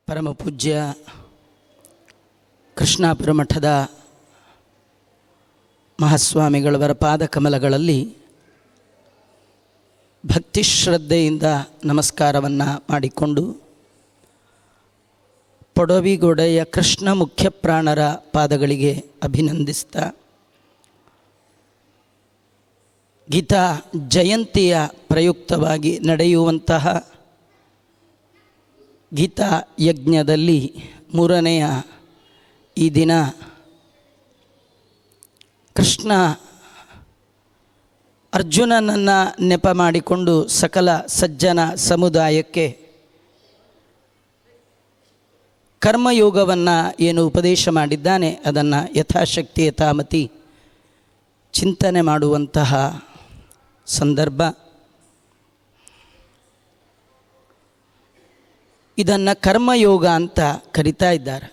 ಪರಮ ಪೂಜ್ಯ ಕೃಷ್ಣಾಪುರ ಮಠದ ಮಹಾಸ್ವಾಮಿಗಳವರ ಪಾದಕಮಲಗಳಲ್ಲಿ ಭಕ್ತಿ ಶ್ರದ್ಧೆಯಿಂದ ನಮಸ್ಕಾರವನ್ನು ಮಾಡಿಕೊಂಡು ಪೊಡವಿಗೊಡೆಯ ಕೃಷ್ಣ ಮುಖ್ಯ ಪ್ರಾಣರ ಪಾದಗಳಿಗೆ ಅಭಿನಂದಿಸ್ತಾ ಗೀತಾ ಜಯಂತಿಯ ಪ್ರಯುಕ್ತವಾಗಿ ನಡೆಯುವಂತಹ ಗೀತಾ ಯಜ್ಞದಲ್ಲಿ ಮೂರನೆಯ ಈ ದಿನ ಕೃಷ್ಣ ಅರ್ಜುನನನ್ನು ನೆಪ ಮಾಡಿಕೊಂಡು ಸಕಲ ಸಜ್ಜನ ಸಮುದಾಯಕ್ಕೆ ಕರ್ಮಯೋಗವನ್ನು ಏನು ಉಪದೇಶ ಮಾಡಿದ್ದಾನೆ ಅದನ್ನು ಯಥಾಶಕ್ತಿ ಯಥಾಮತಿ ಚಿಂತನೆ ಮಾಡುವಂತಹ ಸಂದರ್ಭ. ಇದನ್ನು ಕರ್ಮಯೋಗ ಅಂತ ಕರೀತಾ ಇದ್ದಾರೆ.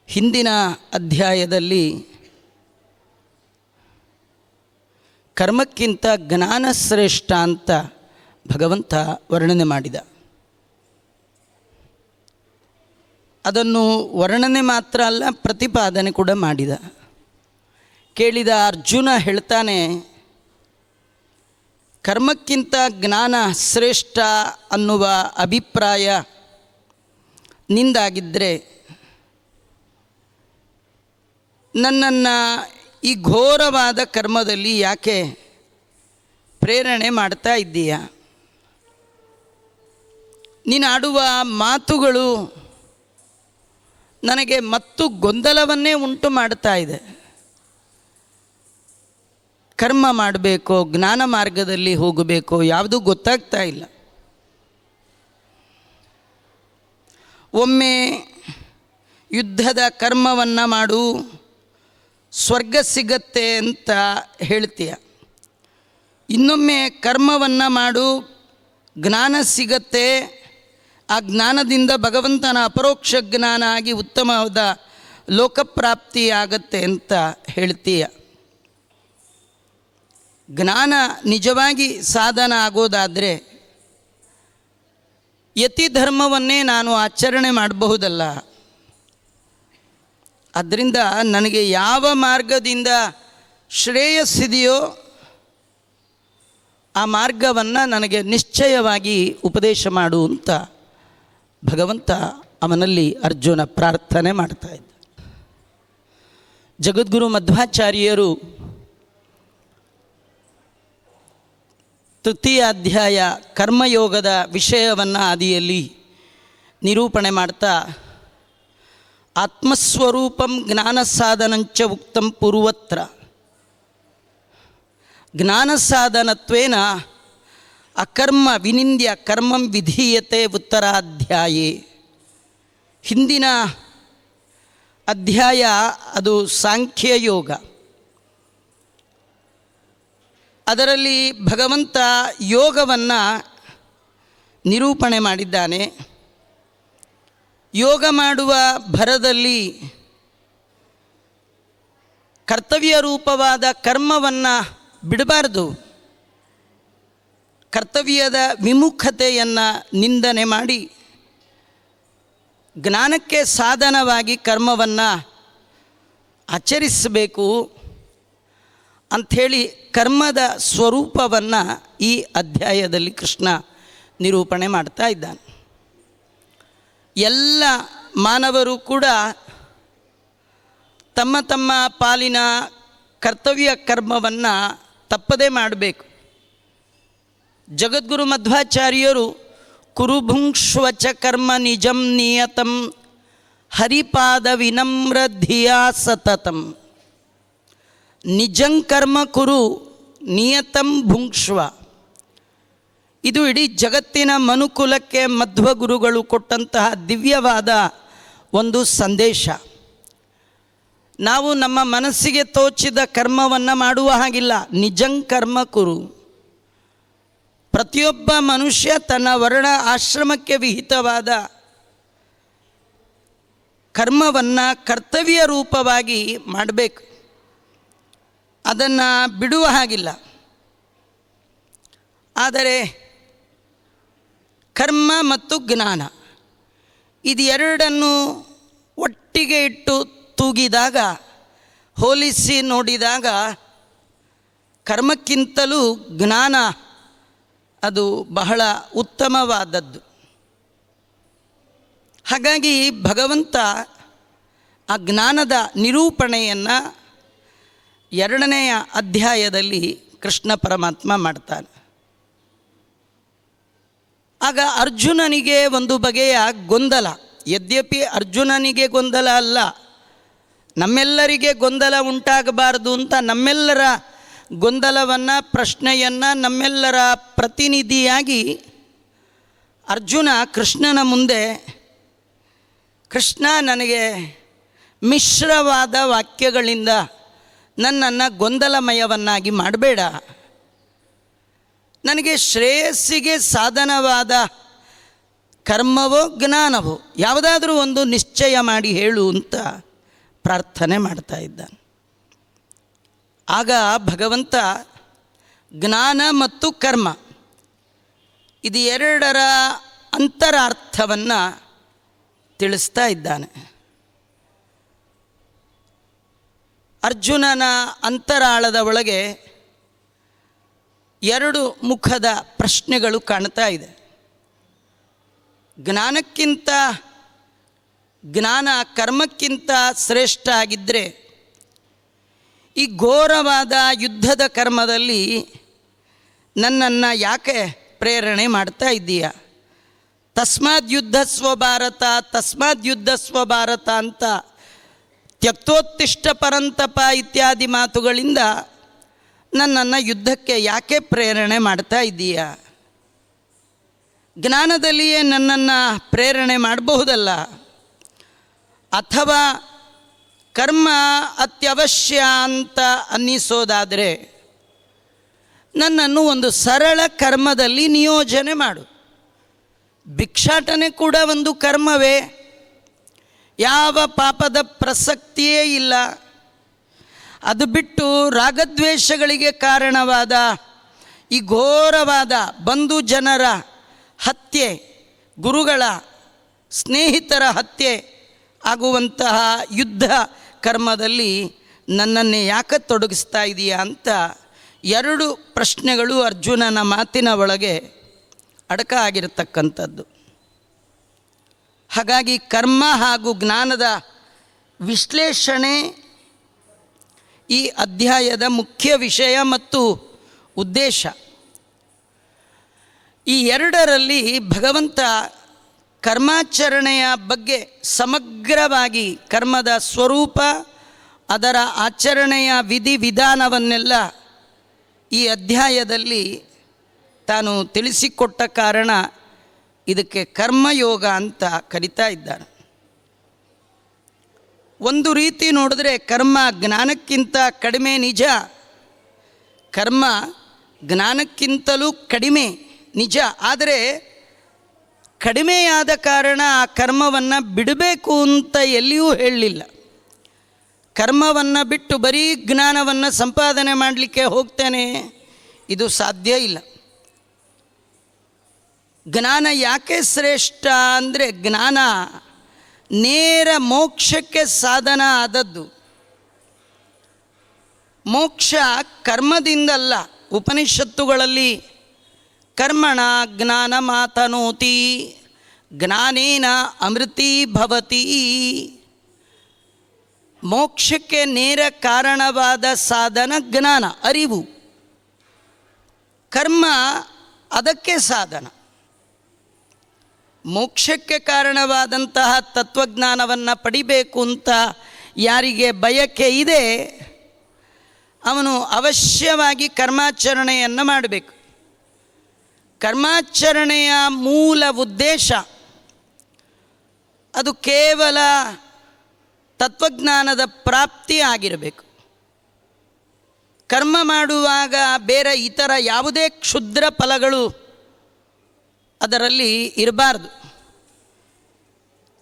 ಹಿಂದಿನ ಅಧ್ಯಾಯದಲ್ಲಿ ಕರ್ಮಕ್ಕಿಂತ ಜ್ಞಾನ ಶ್ರೇಷ್ಠ ಅಂತ ಭಗವಂತ ವರ್ಣನೆ ಮಾಡಿದ. ಅದನ್ನು ವರ್ಣನೆ ಮಾತ್ರ ಅಲ್ಲ, ಪ್ರತಿಪಾದನೆ ಕೂಡ ಮಾಡಿದ. ಕೇಳಿದ ಅರ್ಜುನ ಹೇಳ್ತಾನೆ, ಕರ್ಮಕ್ಕಿಂತ ಜ್ಞಾನ ಶ್ರೇಷ್ಠ ಅನ್ನುವ ಅಭಿಪ್ರಾಯ ನಿಂದಾಗಿದ್ದರೆ ನನ್ನನ್ನು ಈ ಘೋರವಾದ ಕರ್ಮದಲ್ಲಿ ಯಾಕೆ ಪ್ರೇರಣೆ ಮಾಡ್ತಾ ಇದ್ದೀಯ? ನೀನು ಆಡುವ ಮಾತುಗಳು ನನಗೆ ಮತ್ತು ಗೊಂದಲವನ್ನೇ ಉಂಟು ಮಾಡ್ತಾ ಇದೆ. ಕರ್ಮ ಮಾಡಬೇಕೋ ಜ್ಞಾನ ಮಾರ್ಗದಲ್ಲಿ ಹೋಗಬೇಕೋ ಯಾವುದೂ ಗೊತ್ತಾಗ್ತಾ ಇಲ್ಲ. ಒಮ್ಮೆ ಯುದ್ಧದ ಕರ್ಮವನ್ನು ಮಾಡು, ಸ್ವರ್ಗ ಸಿಗತ್ತೆ ಅಂತ ಹೇಳ್ತೀಯ. ಇನ್ನೊಮ್ಮೆ ಕರ್ಮವನ್ನು ಮಾಡು, ಜ್ಞಾನ ಸಿಗತ್ತೆ, ಆ ಜ್ಞಾನದಿಂದ ಭಗವಂತನ ಅಪರೋಕ್ಷ ಜ್ಞಾನ ಆಗಿ ಉತ್ತಮವಾದ ಲೋಕಪ್ರಾಪ್ತಿ ಆಗತ್ತೆ ಅಂತ ಹೇಳ್ತೀಯ. ಜ್ಞಾನ ನಿಜವಾಗಿ ಸಾಧನ ಆಗೋದಾದರೆ ಯತಿ ಧರ್ಮವನ್ನೇ ನಾನು ಆಚರಣೆ ಮಾಡಬಹುದಲ್ಲ. ಅದರಿಂದ ನನಗೆ ಯಾವ ಮಾರ್ಗದಿಂದ ಶ್ರೇಯಸ್ಸಿದೆಯೋ ಆ ಮಾರ್ಗವನ್ನು ನನಗೆ ನಿಶ್ಚಯವಾಗಿ ಉಪದೇಶ ಮಾಡು ಅಂತ ಭಗವಂತ ಅವನಲ್ಲಿ ಅರ್ಜುನ ಪ್ರಾರ್ಥನೆ ಮಾಡ್ತಾ ಇದ್ದ. ಜಗದ್ಗುರು ಮಧ್ವಾಚಾರ್ಯರು ತೃತೀಯ ಅಧ್ಯಾಯ ಕರ್ಮಯೋಗದ ವಿಷಯವನ್ನು ಆದಿಯಲ್ಲಿ ನಿರೂಪಣೆ ಮಾಡ್ತಾ, ಆತ್ಮಸ್ವರೂಪಂ ಜ್ಞಾನ ಸಾಧನಂಚ ಉಕ್ತಂ ಪೂರ್ವತ್ರ ಜ್ಞಾನ ಸಾಧನತ್ವೇನ ಅಕರ್ಮ ವಿನಿಂದ್ಯ ಕರ್ಮಂ ವಿಧೀಯತೆ ಉತ್ತರಾಧ್ಯಾಯೇ. ಹಿಂದಿನ ಅಧ್ಯಾಯ ಅದು ಸಾಂಖ್ಯಯೋಗ. ಅದರಲ್ಲಿ ಭಗವಂತ ಯೋಗವನ್ನು ನಿರೂಪಣೆ ಮಾಡಿದ್ದಾನೆ. ಯೋಗ ಮಾಡುವ ಭರದಲ್ಲಿ ಕರ್ತವ್ಯ ರೂಪವಾದ ಕರ್ಮವನ್ನು ಬಿಡಬಾರ್ದು. ಕರ್ತವ್ಯದ ವಿಮುಖತೆಯನ್ನು ನಿಂದನೆ ಮಾಡಿ ಜ್ಞಾನಕ್ಕೆ ಸಾಧನವಾಗಿ ಕರ್ಮವನ್ನು ಆಚರಿಸಬೇಕು ಅಂಥೇಳಿ ಕರ್ಮದ ಸ್ವರೂಪವನ್ನು ಈ ಅಧ್ಯಾಯದಲ್ಲಿ ಕೃಷ್ಣ ನಿರೂಪಣೆ ಮಾಡ್ತಾ ಇದ್ದಾನೆ. ಎಲ್ಲ ಮಾನವರು ಕೂಡ ತಮ್ಮ ತಮ್ಮ ಪಾಲಿನ ಕರ್ತವ್ಯ ಕರ್ಮವನ್ನು ತಪ್ಪದೇ ಮಾಡಬೇಕು. ಜಗದ್ಗುರು ಮಧ್ವಾಚಾರ್ಯರು ಕುರುಭುಂಕ್ಷ್ವಚ ಕರ್ಮ ನಿಜಂ ನಿಯತಂ ಹರಿಪಾದ ವಿನಮ್ರ ಧಿಯಾ ಸತತಂ ನಿಜಂ ಕರ್ಮ ಕುರು ನಿಯತಂ ಭುಂಕ್ಷ್ವ. ಇದು ಇಡೀ ಜಗತ್ತಿನ ಮನುಕುಲಕ್ಕೆ ಮಧ್ವಗುರುಗಳು ಕೊಟ್ಟಂತಹ ದಿವ್ಯವಾದ ಒಂದು ಸಂದೇಶ. ನಾವು ನಮ್ಮ ಮನಸ್ಸಿಗೆ ತೋಚಿದ ಕರ್ಮವನ್ನು ಮಾಡುವ ಹಾಗಿಲ್ಲ. ನಿಜಂ ಕರ್ಮ ಕುರು. ಪ್ರತಿಯೊಬ್ಬ ಮನುಷ್ಯ ತನ್ನ ವರ್ಣ ಆಶ್ರಮಕ್ಕೆ ವಿಹಿತವಾದ ಕರ್ಮವನ್ನು ಕರ್ತವ್ಯ ರೂಪವಾಗಿ ಮಾಡಬೇಕು. ಅದನ್ನು ಬಿಡುವ ಹಾಗಿಲ್ಲ. ಆದರೆ ಕರ್ಮ ಮತ್ತು ಜ್ಞಾನ ಇದೆರಡನ್ನು ಒಟ್ಟಿಗೆ ಇಟ್ಟು ತೂಗಿದಾಗ, ಹೋಲಿಸಿ ನೋಡಿದಾಗ ಕರ್ಮಕ್ಕಿಂತಲೂ ಜ್ಞಾನ ಅದು ಬಹಳ ಉತ್ತಮವಾದದ್ದು. ಹಾಗಾಗಿ ಭಗವಂತ ಆ ಜ್ಞಾನದ ನಿರೂಪಣೆಯನ್ನು 2ನೆಯ ಅಧ್ಯಾಯದಲ್ಲಿ ಕೃಷ್ಣ ಪರಮಾತ್ಮ ಮಾಡ್ತಾನೆ. ಆಗ ಅರ್ಜುನನಿಗೆ ಒಂದು ಬಗೆಯ ಗೊಂದಲ. ಯದ್ಯಪಿ ಅರ್ಜುನನಿಗೆ ಗೊಂದಲ ಅಲ್ಲ, ನಮ್ಮೆಲ್ಲರಿಗೆ ಗೊಂದಲ ಉಂಟಾಗಬಾರದು ಅಂತ ನಮ್ಮೆಲ್ಲರ ಗೊಂದಲವನ್ನು, ಪ್ರಶ್ನೆಯನ್ನು ನಮ್ಮೆಲ್ಲರ ಪ್ರತಿನಿಧಿಯಾಗಿ ಅರ್ಜುನ ಕೃಷ್ಣನ ಮುಂದೆ, ಕೃಷ್ಣ ನನಗೆ ಮಿಶ್ರವಾದ ವಾಕ್ಯಗಳಿಂದ ನನ್ನನ್ನು ಗೊಂದಲಮಯವನ್ನಾಗಿ ಮಾಡಬೇಡ, ನನಗೆ ಶ್ರೇಯಸ್ಸಿಗೆ ಸಾಧನವಾದ ಕರ್ಮವೋ ಜ್ಞಾನವೋ ಯಾವುದಾದ್ರೂ ಒಂದು ನಿಶ್ಚಯ ಮಾಡಿ ಹೇಳು ಅಂತ ಪ್ರಾರ್ಥನೆ ಮಾಡ್ತಾ ಇದ್ದಾನೆ. ಆಗ ಭಗವಂತ ಜ್ಞಾನ ಮತ್ತು ಕರ್ಮ ಇದು ಎರಡರ ಅಂತರಾರ್ಥವನ್ನು ತಿಳಿಸ್ತಾ ಇದ್ದಾನೆ. ಅರ್ಜುನನ ಅಂತರಾಳದ ಒಳಗೆ 2 ಮುಖದ ಪ್ರಶ್ನೆಗಳು ಕಾಣ್ತಾ ಇದೆ. ಜ್ಞಾನಕ್ಕಿಂತ ಜ್ಞಾನ ಕರ್ಮಕ್ಕಿಂತ ಶ್ರೇಷ್ಠ ಆಗಿದ್ದರೆ ಈ ಘೋರವಾದ ಯುದ್ಧದ ಕರ್ಮದಲ್ಲಿ ನನ್ನನ್ನು ಯಾಕೆ ಪ್ರೇರಣೆ ಮಾಡ್ತಾ ಇದ್ದೀಯ? ತಸ್ಮಾದ್ ಯುದ್ಧ ಸ್ವಭಾರತ, ತಸ್ಮಾದ್ ಯುದ್ಧ ಸ್ವಭಾರತ ಅಂತ ತ್ಯಕ್ತೋತ್ತಿಷ್ಟ ಪರಂತಪ ಇತ್ಯಾದಿ ಮಾತುಗಳಿಂದ ನನ್ನನ್ನು ಯುದ್ಧಕ್ಕೆ ಯಾಕೆ ಪ್ರೇರಣೆ ಮಾಡ್ತಾ ಇದ್ದೀಯ? ಜ್ಞಾನದಲ್ಲಿಯೇ ನನ್ನನ್ನು ಪ್ರೇರಣೆ ಮಾಡಬಹುದಲ್ಲ. ಅಥವಾ ಕರ್ಮ ಅತ್ಯವಶ್ಯ ಅಂತ ಅನ್ನಿಸೋದಾದರೆ ನನ್ನನ್ನು ಒಂದು ಸರಳ ಕರ್ಮದಲ್ಲಿ ನಿಯೋಜನೆ ಮಾಡು. ಭಿಕ್ಷಾಟನೆ ಕೂಡ ಒಂದು ಕರ್ಮವೇ, ಯಾವ ಪಾಪದ ಪ್ರಸಕ್ತಿಯೇ ಇಲ್ಲ. ಅದು ಬಿಟ್ಟು ರಾಗದ್ವೇಷಗಳಿಗೆ ಕಾರಣವಾದ ಈ ಘೋರವಾದ ಬಂಧು ಜನರ ಹತ್ಯೆ, ಗುರುಗಳ ಸ್ನೇಹಿತರ ಹತ್ಯೆ ಆಗುವಂತಹ ಯುದ್ಧ ಕರ್ಮದಲ್ಲಿ ನನ್ನನ್ನೇ ಯಾಕೆ ತೊಡಗಿಸ್ತಾ ಇದೆಯಾ ಅಂತ 2 ಪ್ರಶ್ನೆಗಳು ಅರ್ಜುನನ ಮಾತಿನ ಒಳಗೆ ಅಡಕ ಆಗಿರತಕ್ಕಂಥದ್ದು. ಹಾಗಾಗಿ ಕರ್ಮ ಹಾಗೂ ಜ್ಞಾನದ ವಿಶ್ಲೇಷಣೆ ಈ ಅಧ್ಯಾಯದ ಮುಖ್ಯ ವಿಷಯ ಮತ್ತು ಉದ್ದೇಶ. ಈ 2ರಲ್ಲಿ ಭಗವಂತ ಕರ್ಮಾಚರಣೆಯ ಬಗ್ಗೆ ಸಮಗ್ರವಾಗಿ ಕರ್ಮದ ಸ್ವರೂಪ, ಅದರ ಆಚರಣೆಯ ವಿಧಿವಿಧಾನವನ್ನೆಲ್ಲ ಈ ಅಧ್ಯಾಯದಲ್ಲಿ ತಾನು ತಿಳಿಸಿಕೊಟ್ಟ ಕಾರಣ ಇದಕ್ಕೆ ಕರ್ಮಯೋಗ ಅಂತ ಕರೀತಾ ಇದ್ದಾರೆ. ಒಂದು ರೀತಿ ನೋಡಿದ್ರೆ ಕರ್ಮ ಜ್ಞಾನಕ್ಕಿಂತ ಕಡಿಮೆ ನಿಜ, ಕರ್ಮ ಜ್ಞಾನಕ್ಕಿಂತಲೂ ಕಡಿಮೆ ನಿಜ. ಆದರೆ ಕಡಿಮೆಯಾದ ಕಾರಣ ಆ ಕರ್ಮವನ್ನು ಬಿಡಬೇಕು ಅಂತ ಎಲ್ಲಿಯೂ ಹೇಳಲಿಲ್ಲ. ಕರ್ಮವನ್ನು ಬಿಟ್ಟು ಬರೀ ಜ್ಞಾನವನ್ನು ಸಂಪಾದನೆ ಮಾಡಲಿಕ್ಕೆ ಹೋಗ್ತೇನೆ, ಇದು ಸಾಧ್ಯ ಇಲ್ಲ. ಜ್ಞಾನ ಯಾಕೆ ಶ್ರೇಷ್ಠ ಅಂದರೆ ಜ್ಞಾನ ನೇರ ಮೋಕ್ಷಕ್ಕೆ ಸಾಧನ ಆದದ್ದು. ಮೋಕ್ಷ ಕರ್ಮದಿಂದಲ್ಲ. ಉಪನಿಷತ್ತುಗಳಲ್ಲಿ ಕರ್ಮಣ ಜ್ಞಾನ ಮಾತನೋತಿ ಜ್ಞಾನೇನ ಅಮೃತಿ ಭವತಿ, ಮೋಕ್ಷಕ್ಕೆ ನೇರ ಕಾರಣವಾದ ಸಾಧನ ಜ್ಞಾನ, ಅರಿವು. ಕರ್ಮ ಅದಕ್ಕೆ ಸಾಧನ. ಮೋಕ್ಷಕ್ಕೆ ಕಾರಣವಾದಂತಹ ತತ್ವಜ್ಞಾನವನ್ನು ಪಡಿಬೇಕು ಅಂತ ಯಾರಿಗೆ ಬಯಕೆ ಇದೆ ಅವನು ಅವಶ್ಯವಾಗಿ ಕರ್ಮಾಚರಣೆಯನ್ನು ಮಾಡಬೇಕು. ಕರ್ಮಾಚರಣೆಯ ಮೂಲ ಉದ್ದೇಶ ಅದು ಕೇವಲ ತತ್ವಜ್ಞಾನದ ಪ್ರಾಪ್ತಿ ಆಗಿರಬೇಕು. ಕರ್ಮ ಮಾಡುವಾಗ ಬೇರೆ ಇತರ ಯಾವುದೇ ಕ್ಷುದ್ರ ಫಲಗಳು ಅದರಲ್ಲಿ ಇರಬಾರ್ದು.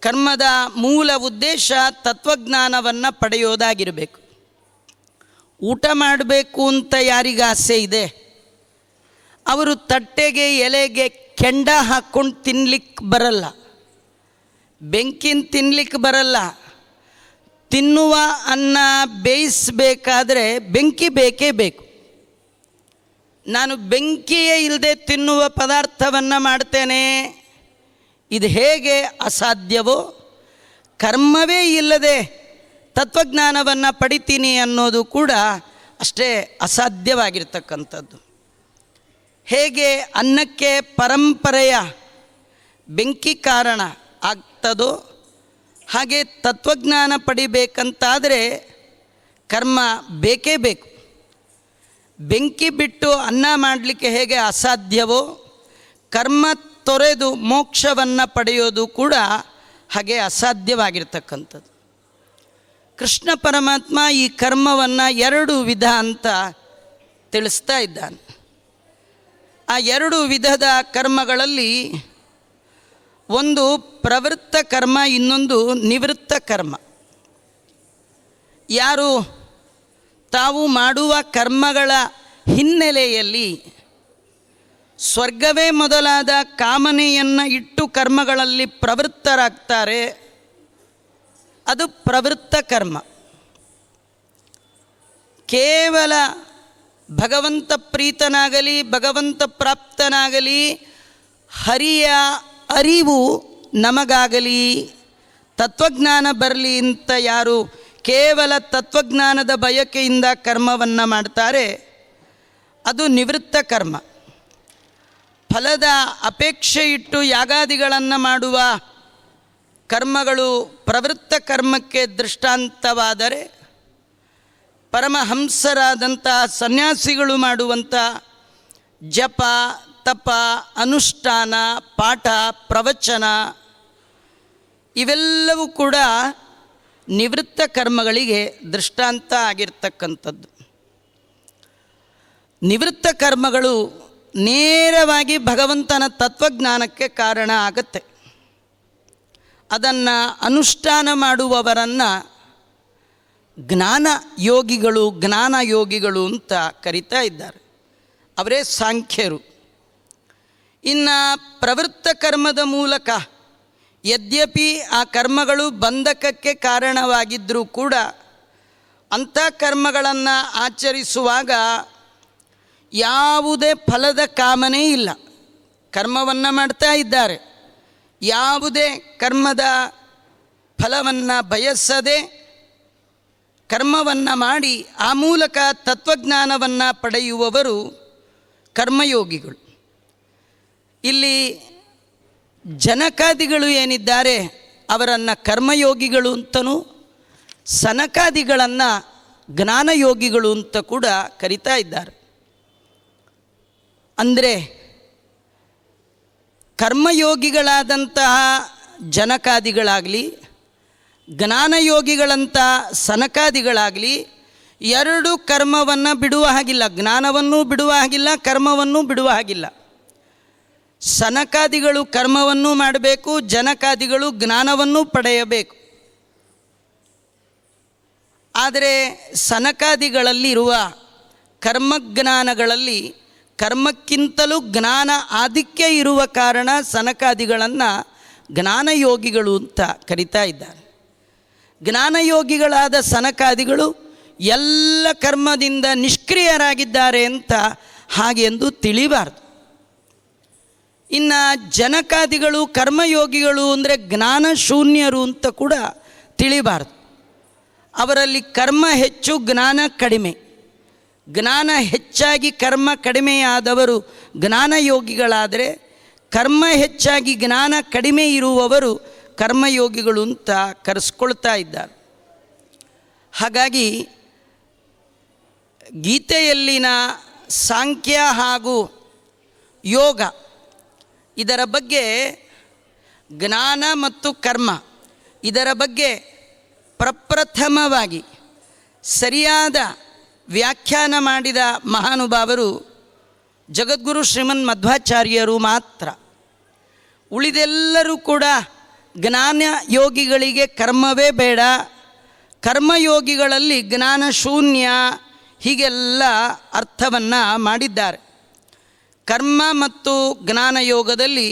ಕರ್ಮದ ಮೂಲ ಉದ್ದೇಶ ತತ್ವಜ್ಞಾನವನ್ನು ಪಡೆಯೋದಾಗಿರಬೇಕು. ಊಟ ಮಾಡಬೇಕು ಅಂತ ಯಾರಿಗೆ ಆಸೆ ಇದೆ ಅವರು ತಟ್ಟೆಗೆ ಎಲೆಗೆ ಕೆಂಡ ಹಾಕ್ಕೊಂಡು ತಿನ್ನಲಿಕ್ಕೆ ಬರಲ್ಲ, ಬೆಂಕಿನ ತಿನ್ನಲಿಕ್ಕೆ ಬರಲ್ಲ. ತಿನ್ನುವ ಅನ್ನ ಬೇಯಿಸಬೇಕಾದ್ರೆ ಬೆಂಕಿ ಬೇಕೇ ಬೇಕು. ನಾನು ಬೆಂಕಿಯೇ ಇಲ್ಲದೆ ತಿನ್ನುವ ಪದಾರ್ಥವನ್ನು ಮಾಡ್ತೇನೆ, ಇದು ಹೇಗೆ ಅಸಾಧ್ಯವೋ ಕರ್ಮವೇ ಇಲ್ಲದೆ ತತ್ವಜ್ಞಾನವನ್ನು ಪಡಿತೀನಿ ಅನ್ನೋದು ಕೂಡ ಅಷ್ಟೇ ಅಸಾಧ್ಯವಾಗಿರ್ತಕ್ಕಂಥದ್ದು. ಹೇಗೆ ಅನ್ನಕ್ಕೆ ಪರಂಪರೆಯ ಬೆಂಕಿ ಕಾರಣ ಆಗ್ತದೋ ಹಾಗೆ ತತ್ವಜ್ಞಾನ ಪಡಿಬೇಕಂತಾದರೆ ಕರ್ಮ ಬೇಕೇ ಬೇಕು. ಬೆಂಕಿ ಬಿಟ್ಟು ಅನ್ನ ಮಾಡಲಿಕ್ಕೆ ಹೇಗೆ ಅಸಾಧ್ಯವೋ ಕರ್ಮ ತೊರೆದು ಮೋಕ್ಷವನ್ನು ಪಡೆಯೋದು ಕೂಡ ಹಾಗೆ ಅಸಾಧ್ಯವಾಗಿರ್ತಕ್ಕಂಥದ್ದು. ಕೃಷ್ಣ ಪರಮಾತ್ಮ ಈ ಕರ್ಮವನ್ನು 2 ವಿಧ ಅಂತ ತಿಳಿಸ್ತಾ ಇದ್ದಾನೆ. ಆ 2 ವಿಧದ ಕರ್ಮಗಳಲ್ಲಿ ಒಂದು ಪ್ರವೃತ್ತ ಕರ್ಮ, ಇನ್ನೊಂದು ನಿವೃತ್ತ ಕರ್ಮ. ಯಾರು ತಾವು ಮಾಡುವ ಕರ್ಮಗಳ ಹಿನ್ನೆಲೆಯಲ್ಲಿ ಸ್ವರ್ಗವೇ ಮೊದಲಾದ ಕಾಮನೆಯನ್ನು ಇಟ್ಟು ಕರ್ಮಗಳಲ್ಲಿ ಪ್ರವೃತ್ತರಾಗ್ತಾರೆ, ಅದು ಪ್ರವೃತ್ತ ಕರ್ಮ. ಕೇವಲ ಭಗವಂತ ಪ್ರೀತನಾಗಲಿ ಭಗವಂತ ಪ್ರಾಪ್ತನಾಗಲಿ ಹರಿಯ ಅರಿವು ನಮಗಾಗಲಿ ತತ್ವಜ್ಞಾನ ಬರಲಿ ಅಂತ ಯಾರು ಕೇವಲ ತತ್ವಜ್ಞಾನದ ಬಯಕೆಯಿಂದ ಕರ್ಮವನ್ನು ಮಾಡ್ತಾರೆ, ಅದು ನಿವೃತ್ತ ಕರ್ಮ. ಫಲದ ಅಪೇಕ್ಷೆ ಇಟ್ಟು ಯಾಗಾದಿಗಳನ್ನು ಮಾಡುವ ಕರ್ಮಗಳು ಪ್ರವೃತ್ತ ಕರ್ಮಕ್ಕೆ ದೃಷ್ಟಾಂತವಾದರೆ, ಪರಮಹಂಸರಾದಂಥ ಸನ್ಯಾಸಿಗಳು ಮಾಡುವಂಥ ಜಪ ತಪ ಅನುಷ್ಠಾನ ಪಾಠ ಪ್ರವಚನ ಇವೆಲ್ಲವೂ ಕೂಡ ನಿವೃತ್ತ ಕರ್ಮಗಳಿಗೆ ದೃಷ್ಟಾಂತ ಆಗಿರ್ತಕ್ಕಂಥದ್ದು. ನಿವೃತ್ತ ಕರ್ಮಗಳು ನೇರವಾಗಿ ಭಗವಂತನ ತತ್ವಜ್ಞಾನಕ್ಕೆ ಕಾರಣ ಆಗುತ್ತೆ. ಅದನ್ನು ಅನುಷ್ಠಾನ ಮಾಡುವವರನ್ನು ಜ್ಞಾನ ಯೋಗಿಗಳು ಅಂತ ಕರೀತಾ ಇದ್ದಾರೆ. ಅವರೇ ಸಾಂಖ್ಯರು. ಇನ್ನು ಪ್ರವೃತ್ತ ಕರ್ಮದ ಮೂಲಕ ಯದ್ಯಪಿ ಆ ಕರ್ಮಗಳು ಬಂಧಕಕ್ಕೆ ಕಾರಣವಾಗಿದ್ದರೂ ಕೂಡ ಅಂಥ ಕರ್ಮಗಳನ್ನು ಆಚರಿಸುವಾಗ ಯಾವುದೇ ಫಲದ ಕಾಮನೆ ಇಲ್ಲ. ಕರ್ಮವನ್ನು ಮಾಡ್ತಾ ಇದ್ದಾರೆ, ಯಾವುದೇ ಕರ್ಮದ ಫಲವನ್ನು ಬಯಸದೆ ಕರ್ಮವನ್ನು ಮಾಡಿ ಆ ಮೂಲಕ ತತ್ವಜ್ಞಾನವನ್ನು ಪಡೆಯುವವರು ಕರ್ಮಯೋಗಿಗಳು. ಇಲ್ಲಿ ಜನಕಾದಿಗಳು ಏನಿದ್ದಾರೆ ಅವರನ್ನು ಕರ್ಮಯೋಗಿಗಳು ಅಂತಲೂ ಸನಕಾದಿಗಳನ್ನು ಜ್ಞಾನಯೋಗಿಗಳು ಅಂತ ಕೂಡ ಕರೀತಾ ಇದ್ದಾರೆ. ಅಂದರೆ ಕರ್ಮಯೋಗಿಗಳಾದಂತಹ ಜನಕಾದಿಗಳಾಗಲಿ ಜ್ಞಾನಯೋಗಿಗಳಂಥ ಸನಕಾದಿಗಳಾಗಲಿ 2 ಕರ್ಮವನ್ನು ಬಿಡುವ ಹಾಗಿಲ್ಲ, ಜ್ಞಾನವನ್ನೂ ಬಿಡುವ ಹಾಗಿಲ್ಲ, ಕರ್ಮವನ್ನೂ ಬಿಡುವ ಹಾಗಿಲ್ಲ. ಸನಕಾದಿಗಳು ಕರ್ಮವನ್ನೂ ಮಾಡಬೇಕು, ಜನಕಾದಿಗಳು ಜ್ಞಾನವನ್ನೂ ಪಡೆಯಬೇಕು. ಆದರೆ ಸನಕಾದಿಗಳಲ್ಲಿರುವ ಕರ್ಮಜ್ಞಾನಗಳಲ್ಲಿ ಕರ್ಮಕ್ಕಿಂತಲೂ ಜ್ಞಾನ ಆಧಿಕ್ಯ ಇರುವ ಕಾರಣ ಸನಕಾದಿಗಳನ್ನು ಜ್ಞಾನಯೋಗಿಗಳು ಅಂತ ಕರೀತಾ ಇದ್ದಾರೆ. ಜ್ಞಾನಯೋಗಿಗಳಾದ ಸನಕಾದಿಗಳು ಎಲ್ಲ ಕರ್ಮದಿಂದ ನಿಷ್ಕ್ರಿಯರಾಗಿದ್ದಾರೆ ಅಂತ ಹಾಗೆಂದು ತಿಳಿಬಾರ್ದು. ಇನ್ನು ಜನಕಾದಿಗಳು ಕರ್ಮಯೋಗಿಗಳು ಅಂದರೆ ಜ್ಞಾನ ಶೂನ್ಯರು ಅಂತ ಕೂಡ ತಿಳಿಬಾರ್ದು. ಅವರಲ್ಲಿ ಕರ್ಮ ಹೆಚ್ಚು ಜ್ಞಾನ ಕಡಿಮೆ, ಜ್ಞಾನ ಹೆಚ್ಚಾಗಿ ಕರ್ಮ ಕಡಿಮೆಯಾದವರು ಜ್ಞಾನಯೋಗಿಗಳಾದರೆ ಕರ್ಮ ಹೆಚ್ಚಾಗಿ ಜ್ಞಾನ ಕಡಿಮೆ ಇರುವವರು ಕರ್ಮಯೋಗಿಗಳು ಅಂತ ಕರೆಸ್ಕೊಳ್ತಾ ಇದ್ದಾರೆ. ಹಾಗಾಗಿ ಗೀತೆಯಲ್ಲಿನ ಸಾಂಖ್ಯ ಹಾಗೂ ಯೋಗ ಇದರ ಬಗ್ಗೆ ಜ್ಞಾನ ಮತ್ತು ಕರ್ಮ ಇದರ ಬಗ್ಗೆ ಪ್ರಪ್ರಥಮವಾಗಿ ಸರಿಯಾದ ವ್ಯಾಖ್ಯಾನ ಮಾಡಿದ ಮಹಾನುಭಾವರು ಜಗದ್ಗುರು ಶ್ರೀಮನ್ ಮಧ್ವಾಚಾರ್ಯರು ಮಾತ್ರ. ಉಳಿದೆಲ್ಲರೂ ಕೂಡ ಜ್ಞಾನ ಯೋಗಿಗಳಿಗೆ ಕರ್ಮವೇ ಬೇಡ, ಕರ್ಮಯೋಗಿಗಳಲ್ಲಿ ಜ್ಞಾನ ಶೂನ್ಯ ಹೀಗೆಲ್ಲ ಅರ್ಥವನ್ನು ಮಾಡಿದ್ದಾರೆ. ಕರ್ಮ ಮತ್ತು ಜ್ಞಾನಯೋಗದಲ್ಲಿ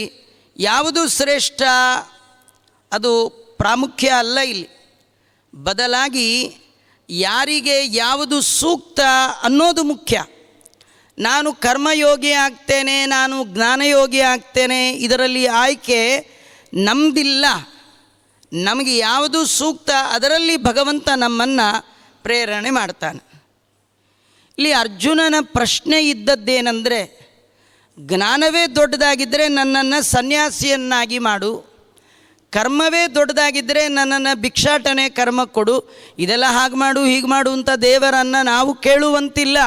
ಯಾವುದು ಶ್ರೇಷ್ಠ ಅದು ಪ್ರಾಮುಖ್ಯ ಅಲ್ಲ ಇಲ್ಲಿ. ಬದಲಾಗಿ ಯಾರಿಗೆ ಯಾವುದು ಸೂಕ್ತ ಅನ್ನೋದು ಮುಖ್ಯ. ನಾನು ಕರ್ಮಯೋಗಿ ಆಗ್ತೇನೆ, ನಾನು ಜ್ಞಾನಯೋಗಿ ಆಗ್ತೇನೆ, ಇದರಲ್ಲಿ ಆಯ್ಕೆ ನಮ್ಮದಿಲ್ಲ. ನಮಗೆ ಯಾವುದು ಸೂಕ್ತ ಅದರಲ್ಲಿ ಭಗವಂತ ನಮ್ಮನ್ನು ಪ್ರೇರಣೆ ಮಾಡ್ತಾನೆ. ಇಲ್ಲಿ ಅರ್ಜುನನ ಪ್ರಶ್ನೆ ಇದ್ದದ್ದೇನೆಂದರೆ, ಜ್ಞಾನವೇ ದೊಡ್ಡದಾಗಿದ್ದರೆ ನನ್ನನ್ನು ಸನ್ಯಾಸಿಯನ್ನಾಗಿ ಮಾಡು, ಕರ್ಮವೇ ದೊಡ್ಡದಾಗಿದ್ದರೆ ನನ್ನನ್ನು ಭಿಕ್ಷಾಟನೆ ಕರ್ಮ ಕೊಡು, ಇದೆಲ್ಲ ಹಾಗೆ ಮಾಡು ಹೀಗೆ ಮಾಡು ಅಂತ ದೇವರನ್ನು ನಾವು ಕೇಳುವಂತಿಲ್ಲ.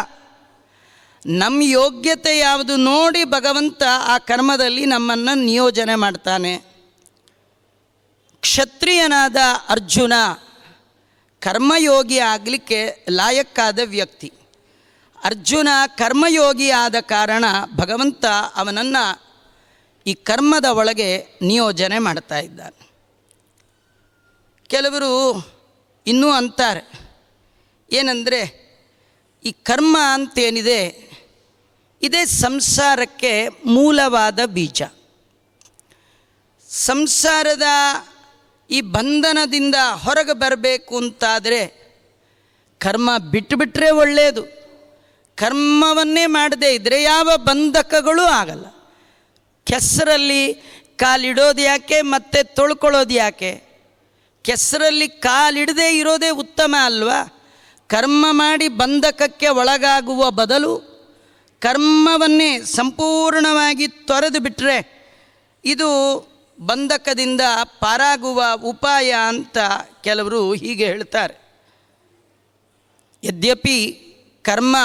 ನಮ್ಮ ಯೋಗ್ಯತೆ ಯಾವುದು ನೋಡಿ ಭಗವಂತ ಆ ಕರ್ಮದಲ್ಲಿ ನಮ್ಮನ್ನು ನಿಯೋಜನೆ ಮಾಡ್ತಾನೆ. ಕ್ಷತ್ರಿಯನಾದ ಅರ್ಜುನ ಕರ್ಮಯೋಗಿ ಆಗಲಿಕ್ಕೆ ಲಾಯಕ್ಕಾದ ವ್ಯಕ್ತಿ. ಅರ್ಜುನ ಕರ್ಮಯೋಗಿ ಆದ ಕಾರಣ ಭಗವಂತ ಅವನನ್ನು ಈ ಕರ್ಮದ ಒಳಗೆ ನಿಯೋಜನೆ ಮಾಡ್ತಾ ಇದ್ದಾನೆ. ಕೆಲವರು ಇನ್ನೂ ಅಂತಾರೆ ಏನಂದರೆ, ಈ ಕರ್ಮ ಅಂತೇನಿದೆ ಇದೇ ಸಂಸಾರಕ್ಕೆ ಮೂಲವಾದ ಬೀಜ. ಸಂಸಾರದ ಈ ಬಂಧನದಿಂದ ಹೊರಗೆ ಬರಬೇಕು ಅಂತಾದರೆ ಕರ್ಮ ಬಿಟ್ಟುಬಿಟ್ರೆ ಒಳ್ಳೆಯದು. ಕರ್ಮವನ್ನೇ ಮಾಡದೇ ಇದ್ದರೆ ಯಾವ ಬಂಧಕಗಳೂ ಆಗಲ್ಲ. ಕೆಸರಲ್ಲಿ ಕಾಲಿಡೋದು ಯಾಕೆ, ಮತ್ತೆ ತೊಳ್ಕೊಳ್ಳೋದು ಯಾಕೆ? ಕೆಸರಲ್ಲಿ ಕಾಲಿಡದೇ ಇರೋದೇ ಉತ್ತಮ ಅಲ್ವಾ? ಕರ್ಮ ಮಾಡಿ ಬಂಧಕಕ್ಕೆ ಒಳಗಾಗುವ ಬದಲು ಕರ್ಮವನ್ನೇ ಸಂಪೂರ್ಣವಾಗಿ ತೊರೆದು ಬಿಟ್ಟರೆ ಇದು ಬಂಧಕದಿಂದ ಪಾರಾಗುವ ಉಪಾಯ ಅಂತ ಕೆಲವರು ಹೀಗೆ ಹೇಳ್ತಾರೆ. ಯದ್ಯಪಿ ಕರ್ಮ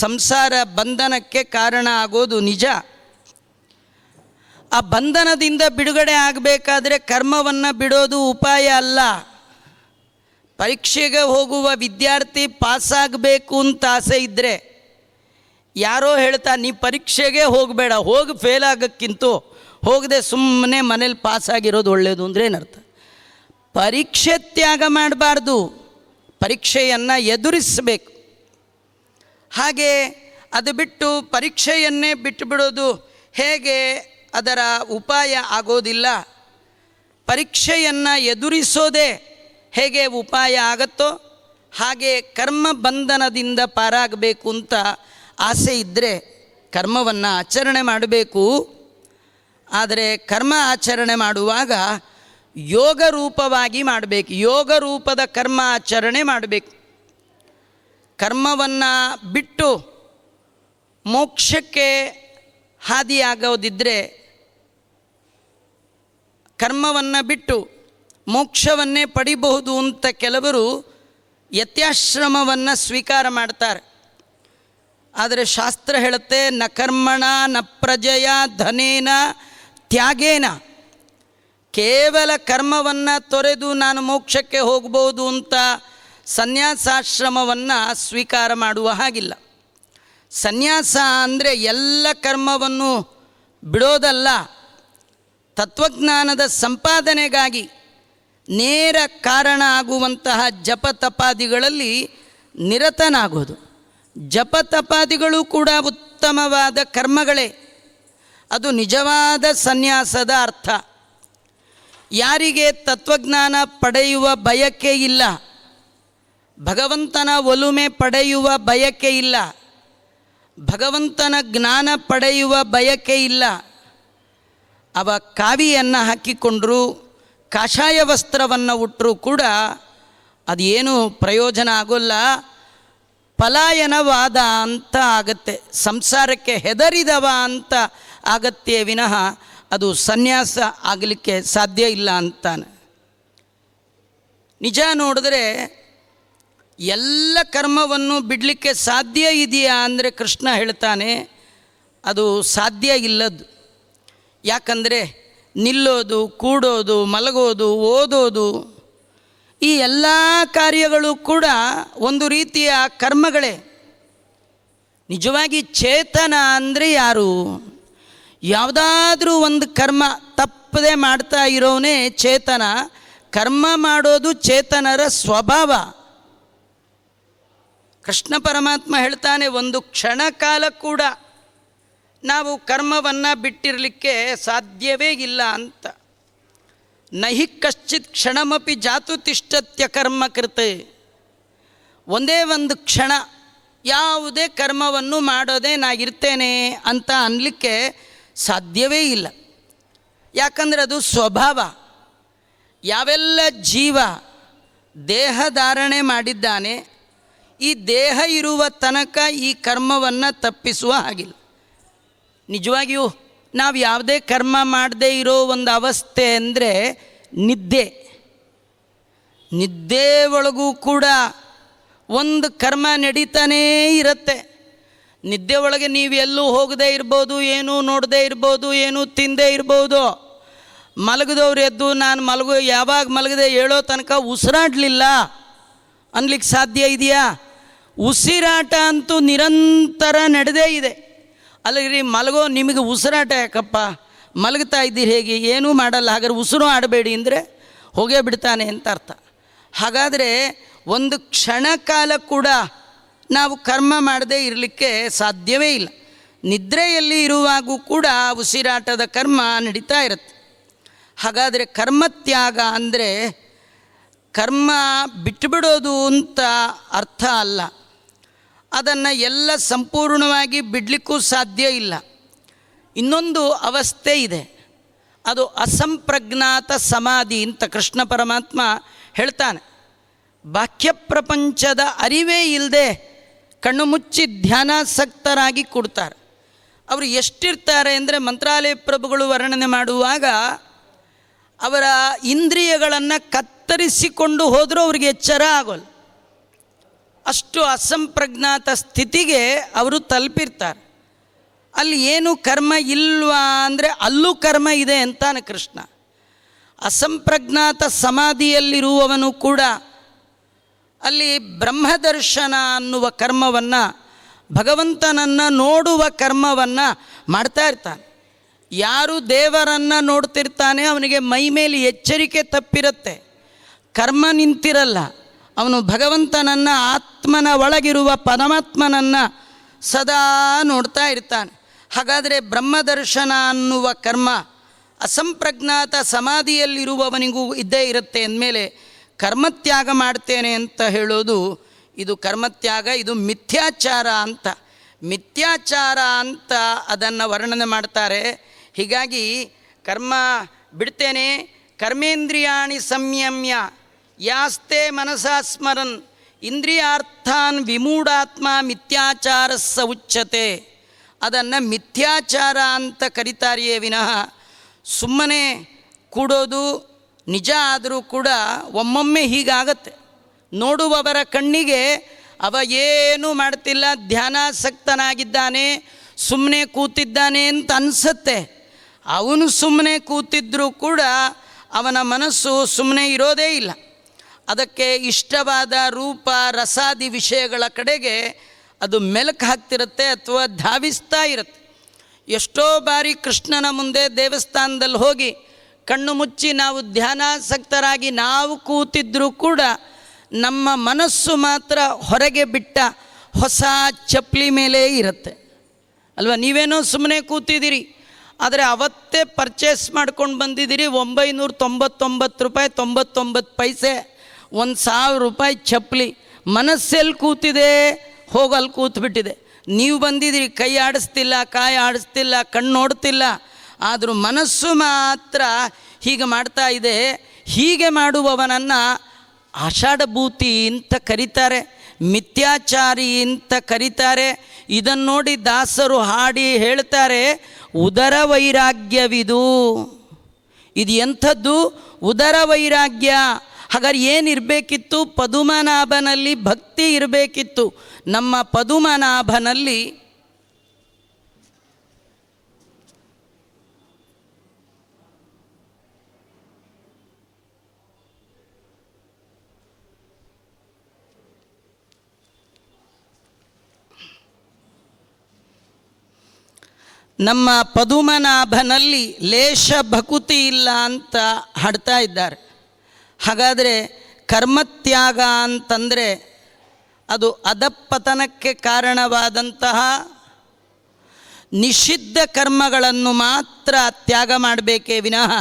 ಸಂಸಾರ ಬಂಧನಕ್ಕೆ ಕಾರಣ ಆಗೋದು ನಿಜ. ಆ ಬಂಧನದಿಂದ ಬಿಡುಗಡೆ ಆಗಬೇಕಾದ್ರೆ ಕರ್ಮವನ್ನು ಬಿಡೋದು ಉಪಾಯ ಅಲ್ಲ. ಪರೀಕ್ಷೆಗೆ ಹೋಗುವ ವಿದ್ಯಾರ್ಥಿ ಪಾಸಾಗಬೇಕು ಅಂತ ಆಸೆ ಇದ್ದರೆ ಯಾರೋ ಹೇಳ್ತಾ ನೀ ಪರೀಕ್ಷೆಗೆ ಹೋಗಬೇಡ, ಹೋಗಿ ಫೇಲ್ ಆಗೋಕ್ಕಿಂತ ಹೋಗದೆ ಸುಮ್ಮನೆ ಮನೇಲಿ ಪಾಸಾಗಿರೋದು ಒಳ್ಳೆಯದು ಅಂದರೆ ಏನರ್ಥ? ಪರೀಕ್ಷೆ ತ್ಯಾಗ ಮಾಡಬಾರ್ದು, ಪರೀಕ್ಷೆಯನ್ನು ಎದುರಿಸಬೇಕು. ಹಾಗೆ ಅದು ಬಿಟ್ಟು ಪರೀಕ್ಷೆಯನ್ನೇ ಬಿಟ್ಟುಬಿಡೋದು ಹೇಗೆ? ಅದರ ಉಪಾಯ ಆಗೋದಿಲ್ಲ. ಪರೀಕ್ಷೆಯನ್ನು ಎದುರಿಸೋದೇ ಹೇಗೆ ಉಪಾಯ ಆಗುತ್ತೋ ಹಾಗೆ ಕರ್ಮ ಬಂಧನದಿಂದ ಪಾರಾಗಬೇಕು ಅಂತ ಆಸೆ ಇದ್ದರೆ ಕರ್ಮವನ್ನು ಆಚರಣೆ ಮಾಡಬೇಕು. ಆದರೆ ಕರ್ಮ ಆಚರಣೆ ಮಾಡುವಾಗ ಯೋಗ ರೂಪವಾಗಿ ಮಾಡಬೇಕು. ಯೋಗ ರೂಪದ ಕರ್ಮ ಆಚರಣೆ ಮಾಡಬೇಕು. ಕರ್ಮವನ್ನು ಬಿಟ್ಟು ಮೋಕ್ಷಕ್ಕೆ ಹಾದಿಯಾಗೋದಿದ್ದರೆ, ಕರ್ಮವನ್ನು ಬಿಟ್ಟು ಮೋಕ್ಷವನ್ನೇ ಪಡಿಬಹುದು ಅಂತ ಕೆಲವರು ಯತ್ಯಾಶ್ರಮವನ್ನು ಸ್ವೀಕಾರ ಮಾಡ್ತಾರೆ. ಆದರೆ ಶಾಸ್ತ್ರ ಹೇಳುತ್ತೆ, ನ ಕರ್ಮಣ ನ ಪ್ರಜೆಯ ಧನೇನ ತ್ಯಾಗೇನ. ಕೇವಲ ಕರ್ಮವನ್ನು ತೊರೆದು ನಾನು ಮೋಕ್ಷಕ್ಕೆ ಹೋಗ್ಬೋದು ಅಂತ ಸನ್ಯಾಸಾಶ್ರಮವನ್ನು ಸ್ವೀಕಾರ ಮಾಡುವ ಹಾಗಿಲ್ಲ. ಸನ್ಯಾಸ ಅಂದರೆ ಎಲ್ಲ ಕರ್ಮವನ್ನು ಬಿಡೋದಲ್ಲ, ತತ್ವಜ್ಞಾನದ ಸಂಪಾದನೆಗಾಗಿ ನೇರ ಕಾರಣ ಆಗುವಂತಹ ಜಪ ತಪಾದಿಗಳಲ್ಲಿ ನಿರತನಾಗೋದು. ಜಪ ತಪಾದಿಗಳು ಕೂಡ ಉತ್ತಮವಾದ ಕರ್ಮಗಳೇ. ಅದು ನಿಜವಾದ ಸನ್ಯಾಸದ ಅರ್ಥ. ಯಾರಿಗೆ ತತ್ವಜ್ಞಾನ ಪಡೆಯುವ ಬಯಕೆ ಇಲ್ಲ, ಭಗವಂತನ ಒಲುಮೆ ಪಡೆಯುವ ಬಯಕೆ ಇಲ್ಲ, ಭಗವಂತನ ಜ್ಞಾನ ಪಡೆಯುವ ಬಯಕೆ ಇಲ್ಲ, ಅವ ಕಾವಿಯನ್ನು ಹಾಕಿಕೊಂಡ್ರು, ಕಾಷಾಯ ವಸ್ತ್ರವನ್ನು ಉಟ್ಟರೂ ಕೂಡ ಅದೇನು ಪ್ರಯೋಜನ ಆಗೋಲ್ಲ. ಪಲಾಯನವಾದ ಅಂತ ಆಗತ್ತೆ, ಸಂಸಾರಕ್ಕೆ ಹೆದರಿದವ ಅಂತ ಆಗತ್ತೆ ವಿನಃ ಅದು ಸನ್ಯಾಸ ಆಗಲಿಕ್ಕೆ ಸಾಧ್ಯ ಇಲ್ಲ ಅಂತಾನೆ. ನಿಜ ನೋಡಿದ್ರೆ ಎಲ್ಲ ಕರ್ಮವನ್ನು ಬಿಡಲಿಕ್ಕೆ ಸಾಧ್ಯ ಇದೆಯಾ ಅಂದರೆ ಕೃಷ್ಣ ಹೇಳ್ತಾನೆ ಅದು ಸಾಧ್ಯ ಇಲ್ಲದ್ದು. ಯಾಕಂದರೆ ನಿಲ್ಲೋದು, ಕೂಡೋದು, ಮಲಗೋದು, ಓದೋದು ಈ ಎಲ್ಲ ಕಾರ್ಯಗಳು ಕೂಡ ಒಂದು ರೀತಿಯ ಕರ್ಮಗಳೇ. ನಿಜವಾಗಿ ಚೇತನ ಅಂದರೆ ಯಾರು? ಯಾವುದಾದ್ರೂ ಒಂದು ಕರ್ಮ ತಪ್ಪದೆ ಮಾಡ್ತಾ ಇರೋನೇ ಚೇತನ. ಕರ್ಮ ಮಾಡೋದು ಚೇತನರ ಸ್ವಭಾವ. ಕೃಷ್ಣ ಪರಮಾತ್ಮ ಹೇಳ್ತಾನೆ, ಒಂದು ಕ್ಷಣ ಕಾಲ ಕೂಡ ನಾವು ಕರ್ಮವನ್ನು ಬಿಟ್ಟಿರಲಿಕ್ಕೆ ಸಾಧ್ಯವೇ ಇಲ್ಲ ಅಂತ. ನಹಿ ಕಶ್ಚಿತ್ ಕ್ಷಣಮಪಿ ಜಾತು ತಿಷ್ಠತ್ಯ ಕರ್ಮಕೃತ. ಒಂದೇ ಒಂದು ಕ್ಷಣ ಯಾವುದೇ ಕರ್ಮವನ್ನು ಮಾಡೋದೇ ನಾಗಿರ್ತೇನೆ ಅಂತ ಅನ್ನಲಿಕ್ಕೆ ಸಾಧ್ಯವೇ ಇಲ್ಲ. ಯಾಕಂದರೆ ಅದು ಸ್ವಭಾವ. ಯಾವೆಲ್ಲ ಜೀವ ದೇಹ ಧಾರಣೆ ಮಾಡಿದ್ದಾನೆ, ಈ ದೇಹ ಇರುವ ತನಕ ಈ ಕರ್ಮವನ್ನು ತಪ್ಪಿಸುವ ಹಾಗಿಲ್ಲ. ನಿಜವಾಗಿಯೂ ನಾವು ಯಾವುದೇ ಕರ್ಮ ಮಾಡದೇ ಇರೋ ಒಂದು ಅವಸ್ಥೆ ಅಂದರೆ ನಿದ್ದೆ. ನಿದ್ದೆ ಒಳಗೂ ಕೂಡ ಒಂದು ಕರ್ಮ ನಡೀತಾನೇ ಇರುತ್ತೆ. ನಿದ್ದೆ ಒಳಗೆ ನೀವು ಎಲ್ಲೂ ಹೋಗದೇ ಇರ್ಬೋದು, ಏನೂ ನೋಡದೇ ಇರ್ಬೋದು, ಏನೂ ತಿಂದೇ ಇರ್ಬೋದು. ಮಲಗಿದವ್ರು ಎದ್ದು ನಾನು ಯಾವಾಗ ಮಲಗದೆ ಹೇಳೋ ತನಕ ಉಸಿರಾಡಲಿಲ್ಲ ಅನ್ಲಿಕ್ಕೆ ಸಾಧ್ಯ ಇದೆಯಾ? ಉಸಿರಾಟ ಅಂತೂ ನಿರಂತರ ನಡೆದೇ ಇದೆ. ಅಲ್ಲಿಗೆ ಮಲಗೋ ನಿಮಗೆ ಉಸಿರಾಟ ಯಾಕಪ್ಪ, ಮಲಗ್ತಾ ಇದ್ದೀರಿ ಹೇಗೆ, ಏನೂ ಮಾಡಲ್ಲ, ಹಾಗಾದ್ರೆ ಉಸಿರು ಆಡಬೇಡಿ ಅಂದರೆ ಹೋಗೇ ಬಿಡ್ತಾನೆ ಅಂತ ಅರ್ಥ. ಹಾಗಾದರೆ ಒಂದು ಕ್ಷಣ ಕಾಲ ಕೂಡ ನಾವು ಕರ್ಮ ಮಾಡದೇ ಇರಲಿಕ್ಕೆ ಸಾಧ್ಯವೇ ಇಲ್ಲ. ನಿದ್ರೆಯಲ್ಲಿ ಇರುವಾಗೂ ಕೂಡ ಉಸಿರಾಟದ ಕರ್ಮ ನಡೀತಾ ಇರುತ್ತೆ. ಹಾಗಾದರೆ ಕರ್ಮತ್ಯಾಗ ಅಂದರೆ ಕರ್ಮ ಬಿಟ್ಟುಬಿಡೋದು ಅಂತ ಅರ್ಥ ಅಲ್ಲ. ಅದನ್ನು ಎಲ್ಲ ಸಂಪೂರ್ಣವಾಗಿ ಬಿಡಲಿಕ್ಕೂ ಸಾಧ್ಯ ಇಲ್ಲ. ಇನ್ನೊಂದು ಅವಸ್ಥೆ ಇದೆ, ಅದು ಅಸಂಪ್ರಜ್ಞಾತ ಸಮಾಧಿ ಅಂತ ಕೃಷ್ಣ ಪರಮಾತ್ಮ ಹೇಳ್ತಾನೆ. ಬಾಹ್ಯ ಪ್ರಪಂಚದ ಅರಿವೇ ಇಲ್ಲದೆ ಕಣ್ಣು ಮುಚ್ಚಿ ಧ್ಯಾನಾಸಕ್ತರಾಗಿ ಕೊಡ್ತಾರೆ. ಅವರು ಎಷ್ಟಿರ್ತಾರೆ ಅಂದರೆ ಮಂತ್ರಾಲಯ ಪ್ರಭುಗಳು ವರ್ಣನೆ ಮಾಡುವಾಗ ಅವರ ಇಂದ್ರಿಯಗಳನ್ನು ಕತ್ತರಿಸಿಕೊಂಡು ಹೋದರೂ ಅವ್ರಿಗೆ ಎಚ್ಚರ ಆಗೋಲ್ಲ. ಅಷ್ಟು ಅಸಂಪ್ರಜ್ಞಾತ ಸ್ಥಿತಿಗೆ ಅವರು ತಲುಪಿರ್ತಾರೆ. ಅಲ್ಲಿ ಏನು ಕರ್ಮ ಇಲ್ವಾ ಅಂದರೆ ಅಲ್ಲೂ ಕರ್ಮ ಇದೆ ಅಂತಾನೆ ಕೃಷ್ಣ. ಅಸಂಪ್ರಜ್ಞಾತ ಸಮಾಧಿಯಲ್ಲಿರುವವನು ಕೂಡ ಅಲ್ಲಿ ಬ್ರಹ್ಮದರ್ಶನ ಅನ್ನುವ ಕರ್ಮವನ್ನು, ಭಗವಂತನನ್ನು ನೋಡುವ ಕರ್ಮವನ್ನು ಮಾಡ್ತಾ ಇರ್ತಾನೆ. ಯಾರು ದೇವರನ್ನು ನೋಡ್ತಿರ್ತಾನೆ ಅವನಿಗೆ ಮೈ ಮೇಲೆ ಎಚ್ಚರಿಕೆ ತಪ್ಪಿರುತ್ತೆ, ಕರ್ಮ ನಿಂತಿರಲ್ಲ. ಅವನು ಭಗವಂತನನ್ನು, ಆತ್ಮನ ಒಳಗಿರುವ ಪರಮಾತ್ಮನನ್ನು ಸದಾ ನೋಡ್ತಾ ಇರ್ತಾನೆ. ಹಾಗಾದರೆ ಬ್ರಹ್ಮದರ್ಶನ ಅನ್ನುವ ಕರ್ಮ ಅಸಂಪ್ರಜ್ಞಾತ ಸಮಾಧಿಯಲ್ಲಿರುವವನಿಗೂ ಇದ್ದೇ ಇರುತ್ತೆ ಅಂದಮೇಲೆ ಕರ್ಮತ್ಯಾಗ ಮಾಡ್ತೇನೆ ಅಂತ ಹೇಳೋದು ಇದು ಕರ್ಮತ್ಯಾಗ, ಇದು ಮಿಥ್ಯಾಚಾರ ಅಂತ. ಮಿಥ್ಯಾಚಾರ ಅಂತ ಅದನ್ನು ವರ್ಣನೆ ಮಾಡ್ತಾರೆ. ಹೀಗಾಗಿ ಕರ್ಮ ಬಿಡ್ತೇನೆ, ಕರ್ಮೇಂದ್ರಿಯಾಣಿ ಸಂಯಮ್ಯ ಯಾಸ್ತೆ ಮನಸಾ ಸ್ಮರನ್ ಇಂದ್ರಿಯಾರ್ಥಾನ್ ವಿಮೂಢಾತ್ಮ ಮಿಥ್ಯಾಚಾರಸ್ಸ ಉಚ್ಯತೆ. ಅದನ್ನು ಮಿಥ್ಯಾಚಾರ ಅಂತ ಕರೀತಾರೆಯೇ ವಿನಃ ಸುಮ್ಮನೆ ಕೂಡೋದು ನಿಜ ಆದರೂ ಕೂಡ ಒಮ್ಮೊಮ್ಮೆ ಹೀಗಾಗತ್ತೆ. ನೋಡುವವರ ಕಣ್ಣಿಗೆ ಅವ ಏನೂ ಮಾಡ್ತಿಲ್ಲ, ಧ್ಯಾನಾಸಕ್ತನಾಗಿದ್ದಾನೆ, ಸುಮ್ಮನೆ ಕೂತಿದ್ದಾನೆ ಅಂತ ಅನಿಸುತ್ತೆ. ಅವನು ಸುಮ್ಮನೆ ಕೂತಿದ್ದರೂ ಕೂಡ ಅವನ ಮನಸ್ಸು ಸುಮ್ಮನೆ ಇರೋದೇ ಇಲ್ಲ. ಅದಕ್ಕೆ ಇಷ್ಟವಾದ ರೂಪ ರಸಾದಿ ವಿಷಯಗಳ ಕಡೆಗೆ ಅದು ಮೆಲುಕು ಹಾಕ್ತಿರುತ್ತೆ ಅಥವಾ ಧಾವಿಸ್ತಾ ಇರುತ್ತೆ. ಎಷ್ಟೋ ಬಾರಿ ಕೃಷ್ಣನ ಮುಂದೆ ದೇವಸ್ಥಾನದಲ್ಲಿ ಹೋಗಿ ಕಣ್ಣು ಮುಚ್ಚಿ ನಾವು ಧ್ಯಾನಾಸಕ್ತರಾಗಿ ನಾವು ಕೂತಿದ್ದರೂ ಕೂಡ ನಮ್ಮ ಮನಸ್ಸು ಮಾತ್ರ ಹೊರಗೆ ಬಿಟ್ಟ ಹೊಸ ಚಪ್ಪಲಿ ಮೇಲೆ ಇರುತ್ತೆ ಅಲ್ವಾ. ನೀವೇನೋ ಸುಮ್ಮನೆ ಕೂತಿದ್ದೀರಿ, ಆದರೆ ಅವತ್ತೇ ಪರ್ಚೇಸ್ ಮಾಡ್ಕೊಂಡು ಬಂದಿದ್ದೀರಿ 999 ರೂಪಾಯಿ 99 ಪೈಸೆ, 1000 ರೂಪಾಯಿ ಚಪ್ಪಲಿ. ಮನಸ್ಸೆಲ್ಲಿ ಕೂತಿದೆ, ಹೋಗಲ್ಲಿ ಕೂತ್ಬಿಟ್ಟಿದೆ. ನೀವು ಬಂದಿದ್ದೀರಿ, ಕೈ ಆಡಿಸ್ತಿಲ್ಲ, ಕಾಯಿ ಆಡಿಸ್ತಿಲ್ಲ, ಕಣ್ಣು ನೋಡ್ತಿಲ್ಲ, ಆದರೂ ಮನಸ್ಸು ಮಾತ್ರ ಹೀಗೆ ಮಾಡ್ತಾ ಇದೆ. ಹೀಗೆ ಮಾಡುವವನನ್ನು ಆಷಾಢಭೂತಿ ಅಂತ ಕರೀತಾರೆ, ಮಿಥ್ಯಾಚಾರಿ ಅಂತ ಕರೀತಾರೆ. ಇದನ್ನು ನೋಡಿ ದಾಸರು ಹಾಡಿ ಹೇಳ್ತಾರೆ, ಉದರ ವೈರಾಗ್ಯವಿದು. ಇದು ಎಂಥದ್ದು? ಉದರ ವೈರಾಗ್ಯ. ಹಾಗಾದ್ರೆ ಏನಿರಬೇಕಿತ್ತು? ಪದುಮನಾಭನಲ್ಲಿ ಭಕ್ತಿ ಇರಬೇಕಿತ್ತು. ನಮ್ಮ ಪದುಮನಾಭನಲ್ಲಿ ನಮ್ಮ ಪದುಮನಾಭನಲ್ಲಿ ಲೇಷ ಭಕುತಿ ಇಲ್ಲ ಅಂತ ಹಾಡ್ತಾ ಇದ್ದಾರೆ. ಹಾಗಾದರೆ ಕರ್ಮತ್ಯಾಗ ಅಂತಂದರೆ ಅದು ಅಧಪತನಕ್ಕೆ ಕಾರಣವಾದಂತಹ ನಿಷಿದ್ಧ ಕರ್ಮಗಳನ್ನು ಮಾತ್ರ ತ್ಯಾಗ ಮಾಡಬೇಕೇ ವಿನಃ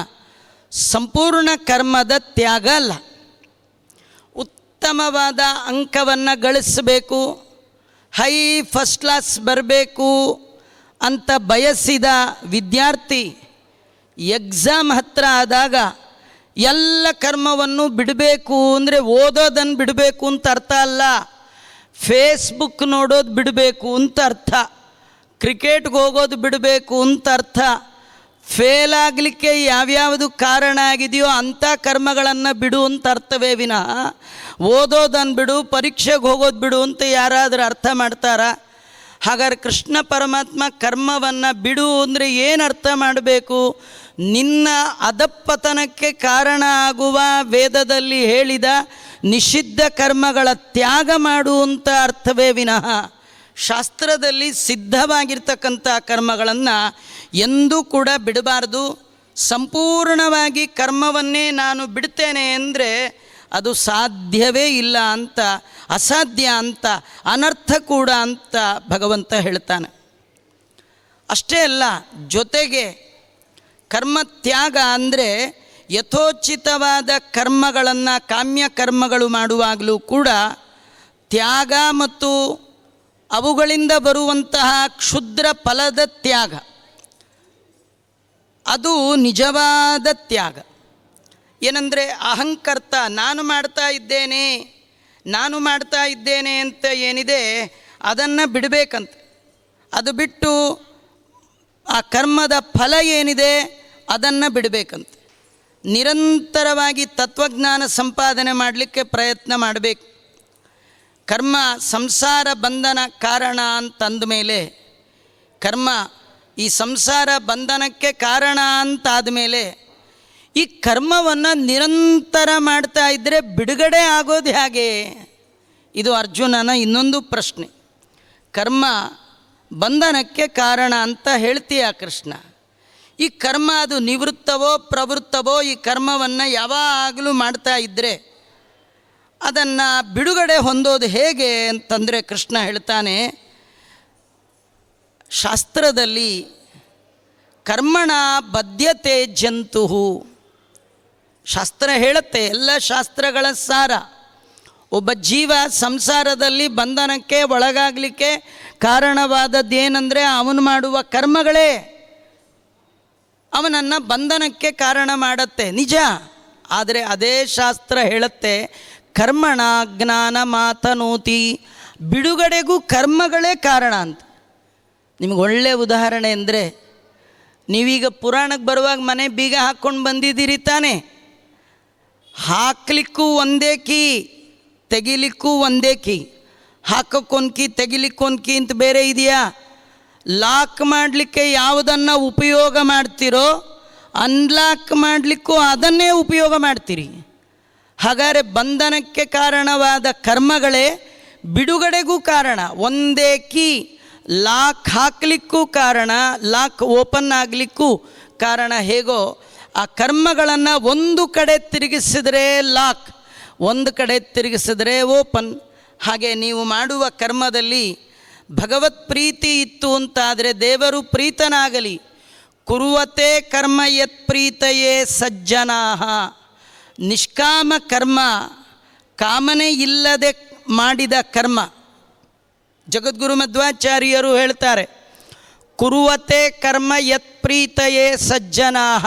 ಸಂಪೂರ್ಣ ಕರ್ಮದ ತ್ಯಾಗ ಅಲ್ಲ. ಉತ್ತಮವಾದ ಅಂಕವನ್ನು ಗಳಿಸಬೇಕು, ಹೈ ಫಸ್ಟ್ ಕ್ಲಾಸ್ ಬರಬೇಕು ಅಂತ ಬಯಸಿದ ವಿದ್ಯಾರ್ಥಿ ಎಕ್ಸಾಮ್ ಹತ್ತಿರ ಆದಾಗ ಎಲ್ಲ ಕರ್ಮವನ್ನು ಬಿಡಬೇಕು ಅಂದರೆ ಓದೋದನ್ನು ಬಿಡಬೇಕು ಅಂತ ಅರ್ಥ ಅಲ್ಲ, ಫೇಸ್ಬುಕ್ ನೋಡೋದು ಬಿಡಬೇಕು ಅಂತ ಅರ್ಥ, ಕ್ರಿಕೆಟ್ಗೆ ಹೋಗೋದು ಬಿಡಬೇಕು ಅಂತ ಅರ್ಥ. ಫೇಲ್ ಆಗಲಿಕ್ಕೆ ಯಾವ್ಯಾವುದು ಕಾರಣ ಆಗಿದೆಯೋ ಅಂಥ ಕರ್ಮಗಳನ್ನು ಬಿಡು ಅಂತ ಅರ್ಥವೇ ವಿನಃ ಓದೋದನ್ನು ಬಿಡು, ಪರೀಕ್ಷೆಗೆ ಹೋಗೋದು ಬಿಡು ಅಂತ ಯಾರಾದರೂ ಅರ್ಥ ಮಾಡ್ತಾರಾ? ಹಾಗಾದ್ರೆ ಕೃಷ್ಣ ಪರಮಾತ್ಮ ಕರ್ಮವನ್ನು ಬಿಡು ಅಂದರೆ ಏನು ಅರ್ಥ ಮಾಡಬೇಕು? ನಿನ್ನ ಅಧಪ್ಪತನಕ್ಕೆ ಕಾರಣ ಆಗುವ ವೇದದಲ್ಲಿ ಹೇಳಿದ ನಿಷಿದ್ಧ ಕರ್ಮಗಳ ತ್ಯಾಗ ಮಾಡುವಂಥ ಅರ್ಥವೇ ವಿನಃ ಶಾಸ್ತ್ರದಲ್ಲಿ ಸಿದ್ಧವಾಗಿರ್ತಕ್ಕಂಥ ಕರ್ಮಗಳನ್ನು ಎಂದೂ ಕೂಡ ಬಿಡಬಾರ್ದು. ಸಂಪೂರ್ಣವಾಗಿ ಕರ್ಮವನ್ನೇ ನಾನು ಬಿಡ್ತೇನೆ ಅಂದರೆ ಅದು ಸಾಧ್ಯವೇ ಇಲ್ಲ ಅಂತ, ಅಸಾಧ್ಯ ಅಂತ, ಅನರ್ಥ ಕೂಡ ಅಂತ ಭಗವಂತ ಹೇಳ್ತಾನೆ. ಅಷ್ಟೇ ಅಲ್ಲ, ಜೊತೆಗೆ ಕರ್ಮತ್ಯಾಗ ಅಂದರೆ ಯಥೋಚಿತವಾದ ಕರ್ಮಗಳನ್ನು, ಕಾಮ್ಯ ಕರ್ಮಗಳು ಮಾಡುವಾಗಲೂ ಕೂಡ ತ್ಯಾಗ ಮತ್ತು ಅವುಗಳಿಂದ ಬರುವಂತಹ ಕ್ಷುದ್ರ ಫಲದ ತ್ಯಾಗ, ಅದು ನಿಜವಾದ ತ್ಯಾಗ. ಏನಂದರೆ ಅಹಂಕರ್ತ, ನಾನು ಮಾಡ್ತಾ ಇದ್ದೇನೆ ಅಂತ ಏನಿದೆ ಅದನ್ನು ಬಿಡಬೇಕಂತೆ. ಅದು ಬಿಟ್ಟು ಆ ಕರ್ಮದ ಫಲ ಏನಿದೆ ಅದನ್ನು ಬಿಡಬೇಕಂತೆ. ನಿರಂತರವಾಗಿ ತತ್ವಜ್ಞಾನ ಸಂಪಾದನೆ ಮಾಡಲಿಕ್ಕೆ ಪ್ರಯತ್ನ ಮಾಡಬೇಕು. ಕರ್ಮ ಸಂಸಾರ ಬಂಧನ ಕಾರಣ ಅಂತಂದ ಮೇಲೆ, ಕರ್ಮ ಈ ಸಂಸಾರ ಬಂಧನಕ್ಕೆ ಕಾರಣ ಅಂತಾದ ಮೇಲೆ ಈ ಕರ್ಮವನ್ನು ನಿರಂತರ ಮಾಡ್ತಾ ಇದ್ದರೆ ಬಿಡುಗಡೆ ಆಗೋದು ಹೇಗೆ? ಇದು ಅರ್ಜುನನ ಇನ್ನೊಂದು ಪ್ರಶ್ನೆ. ಕರ್ಮ ಬಂಧನಕ್ಕೆ ಕಾರಣ ಅಂತ ಹೇಳ್ತೀಯ ಕೃಷ್ಣ, ಈ ಕರ್ಮ ಅದು ನಿವೃತ್ತವೋ ಪ್ರವೃತ್ತವೋ ಈ ಕರ್ಮವನ್ನು ಯಾವಾಗಲೂ ಮಾಡ್ತಾ ಇದ್ದರೆ ಅದನ್ನು ಬಿಡುಗಡೆ ಹೊಂದೋದು ಹೇಗೆ ಅಂತಂದರೆ ಕೃಷ್ಣ ಹೇಳ್ತಾನೆ, ಶಾಸ್ತ್ರದಲ್ಲಿ ಕರ್ಮಣ ಬದ್ಧತೆ ಜಂತು, ಶಾಸ್ತ್ರ ಹೇಳುತ್ತೆ, ಎಲ್ಲ ಶಾಸ್ತ್ರಗಳ ಸಾರ. ಒಬ್ಬ ಜೀವ ಸಂಸಾರದಲ್ಲಿ ಬಂಧನಕ್ಕೆ ಒಳಗಾಗಲಿಕ್ಕೆ ಕಾರಣವಾದದ್ದೇನೆಂದರೆ ಅವನು ಮಾಡುವ ಕರ್ಮಗಳೇ ಅವನನ್ನು ಬಂಧನಕ್ಕೆ ಕಾರಣ ಮಾಡುತ್ತೆ, ನಿಜ. ಆದರೆ ಅದೇ ಶಾಸ್ತ್ರ ಹೇಳುತ್ತೆ ಕರ್ಮಣ ಜ್ಞಾನ ಮಾತನೋತಿ, ಬಿಡುಗಡೆಗೂ ಕರ್ಮಗಳೇ ಕಾರಣ ಅಂತ. ನಿಮಗೆ ಒಳ್ಳೆಯ ಉದಾಹರಣೆ ಅಂದರೆ, ನೀವೀಗ ಪುರಾಣಕ್ಕೆ ಬರುವಾಗ ಮನೆ ಬೀಗ ಹಾಕ್ಕೊಂಡು ಬಂದಿದ್ದೀರಿ ತಾನೆ, ಹಾಕ್ಲಿಕ್ಕೂ ಒಂದೇ ಕೀ, ತೆಗಿಲಿಕ್ಕೂ ಒಂದೇ ಕೀ. ಹಾಕೋಕ್ಕೊಂದು ಕೀ, ತೆಗಿಲಿಕ್ಕೊಂದು ಕೀ ಅಂತ ಬೇರೆ ಇದೆಯಾ? ಲಾಕ್ ಮಾಡಲಿಕ್ಕೆ ಯಾವುದನ್ನು ಉಪಯೋಗ ಮಾಡ್ತೀರೋ ಅನ್ಲಾಕ್ ಮಾಡಲಿಕ್ಕೂ ಅದನ್ನೇ ಉಪಯೋಗ ಮಾಡ್ತೀರಿ. ಹಾಗಾದರೆ ಬಂಧನಕ್ಕೆ ಕಾರಣವಾದ ಕರ್ಮಗಳೇ ಬಿಡುಗಡೆಗೂ ಕಾರಣ. ಒಂದೇ ಕೀ, ಲಾಕ್ ಹಾಕಲಿಕ್ಕೂ ಕಾರಣ, ಲಾಕ್ ಓಪನ್ ಆಗಲಿಕ್ಕೂ ಕಾರಣ. ಹೇಗೋ ಆ ಕರ್ಮಗಳನ್ನು ಒಂದು ಕಡೆ ತಿರುಗಿಸಿದರೆ ಲಾಕ್, ಒಂದು ಕಡೆ ತಿರುಗಿಸಿದರೆ ಓಪನ್. ಹಾಗೆ ನೀವು ಮಾಡುವ ಕರ್ಮದಲ್ಲಿ ಭಗವತ್ ಪ್ರೀತಿ ಇತ್ತು ಅಂತಾದರೆ ದೇವರು ಪ್ರೀತನಾಗಲಿ. ಕುರುವತೆ ಕರ್ಮ ಯತ್ ಪ್ರೀತಯೇ ಸಜ್ಜನಾಹ, ನಿಷ್ಕಾಮ ಕರ್ಮ, ಕಾಮನೆ ಇಲ್ಲದೆ ಮಾಡಿದ ಕರ್ಮ. ಜಗದ್ಗುರು ಮಧ್ವಾಚಾರ್ಯರು ಹೇಳ್ತಾರೆ, ಕುರುವತೆ ಕರ್ಮ ಯತ್ ಪ್ರೀತಯೇ ಸಜ್ಜನಾಹ.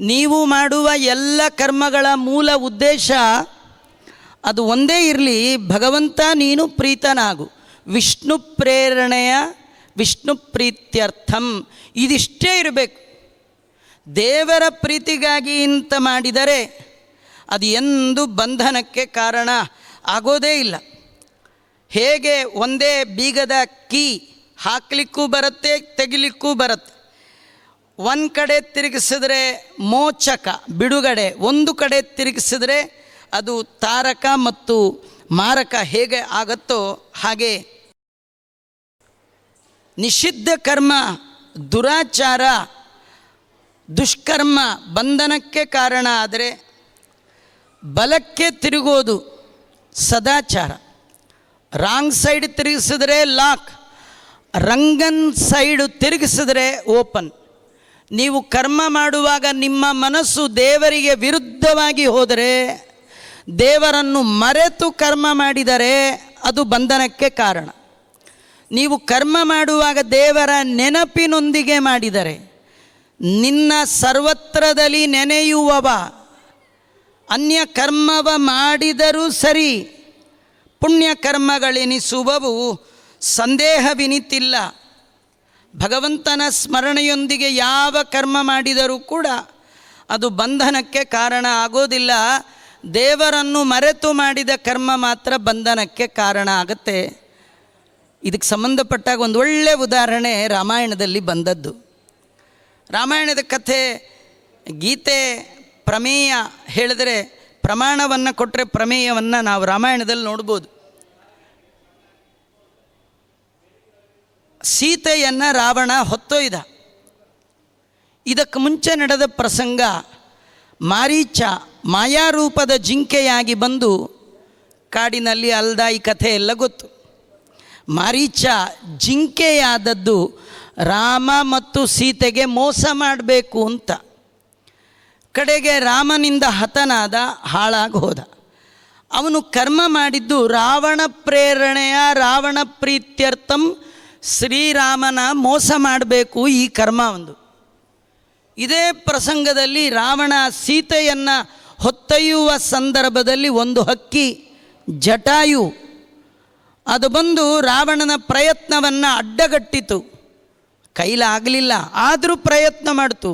ನೀವು ಮಾಡುವ ಎಲ್ಲ ಕರ್ಮಗಳ ಮೂಲ ಉದ್ದೇಶ ಅದು ಒಂದೇ ಇರಲಿ, ಭಗವಂತ ನೀನು ಪ್ರೀತನಾಗು, ವಿಷ್ಣು ಪ್ರೇರಣೆಯ ವಿಷ್ಣು ಪ್ರೀತ್ಯರ್ಥಂ, ಇದಿಷ್ಟೇ ಇರಬೇಕು. ದೇವರ ಪ್ರೀತಿಗಾಗಿ ಅಂತ ಮಾಡಿದರೆ ಅದು ಎಂದು ಬಂಧನಕ್ಕೆ ಕಾರಣ ಆಗೋದೇ ಇಲ್ಲ. ಹೇಗೆ ಒಂದೇ ಬೀಗದ ಕೀ ಹಾಕಲಿಕ್ಕೂ ಬರುತ್ತೆ, ತೆಗಿಲಿಕ್ಕೂ ಬರುತ್ತೆ. ಒಂದು ಕಡೆ ತಿರುಗಿಸಿದ್ರೆ ಮೋಚಕ ಬಿಡುಗಡೆ, ಒಂದು ಕಡೆ ತಿರುಗಿಸಿದ್ರೆ ಅದು ತಾರಕ ಮತ್ತು ಮಾರಕ ಹೇಗೆ ಆಗುತ್ತೋ ಹಾಗೆ ನಿಷಿದ್ಧ ಕರ್ಮ, ದುರಾಚಾರ, ದುಷ್ಕರ್ಮ ಬಂಧನಕ್ಕೆ ಕಾರಣ ಆದರೆ ಬಲಕ್ಕೆ ರಂಗನ್ ಸೈಡು ತಿರುಗಿಸಿದ್ರೆ ಓಪನ್. ನೀವು ಕರ್ಮ ಮಾಡುವಾಗ ನಿಮ್ಮ ಮನಸ್ಸು ದೇವರಿಗೆ ವಿರುದ್ಧವಾಗಿ ಹೋದರೆ, ದೇವರನ್ನು ಮರೆತು ಕರ್ಮ ಮಾಡಿದರೆ ಅದು ಬಂಧನಕ್ಕೆ ಕಾರಣ. ನೀವು ಕರ್ಮ ಮಾಡುವಾಗ ದೇವರ ನೆನಪಿನೊಂದಿಗೆ ಮಾಡಿದರೆ, ನಿನ್ನ ಸರ್ವತ್ರದಲ್ಲಿ ನೆನೆಯುವವ ಅನ್ಯ ಕರ್ಮವ ಮಾಡಿದರೂ ಸರಿ, ಪುಣ್ಯ ಕರ್ಮಗಳೆನಿಸುವವು ಸಂದೇಹವಿನಿತಿಲ್ಲ. ಭಗವಂತನ ಸ್ಮರಣೆಯೊಂದಿಗೆ ಯಾವ ಕರ್ಮ ಮಾಡಿದರೂ ಕೂಡ ಅದು ಬಂಧನಕ್ಕೆ ಕಾರಣ ಆಗೋದಿಲ್ಲ. ದೇವರನ್ನು ಮರೆತು ಮಾಡಿದ ಕರ್ಮ ಮಾತ್ರ ಬಂಧನಕ್ಕೆ ಕಾರಣ ಆಗುತ್ತೆ. ಇದಕ್ಕೆ ಸಂಬಂಧಪಟ್ಟಾಗ ಒಂದು ಒಳ್ಳೆಯ ಉದಾಹರಣೆ ರಾಮಾಯಣದಲ್ಲಿ ಬಂದದ್ದು. ರಾಮಾಯಣದ ಕಥೆ, ಗೀತೆ ಪ್ರಮೇಯ ಹೇಳಿದರೆ, ಪ್ರಮಾಣವನ್ನು ಕೊಟ್ಟರೆ ಪ್ರಮೇಯವನ್ನು ನಾವು ರಾಮಾಯಣದಲ್ಲಿ ನೋಡ್ಬೋದು. ಸೀತೆಯನ್ನು ರಾವಣ ಹೊತ್ತೊಯ್ದ. ಇದಕ್ಕೆ ಮುಂಚೆ ನಡೆದ ಪ್ರಸಂಗ, ಮಾರೀಚ ಮಾಯಾರೂಪದ ಜಿಂಕೆಯಾಗಿ ಬಂದು ಕಾಡಿನಲ್ಲಿ ಅಲ್ದ. ಈ ಕಥೆ ಎಲ್ಲ ಗೊತ್ತು. ಮಾರೀಚ ಜಿಂಕೆಯಾದದ್ದು ರಾಮ ಮತ್ತು ಸೀತೆಗೆ ಮೋಸ ಮಾಡಬೇಕು ಅಂತ. ಕಡೆಗೆ ರಾಮನಿಂದ ಹತನಾದ, ಹಾಳಾಗಿ ಹೋದ. ಅವನು ಕರ್ಮ ಮಾಡಿದ್ದು ರಾವಣ ಪ್ರೇರಣೆಯ, ರಾವಣ ಪ್ರೀತ್ಯರ್ಥಂ ಶ್ರೀರಾಮನ ಮೋಸ ಮಾಡಬೇಕು, ಈ ಕರ್ಮ ಒಂದು. ಇದೇ ಪ್ರಸಂಗದಲ್ಲಿ ರಾವಣ ಸೀತೆಯನ್ನು ಹೊತ್ತೊಯ್ಯುವ ಸಂದರ್ಭದಲ್ಲಿ ಒಂದು ಹಕ್ಕಿ ಜಟಾಯು ಅದು ಬಂದು ರಾವಣನ ಪ್ರಯತ್ನವನ್ನು ಅಡ್ಡಗಟ್ಟಿತು. ಕೈಲಾಗಲಿಲ್ಲ, ಆದರೂ ಪ್ರಯತ್ನ ಮಾಡ್ತು,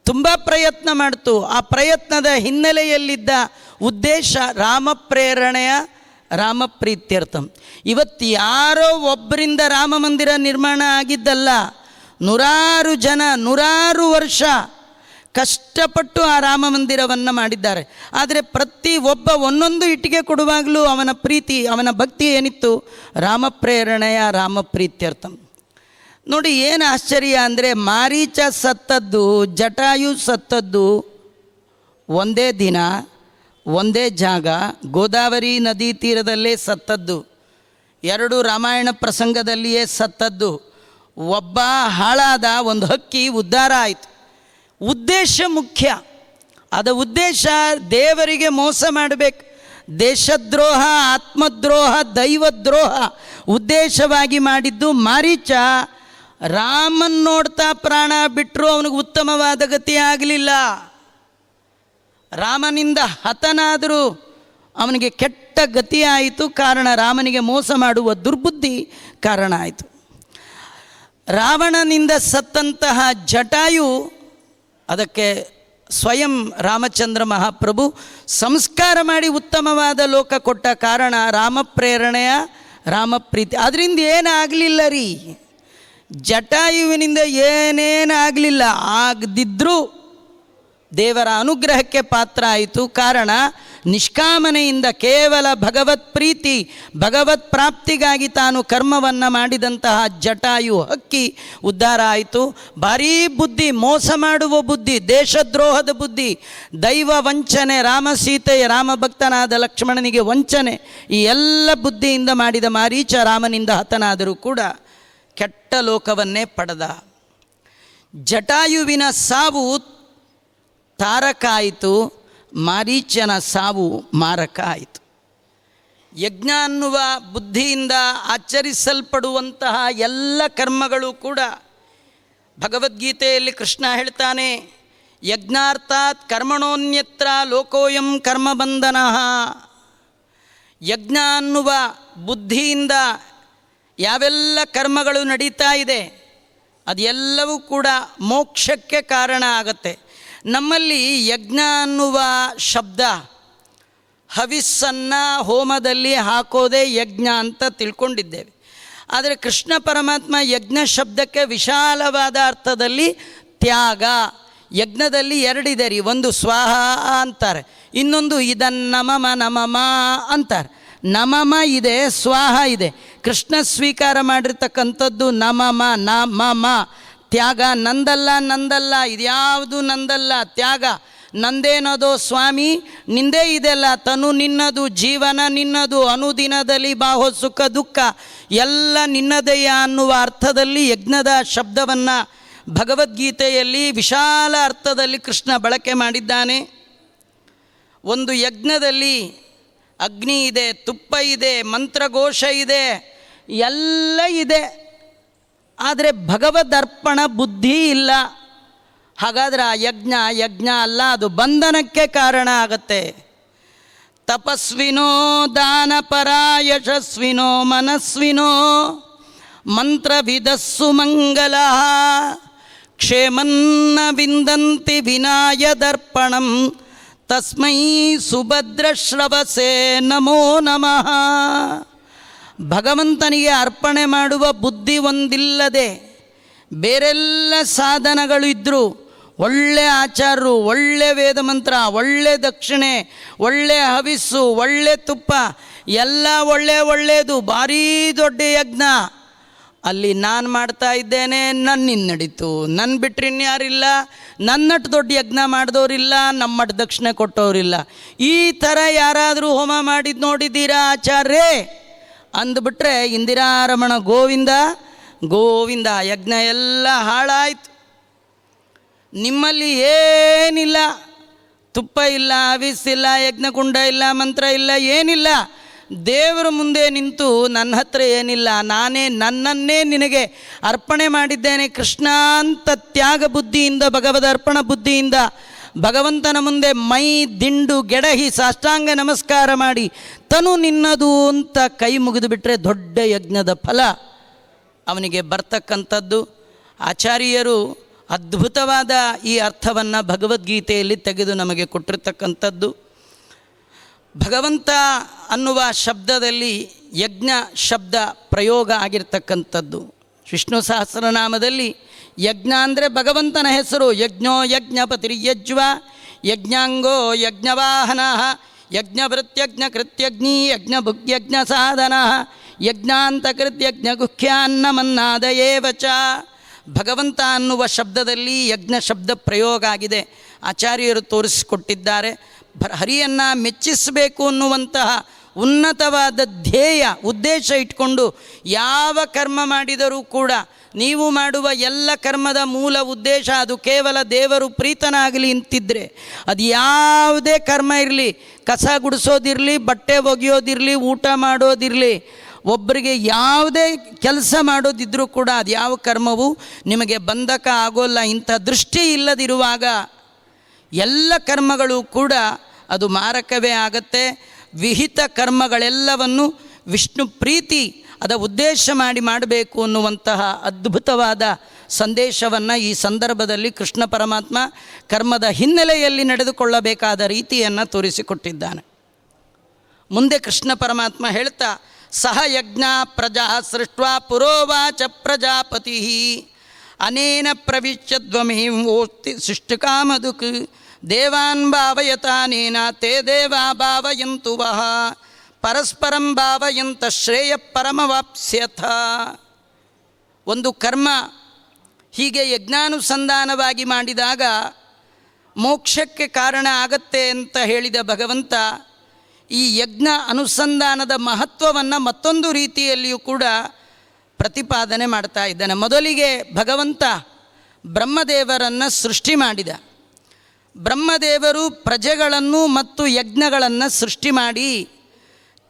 ತುಂಬ ಪ್ರಯತ್ನ ಮಾಡ್ತು. ಆ ಪ್ರಯತ್ನದ ಹಿನ್ನೆಲೆಯಲ್ಲಿದ್ದ ಉದ್ದೇಶ ರಾಮ ಪ್ರೇರಣೆಯ, ರಾಮ ಪ್ರೀತ್ಯರ್ಥಂ. ಇವತ್ತು ಯಾರೋ ಒಬ್ಬರಿಂದ ರಾಮ ಮಂದಿರ ನಿರ್ಮಾಣ ಆಗಿದ್ದಲ್ಲ, ನೂರಾರು ಜನ ನೂರಾರು ವರ್ಷ ಕಷ್ಟಪಟ್ಟು ಆ ರಾಮ ಮಂದಿರವನ್ನು ಮಾಡಿದ್ದಾರೆ. ಆದರೆ ಪ್ರತಿ ಒಬ್ಬ ಒಂದೊಂದು ಇಟ್ಟಿಗೆ ಕೊಡುವಾಗಲೂ ಅವನ ಪ್ರೀತಿ, ಅವನ ಭಕ್ತಿ ಏನಿತ್ತು? ರಾಮ ಪ್ರೇರಣೆಯ, ರಾಮ ಪ್ರೀತ್ಯರ್ಥಂ. ನೋಡಿ ಏನು ಆಶ್ಚರ್ಯ ಅಂದರೆ, ಮಾರೀಚ ಸತ್ತದ್ದು, ಜಟಾಯು ಸತ್ತದ್ದು ಒಂದೇ ದಿನ, ಒಂದೇ ಜಾಗ, ಗೋದಾವರಿ ನದಿ ತೀರದಲ್ಲೇ ಸತ್ತದ್ದು. ಎರಡು ರಾಮಾಯಣ ಪ್ರಸಂಗದಲ್ಲಿಯೇ ಸತ್ತದ್ದು. ಒಬ್ಬ ಹಾಳಾದ, ಒಂದು ಹಕ್ಕಿ ಉದ್ಧಾರ ಆಯಿತು. ಉದ್ದೇಶ ಮುಖ್ಯ. ಅದ ಉದ್ದೇಶ ದೇವರಿಗೆ ಮೋಸ ಮಾಡಬೇಕು. ದೇಶದ್ರೋಹ, ಆತ್ಮದ್ರೋಹ, ದೈವದ್ರೋಹ ಉದ್ದೇಶವಾಗಿ ಮಾಡಿದ್ದು ಮಾರೀಚ. ರಾಮನ್ ನೋಡ್ತಾ ಪ್ರಾಣ ಬಿಟ್ಟರು, ಅವನಿಗೆ ಉತ್ತಮವಾದ ಗತಿ ಆಗಲಿಲ್ಲ. ರಾಮನಿಂದ ಹತನಾದರೂ ಅವನಿಗೆ ಕೆಟ್ಟ ಗತಿ ಆಯಿತು. ಕಾರಣ ರಾಮನಿಗೆ ಮೋಸ ಮಾಡುವ ದುರ್ಬುದ್ಧಿ ಕಾರಣ ಆಯಿತು. ರಾವಣನಿಂದ ಸತ್ತಂತಹ ಜಟಾಯು, ಅದಕ್ಕೆ ಸ್ವಯಂ ರಾಮಚಂದ್ರ ಮಹಾಪ್ರಭು ಸಂಸ್ಕಾರ ಮಾಡಿ ಉತ್ತಮವಾದ ಲೋಕ ಕೊಟ್ಟ ಕಾರಣ ರಾಮ ಪ್ರೇರಣೆಯ, ರಾಮ ಪ್ರೀತಿ. ಅದರಿಂದ ಏನಾಗಲಿಲ್ಲ ರೀ, ಜಟಾಯುವಿನಿಂದ ಏನೇನಾಗಲಿಲ್ಲ. ಆಗದಿದ್ದರೂ ದೇವರ ಅನುಗ್ರಹಕ್ಕೆ ಪಾತ್ರ ಆಯಿತು. ಕಾರಣ ನಿಷ್ಕಾಮನೆಯಿಂದ ಕೇವಲ ಭಗವತ್ ಪ್ರೀತಿ, ಭಗವತ್ ಪ್ರಾಪ್ತಿಗಾಗಿ ತಾನು ಕರ್ಮವನ್ನು ಮಾಡಿದಂತಹ ಜಟಾಯು ಹಕ್ಕಿ ಉದ್ಧಾರ ಆಯಿತು. ಭಾರೀ ಬುದ್ಧಿ, ಮೋಸ ಮಾಡುವ ಬುದ್ಧಿ, ದೇಶದ್ರೋಹದ ಬುದ್ಧಿ, ದೈವ ವಂಚನೆ, ರಾಮ ಸೀತೆಯ, ರಾಮ ಭಕ್ತನಾದ ಲಕ್ಷ್ಮಣನಿಗೆ ವಂಚನೆ, ಈ ಎಲ್ಲ ಬುದ್ಧಿಯಿಂದ ಮಾಡಿದ ಮಾರೀಚ ರಾಮನಿಂದ ಹತನಾದರೂ ಕೂಡ ಕೆಟ್ಟ ಲೋಕವನ್ನೇ ಪಡೆದ. ಜಟಾಯುವಿನ ಸಾವು ತಾರಕ ಆಯಿತು, ಮಾರೀಚನ ಸಾವು ಮಾರಕ ಆಯಿತು. ಯಜ್ಞ ಅನ್ನುವ ಬುದ್ಧಿಯಿಂದ ಆಚರಿಸಲ್ಪಡುವಂತಹ ಎಲ್ಲ ಕರ್ಮಗಳು ಕೂಡ ಭಗವದ್ಗೀತೆಯಲ್ಲಿ ಕೃಷ್ಣ ಹೇಳ್ತಾನೆ, ಯಜ್ಞಾರ್ಥಾತ್ ಕರ್ಮಣೋನ್ಯತ್ರ ಲೋಕೋಯಂ ಕರ್ಮಬಂಧನ. ಯಜ್ಞ ಅನ್ನುವ ಬುದ್ಧಿಯಿಂದ ಯಾವೆಲ್ಲ ಕರ್ಮಗಳು ನಡೀತಾ ಇದೆ ಅದೆಲ್ಲವೂ ಕೂಡ ಮೋಕ್ಷಕ್ಕೆ ಕಾರಣ ಆಗತ್ತೆ. ನಮ್ಮಲ್ಲಿ ಯಜ್ಞ ಅನ್ನುವ ಶಬ್ದ, ಹವಿಸ್ಸನ್ನು ಹೋಮದಲ್ಲಿ ಹಾಕೋದೇ ಯಜ್ಞ ಅಂತ ತಿಳ್ಕೊಂಡಿದ್ದೇವೆ. ಆದರೆ ಕೃಷ್ಣ ಪರಮಾತ್ಮ ಯಜ್ಞ ಶಬ್ದಕ್ಕೆ ವಿಶಾಲವಾದ ಅರ್ಥದಲ್ಲಿ ತ್ಯಾಗ. ಯಜ್ಞದಲ್ಲಿ ಎರಡಿದೆ ರೀ, ಒಂದು ಸ್ವಾಹ ಅಂತಾರೆ, ಇನ್ನೊಂದು ಇದನ್ನಮಮ ನಮಮ ಅಂತಾರೆ. ನಮಮ ಇದೆ, ಸ್ವಾಹ ಇದೆ. ಕೃಷ್ಣ ಸ್ವೀಕಾರ ಮಾಡಿರ್ತಕ್ಕಂಥದ್ದು ನಮಮ, ನಮಮ ತ್ಯಾಗ. ನಂದಲ್ಲ ನಂದಲ್ಲ, ಇದ್ಯಾವುದು ನಂದಲ್ಲ, ತ್ಯಾಗ. ನಂದೇನದೋ ಸ್ವಾಮಿ ನಿಂದೇ ಇದೆಲ್ಲ, ತನು ನಿನ್ನದು, ಜೀವನ ನಿನ್ನದು, ಅನುದಿನದಲ್ಲಿ ಬಾಹೋ ಸುಖ ದುಃಖ ಎಲ್ಲ ನಿನ್ನದೆಯ ಅನ್ನುವ ಅರ್ಥದಲ್ಲಿ ಯಜ್ಞದ ಶಬ್ದವನ್ನು ಭಗವದ್ಗೀತೆಯಲ್ಲಿ ವಿಶಾಲ ಅರ್ಥದಲ್ಲಿ ಕೃಷ್ಣ ಬಳಕೆ ಮಾಡಿದ್ದಾನೆ. ಒಂದು ಯಜ್ಞದಲ್ಲಿ ಅಗ್ನಿ ಇದೆ, ತುಪ್ಪ ಇದೆ, ಮಂತ್ರಘೋಷ ಇದೆ, ಎಲ್ಲ ಇದೆ. ಆದರೆ ಭಗವದರ್ಪಣ ಬುದ್ಧಿ ಇಲ್ಲ. ಹಾಗಾದರೆ ಆ ಯಜ್ಞ ಅಲ್ಲ, ಅದು ಬಂಧನಕ್ಕೆ ಕಾರಣ ಆಗತ್ತೆ. ತಪಸ್ವಿನೋ ದಾನಪರ ಯಶಸ್ವಿನೋ ಮನಸ್ವಿನೋ ಮಂತ್ರವಿದಸ್ಸು ಮಂಗಲ ಕ್ಷೇಮನ್ನ ವಿಂದಂತಿ ವಿನಾಯದರ್ಪಣಂ ತಸ್ಮೈ ಸುಭದ್ರಶ್ರವಸೇ ನಮೋ ನಮಃ. ಭಗವಂತನಿಗೆ ಅರ್ಪಣೆ ಮಾಡುವ ಬುದ್ಧಿ ಒಂದಿಲ್ಲದೆ ಬೇರೆಲ್ಲ ಸಾಧನಗಳು ಇದ್ದರೂ, ಒಳ್ಳೆ ಆಚಾರರು, ಒಳ್ಳೆ ವೇದ ಮಂತ್ರ, ಒಳ್ಳೆ ದಕ್ಷಿಣೆ, ಒಳ್ಳೆ ಹವಿಸ್ಸು, ಒಳ್ಳೆ ತುಪ್ಪ ಎಲ್ಲ ಒಳ್ಳೆಯದು, ಭಾರೀ ದೊಡ್ಡ ಯಜ್ಞ, ಅಲ್ಲಿ ನಾನು ಮಾಡ್ತಾ ಇದ್ದೇನೆ, ನನ್ನಿಂದ ನಡೀತು, ನನ್ನ ಬಿಟ್ಟರೆ ಇನ್ಯಾರಿಲ್ಲ, ನನ್ನಟ್ಟು ದೊಡ್ಡ ಯಜ್ಞ ಮಾಡಿದವರಿಲ್ಲ, ನಮ್ಮಟ್ಟು ದಕ್ಷಿಣೆ ಕೊಟ್ಟವರಿಲ್ಲ, ಈ ಥರ ಯಾರಾದರೂ ಹೋಮ ಮಾಡಿದ್ದು ನೋಡಿದ್ದೀರಾ ಆಚಾರ್ಯೇ ಅಂದುಬಿಟ್ರೆ ಇಂದಿರಾರಮಣ ಗೋವಿಂದ ಗೋವಿಂದ, ಯಜ್ಞ ಎಲ್ಲ ಹಾಳಾಯಿತು. ನಿಮ್ಮಲ್ಲಿ ಏನಿಲ್ಲ, ತುಪ್ಪ ಇಲ್ಲ, ಹವಿಸ್ಸಿಲ್ಲ, ಯಜ್ಞಕುಂಡ ಇಲ್ಲ, ಮಂತ್ರ ಇಲ್ಲ, ಏನಿಲ್ಲ. ದೇವರ ಮುಂದೆ ನಿಂತು ನನ್ನ ಹತ್ರ ಏನಿಲ್ಲ, ನಾನೇ ನನ್ನನ್ನೇ ನಿನಗೆ ಅರ್ಪಣೆ ಮಾಡಿದ್ದೇನೆ ಕೃಷ್ಣ ಅಂತ ತ್ಯಾಗ ಬುದ್ಧಿಯಿಂದ, ಭಗವದರ್ಪಣ ಬುದ್ಧಿಯಿಂದ ಭಗವಂತನ ಮುಂದೆ ಮೈ ದಿಂಡು ಗೆಡಹಿ ಸಾಷ್ಟಾಂಗ ನಮಸ್ಕಾರ ಮಾಡಿ ತನು ನಿನ್ನದು ಅಂತ ಕೈ ಮುಗಿದು ಬಿಟ್ಟರೆ ದೊಡ್ಡ ಯಜ್ಞದ ಫಲ ಅವನಿಗೆ ಬರ್ತಕ್ಕಂಥದ್ದು. ಆಚಾರ್ಯರು ಅದ್ಭುತವಾದ ಈ ಅರ್ಥವನ್ನು ಭಗವದ್ಗೀತೆಯಲ್ಲಿ ತೆಗೆದು ನಮಗೆ ಕೊಟ್ಟಿರ್ತಕ್ಕಂಥದ್ದು. ಭಗವಂತ ಅನ್ನುವ ಶಬ್ದದಲ್ಲಿ ಯಜ್ಞ ಶಬ್ದ ಪ್ರಯೋಗ ಆಗಿರ್ತಕ್ಕಂಥದ್ದು. ವಿಷ್ಣು ಸಹಸ್ರನಾಮದಲ್ಲಿ ಯಜ್ಞ ಅಂದರೆ ಭಗವಂತನ ಹೆಸರು. ಯಜ್ಞೋ ಯಜ್ಞಪತಿರ್ಯಜ್ವ ಯಜ್ಞಾಂಗೋ ಯಜ್ಞವಾಹನ ಯಜ್ಞವೃತ್ಯಜ್ಞ ಕೃತ್ಯಗ್ನಿ ಯಜ್ಞ ಭುಗ್ಯಜ್ಞ ಸಾಧನ ಯಜ್ಞಾಂತಕೃತ್ಯಜ್ಞ ಗುಖ್ಯಾನ್ನಮನ್ನಾದಯೇವ ಚ. ಭಗವಂತ ಅನ್ನುವ ಶಬ್ದದಲ್ಲಿ ಯಜ್ಞ ಶಬ್ದ ಪ್ರಯೋಗ ಆಗಿದೆ. ಆಚಾರ್ಯರು ತೋರಿಸಿಕೊಟ್ಟಿದ್ದಾರೆ. ಹರಿಯನ್ನು ಮೆಚ್ಚಿಸಬೇಕು ಅನ್ನುವಂತಹ ಉನ್ನತವಾದ ಧ್ಯೇಯ ಉದ್ದೇಶ ಇಟ್ಕೊಂಡು ಯಾವ ಕರ್ಮ ಮಾಡಿದರೂ ಕೂಡ ನೀವು ಮಾಡುವ ಎಲ್ಲ ಕರ್ಮದ ಮೂಲ ಉದ್ದೇಶ ಅದು ಕೇವಲ ದೇವರು ಪ್ರೀತನಾಗಲಿ ಅಂತಿದ್ದರೆ, ಅದು ಯಾವುದೇ ಕರ್ಮ ಇರಲಿ, ಕಸ ಗುಡಿಸೋದಿರಲಿ, ಬಟ್ಟೆ ಒಗೆಯೋದಿರಲಿ, ಊಟ ಮಾಡೋದಿರಲಿ, ಒಬ್ಬರಿಗೆ ಯಾವುದೇ ಕೆಲಸ ಮಾಡೋದಿದ್ರೂ ಕೂಡ ಅದು ಯಾವ ಕರ್ಮವೂ ನಿಮಗೆ ಬಂಧಕ ಆಗೋಲ್ಲ. ಇಂಥ ದೃಷ್ಟಿ ಇಲ್ಲದಿರುವಾಗ ಎಲ್ಲ ಕರ್ಮಗಳು ಕೂಡ ಅದು ಮಾರಕವೇ ಆಗತ್ತೆ. ವಿಹಿತ ಕರ್ಮಗಳೆಲ್ಲವನ್ನು ವಿಷ್ಣು ಪ್ರೀತಿ ಅದ ಉದ್ದೇಶ ಮಾಡಬೇಕು ಅನ್ನುವಂತಹ ಅದ್ಭುತವಾದ ಸಂದೇಶವನ್ನು ಈ ಸಂದರ್ಭದಲ್ಲಿ ಕೃಷ್ಣ ಪರಮಾತ್ಮ ಕರ್ಮದ ಹಿನ್ನೆಲೆಯಲ್ಲಿ ನಡೆದುಕೊಳ್ಳಬೇಕಾದ ರೀತಿಯನ್ನು ತೋರಿಸಿಕೊಟ್ಟಿದ್ದಾನೆ. ಮುಂದೆ ಕೃಷ್ಣ ಪರಮಾತ್ಮ ಹೇಳ್ತಾ, ಸಹ ಯಜ್ಞ ಪ್ರಜಾ ಸೃಷ್ಟ್ವಾ ಪುರೋವಾಚ ಪ್ರಜಾಪತಿ ಅನೇನ ಪ್ರವಿಶ್ಯದ್ವಮೇಂ ಓಸ್ತಿ ಸೃಷ್ಟಿಕಾಮದುಕ್ ದೇವಾನ್ ಭಾವಯತಾನೇನ ತೇ ದೇವಾ ಭಾವಯಂತು ವಹ ಪರಸ್ಪರಂ ಭಾವಯಂತ ಶ್ರೇಯ ಪರಮವಾಪ್ಸ್ಯಥ. ಒಂದು ಕರ್ಮ ಹೀಗೆ ಯಜ್ಞಾನುಸಂಧಾನವಾಗಿ ಮಾಡಿದಾಗ ಮೋಕ್ಷಕ್ಕೆ ಕಾರಣ ಆಗತ್ತೆ ಅಂತ ಹೇಳಿದ ಭಗವಂತ ಈ ಯಜ್ಞ ಅನುಸಂಧಾನದ ಮಹತ್ವವನ್ನು ಮತ್ತೊಂದು ರೀತಿಯಲ್ಲಿಯೂ ಕೂಡ ಪ್ರತಿಪಾದನೆ ಮಾಡ್ತಾ ಇದ್ದಾನೆ. ಮೊದಲಿಗೆ ಭಗವಂತ ಬ್ರಹ್ಮದೇವರನ್ನು ಸೃಷ್ಟಿ ಮಾಡಿದ. ಬ್ರಹ್ಮದೇವರು ಪ್ರಜೆಗಳನ್ನು ಮತ್ತು ಯಜ್ಞಗಳನ್ನು ಸೃಷ್ಟಿ ಮಾಡಿ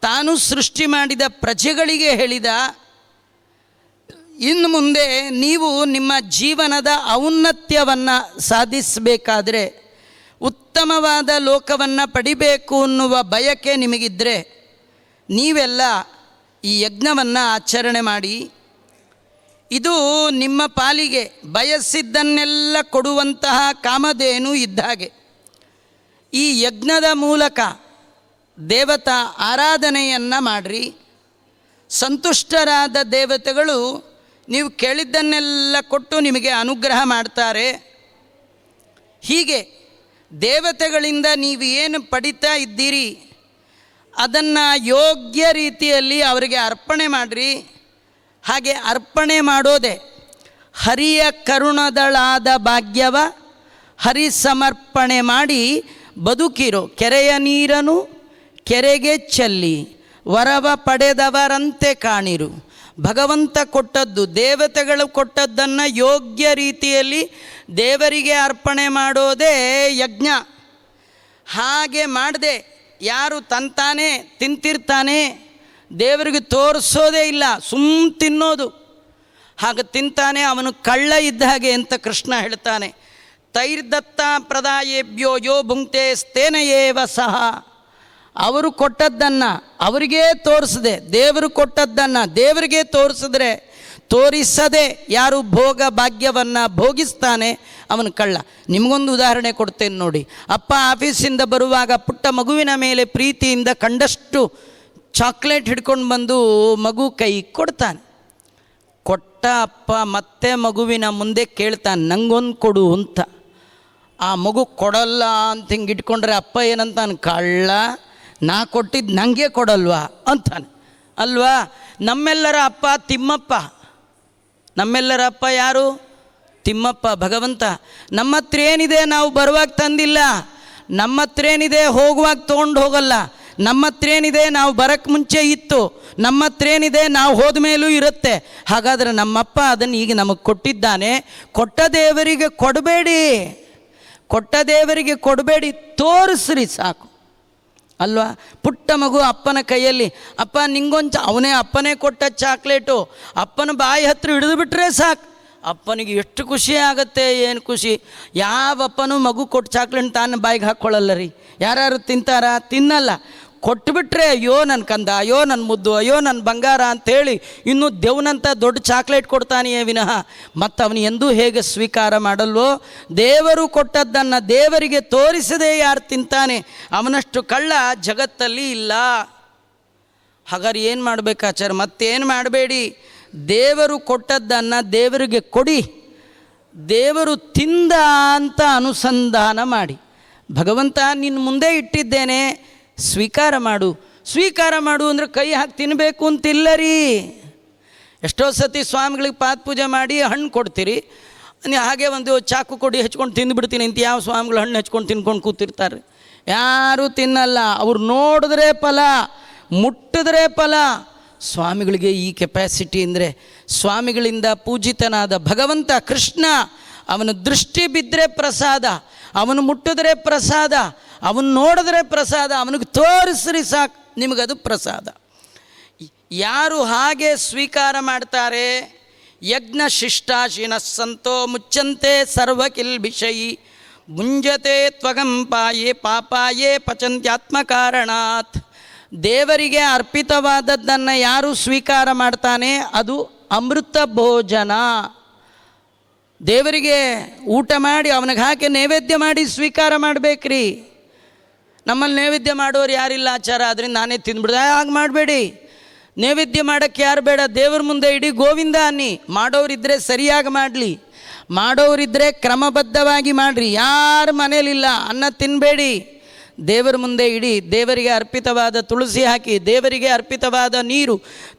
ತಾನು ಸೃಷ್ಟಿ ಮಾಡಿದ ಪ್ರಜೆಗಳಿಗೆ ಹೇಳಿದ, ಇನ್ನು ಮುಂದೆ ನೀವು ನಿಮ್ಮ ಜೀವನದ ಔನ್ನತ್ಯವನ್ನು ಸಾಧಿಸಬೇಕಾದ್ರೆ, ಉತ್ತಮವಾದ ಲೋಕವನ್ನು ಪಡಿಬೇಕು ಅನ್ನುವ ಬಯಕೆ ನಿಮಗಿದ್ದರೆ ನೀವೆಲ್ಲ ಈ ಯಜ್ಞವನ್ನು ಆಚರಣೆ ಮಾಡಿ, ಇದು ನಿಮ್ಮ ಪಾಲಿಗೆ ಬಯಸಿದ್ದನ್ನೆಲ್ಲ ಕೊಡುವಂತಹ ಕಾಮಧೇನು ಇದ್ದ ಹಾಗೆ. ಈ ಯಜ್ಞದ ಮೂಲಕ ದೇವತಾ ಆರಾಧನೆಯನ್ನು ಮಾಡಿರಿ. ಸಂತುಷ್ಟರಾದ ದೇವತೆಗಳು ನೀವು ಕೇಳಿದ್ದನ್ನೆಲ್ಲ ಕೊಟ್ಟು ನಿಮಗೆ ಅನುಗ್ರಹ ಮಾಡ್ತಾರೆ. ಹೀಗೆ ದೇವತೆಗಳಿಂದ ನೀವು ಏನು ಪಡಿತಾ ಇದ್ದೀರಿ ಅದನ್ನು ಯೋಗ್ಯ ರೀತಿಯಲ್ಲಿ ಅವರಿಗೆ ಅರ್ಪಣೆ ಮಾಡಿರಿ. ಹಾಗೆ ಅರ್ಪಣೆ ಮಾಡೋದೆ ಹರಿಯ ಕರುಣದಳಾದ ಭಾಗ್ಯವ ಹರಿ ಸಮರ್ಪಣೆ ಮಾಡಿ ಬದುಕಿರೋ. ಕೆರೆಯ ನೀರನ್ನು ಕೆರೆಗೆ ಚೆಲ್ಲಿ ವರವ ಪಡೆದವರಂತೆ ಕಾಣಿರು. ಭಗವಂತ ಕೊಟ್ಟದ್ದು, ದೇವತೆಗಳು ಕೊಟ್ಟದ್ದನ್ನು ಯೋಗ್ಯ ರೀತಿಯಲ್ಲಿ ದೇವರಿಗೆ ಅರ್ಪಣೆ ಮಾಡೋದೇ ಯಜ್ಞ. ಹಾಗೆ ಮಾಡದೆ ಯಾರು ತಂತಾನೆ ತಿಂತಿರ್ತಾನೆ, ದೇವರಿಗೆ ತೋರಿಸೋದೇ ಇಲ್ಲ, ತಿನ್ನೋದು. ಹಾಗೆ ತಿಂತಾನೆ, ಅವನು ಕಳ್ಳ ಇದ್ದ ಹಾಗೆ ಅಂತ ಕೃಷ್ಣ ಹೇಳ್ತಾನೆ. ತೈರ್ದತ್ತ ಪ್ರದಾಯೇಭ್ಯೋ ಯೋ ಭುಂಕ್ತೆ ಸ್ಥೇನಯೇವ ಸಹ. ಅವರು ಕೊಟ್ಟದ್ದನ್ನು ಅವರಿಗೇ ತೋರಿಸದೆ, ದೇವರು ಕೊಟ್ಟದ್ದನ್ನು ದೇವರಿಗೆ ತೋರಿಸದೆ ಯಾರು ಭೋಗ ಭಾಗ್ಯವನ್ನು ಭೋಗಿಸ್ತಾನೆ ಅವನು ಕಳ್ಳ. ನಿಮಗೊಂದು ಉದಾಹರಣೆ ಕೊಡ್ತೇನೆ ನೋಡಿ. ಅಪ್ಪ ಆಫೀಸಿಂದ ಬರುವಾಗ ಪುಟ್ಟ ಮಗುವಿನ ಮೇಲೆ ಪ್ರೀತಿಯಿಂದ ಕಂಡಷ್ಟು ಚಾಕ್ಲೇಟ್ ಹಿಡ್ಕೊಂಡು ಬಂದು ಮಗು ಕೈ ಕೊಡ್ತಾನೆ. ಕೊಟ್ಟ ಅಪ್ಪ ಮತ್ತೆ ಮಗುವಿನ ಮುಂದೆ ಕೇಳ್ತಾನೆ, ನಂಗೊಂದು ಕೊಡು ಅಂತ. ಆ ಮಗು ಕೊಡಲ್ಲ ಅಂತ ಹಿಂಗೆ ಇಟ್ಕೊಂಡ್ರೆ ಅಪ್ಪ ಏನಂತಾನೆ, ಕಳ್ಳ, ನಾ ಕೊಟ್ಟಿದ್ದು ನನಗೆ ಕೊಡಲ್ವಾ ಅಂತಾನೆ ಅಲ್ವಾ. ನಮ್ಮೆಲ್ಲರ ಅಪ್ಪ ತಿಮ್ಮಪ್ಪ. ನಮ್ಮೆಲ್ಲರ ಅಪ್ಪ ಯಾರು? ತಿಮ್ಮಪ್ಪ, ಭಗವಂತ. ನಮ್ಮ ಹತ್ರ ಏನಿದೆ ನಾವು ಬರುವಾಗ ತಂದಿಲ್ಲ, ನಮ್ಮ ಹತ್ರ ಏನಿದೆ ಹೋಗುವಾಗ ತೊಗೊಂಡು ಹೋಗಲ್ಲ, ನಮ್ಮ ಹತ್ರ ಏನಿದೆ ನಾವು ಬರೋಕ್ಕೆ ಮುಂಚೆ ಇತ್ತು, ನಮ್ಮ ಹತ್ರ ಏನಿದೆ ನಾವು ಹೋದ ಮೇಲೂ ಇರುತ್ತೆ. ಹಾಗಾದರೆ ನಮ್ಮಪ್ಪ ಅದನ್ನು ಈಗ ನಮಗೆ ಕೊಟ್ಟಿದ್ದಾನೆ. ಕೊಟ್ಟ ದೇವರಿಗೆ ಕೊಡಬೇಡಿ, ಕೊಟ್ಟ ದೇವರಿಗೆ ಕೊಡಬೇಡಿ, ತೋರಿಸ್ರಿ ಸಾಕು ಅಲ್ವಾ. ಪುಟ್ಟ ಮಗು ಅಪ್ಪನ ಕೈಯಲ್ಲಿ, ಅಪ್ಪ ನಿಂಗೊಂದು, ಅವನೇ ಅಪ್ಪನೇ ಕೊಟ್ಟ ಚಾಕ್ಲೇಟು ಅಪ್ಪನ ಬಾಯಿ ಹತ್ರ ಹಿಡಿದು ಬಿಟ್ಟರೆ ಸಾಕು, ಅಪ್ಪನಿಗೆ ಎಷ್ಟು ಖುಷಿ ಆಗುತ್ತೆ. ಏನು ಖುಷಿ. ಯಾವ ಅಪ್ಪನೂ ಮಗು ಕೊಟ್ಟು ಚಾಕ್ಲೇಟ್ ತಾನು ಬಾಯಿಗೆ ಹಾಕ್ಕೊಳ್ಳಲ್ಲ ರೀ. ಯಾರು ತಿಂತಾರಾ? ತಿನ್ನಲ್ಲ. ಕೊಟ್ಟುಬಿಟ್ರೆ ಅಯ್ಯೋ ನನ್ನ ಕಂದ, ಅಯ್ಯೋ ನನ್ನ ಮುದ್ದು, ಅಯ್ಯೋ ನನ್ನ ಬಂಗಾರ ಅಂಥೇಳಿ ಇನ್ನೂ ದೇವನಂತ ದೊಡ್ಡ ಚಾಕ್ಲೇಟ್ ಕೊಡ್ತಾನೆಯೇ ವಿನಃ ಮತ್ತು ಅವನು ಎಂದೂ ಹೇಗೆ ಸ್ವೀಕಾರ ಮಾಡಲ್ವೋ. ದೇವರು ಕೊಟ್ಟದ್ದನ್ನು ದೇವರಿಗೆ ತೋರಿಸದೆ ಯಾರು ತಿಂತಾನೆ ಅವನಷ್ಟು ಕಳ್ಳ ಜಗತ್ತಲ್ಲಿ ಇಲ್ಲ. ಹಾಗಾದ್ರೆ ಏನು ಮಾಡಬೇಕಾಚಾರ? ಮತ್ತೇನು ಮಾಡಬೇಡಿ, ದೇವರು ಕೊಟ್ಟದ್ದನ್ನು ದೇವರಿಗೆ ಕೊಡಿ, ದೇವರು ತಿಂದ ಅಂತ ಅನುಸಂಧಾನ ಮಾಡಿ. ಭಗವಂತ ನಿನ್ನ ಮುಂದೆ ಇಟ್ಟಿದ್ದೇನೆ, ಸ್ವೀಕಾರ ಮಾಡು. ಸ್ವೀಕಾರ ಮಾಡು ಅಂದರೆ ಕೈ ಹಾಕಿ ತಿನ್ನಬೇಕು ಅಂತಿಲ್ಲ ರೀ. ಎಷ್ಟೋ ಸತಿ ಸ್ವಾಮಿಗಳಿಗೆ ಪಾದ ಪೂಜೆ ಮಾಡಿ ಹಣ್ಣು ಕೊಡ್ತೀರಿ, ಹಾಗೆ ಒಂದು ಚಾಕು ಕೊಡಿ ಹೆಚ್ಕೊಂಡು ತಿಂದುಬಿಡ್ತೀನಿ ಅಂತ ಯಾವ ಸ್ವಾಮಿಗಳು ಹಣ್ಣು ಹೆಚ್ಕೊಂಡು ತಿನ್ಕೊಂಡು ಕೂತಿರ್ತಾರೆ? ಯಾರೂ ತಿನ್ನಲ್ಲ. ಅವ್ರು ನೋಡಿದ್ರೆ ಫಲ, ಮುಟ್ಟಿದ್ರೆ ಫಲ. ಸ್ವಾಮಿಗಳಿಗೆ ಈ ಕೆಪ್ಯಾಸಿಟಿ ಅಂದರೆ, ಸ್ವಾಮಿಗಳಿಂದ ಪೂಜಿತನಾದ ಭಗವಂತ ಕೃಷ್ಣ, ಅವನ ದೃಷ್ಟಿ ಬಿದ್ದರೆ ಪ್ರಸಾದ, ಅವನು ಮುಟ್ಟಿದ್ರೆ ಪ್ರಸಾದ, ಅವನು ನೋಡಿದ್ರೆ ಪ್ರಸಾದ, ಅವನಿಗೆ ತೋರಿಸ್ರಿ ಸಾಕು, ನಿಮಗದು ಪ್ರಸಾದ. ಯಾರು ಹಾಗೆ ಸ್ವೀಕಾರ ಮಾಡ್ತಾರೆ, ಯಜ್ಞ ಶಿಷ್ಟಾಶಿನ ಸಂತೋ ಮುಚ್ಚಂತೆ ಸರ್ವಕಿಲ್ಬಿಷಯಿ ಮುಂಜತೆ ತ್ವಗಂಪಾಯೇ ಪಾಪಾಯೇ ಪಚಂತ್ಯಾತ್ಮಕಾರಣಾತ್. ದೇವರಿಗೆ ಅರ್ಪಿತವಾದದ್ದನ್ನು ಯಾರು ಸ್ವೀಕಾರ ಮಾಡ್ತಾನೆ ಅದು ಅಮೃತ ಭೋಜನ. ದೇವರಿಗೆ ಊಟ ಮಾಡಿ ಅವನಿಗೆ ಹಾಕಿ ನೈವೇದ್ಯ ಮಾಡಿ ಸ್ವೀಕಾರ ಮಾಡಬೇಕ್ರಿ. ನಮ್ಮಲ್ಲಿ ನೈವೇದ್ಯ ಮಾಡೋರು ಯಾರಿಲ್ಲ ಆಚಾರ, ಅದರಿಂದ ನಾನೇ ತಿಂದ್ಬಿಡ್ದೆ. ಹಾಗೆ ಮಾಡಬೇಡಿ. ನೈವೇದ್ಯ ಮಾಡೋಕ್ಕೆ ಯಾರು ಬೇಡ, ದೇವ್ರ ಮುಂದೆ ಇಡೀ ಗೋವಿಂದ ಅನ್ನಿ. ಮಾಡೋರಿದ್ದರೆ ಸರಿಯಾಗಿ ಮಾಡಲಿ, ಮಾಡೋರಿದ್ದರೆ ಕ್ರಮಬದ್ಧವಾಗಿ ಮಾಡಿರಿ. ಯಾರ ಮನೇಲಿಲ್ಲ ಅನ್ನ ತಿನ್ನಬೇಡಿ, ದೇವರ ಮುಂದೆ ಇಡಿ. ದೇವರಿಗೆ ಅರ್ಪಿತವಾದ ತುಳಸಿ ಹಾಕಿ, ದೇವರಿಗೆ ಅರ್ಪಿತವಾದ ನೀರು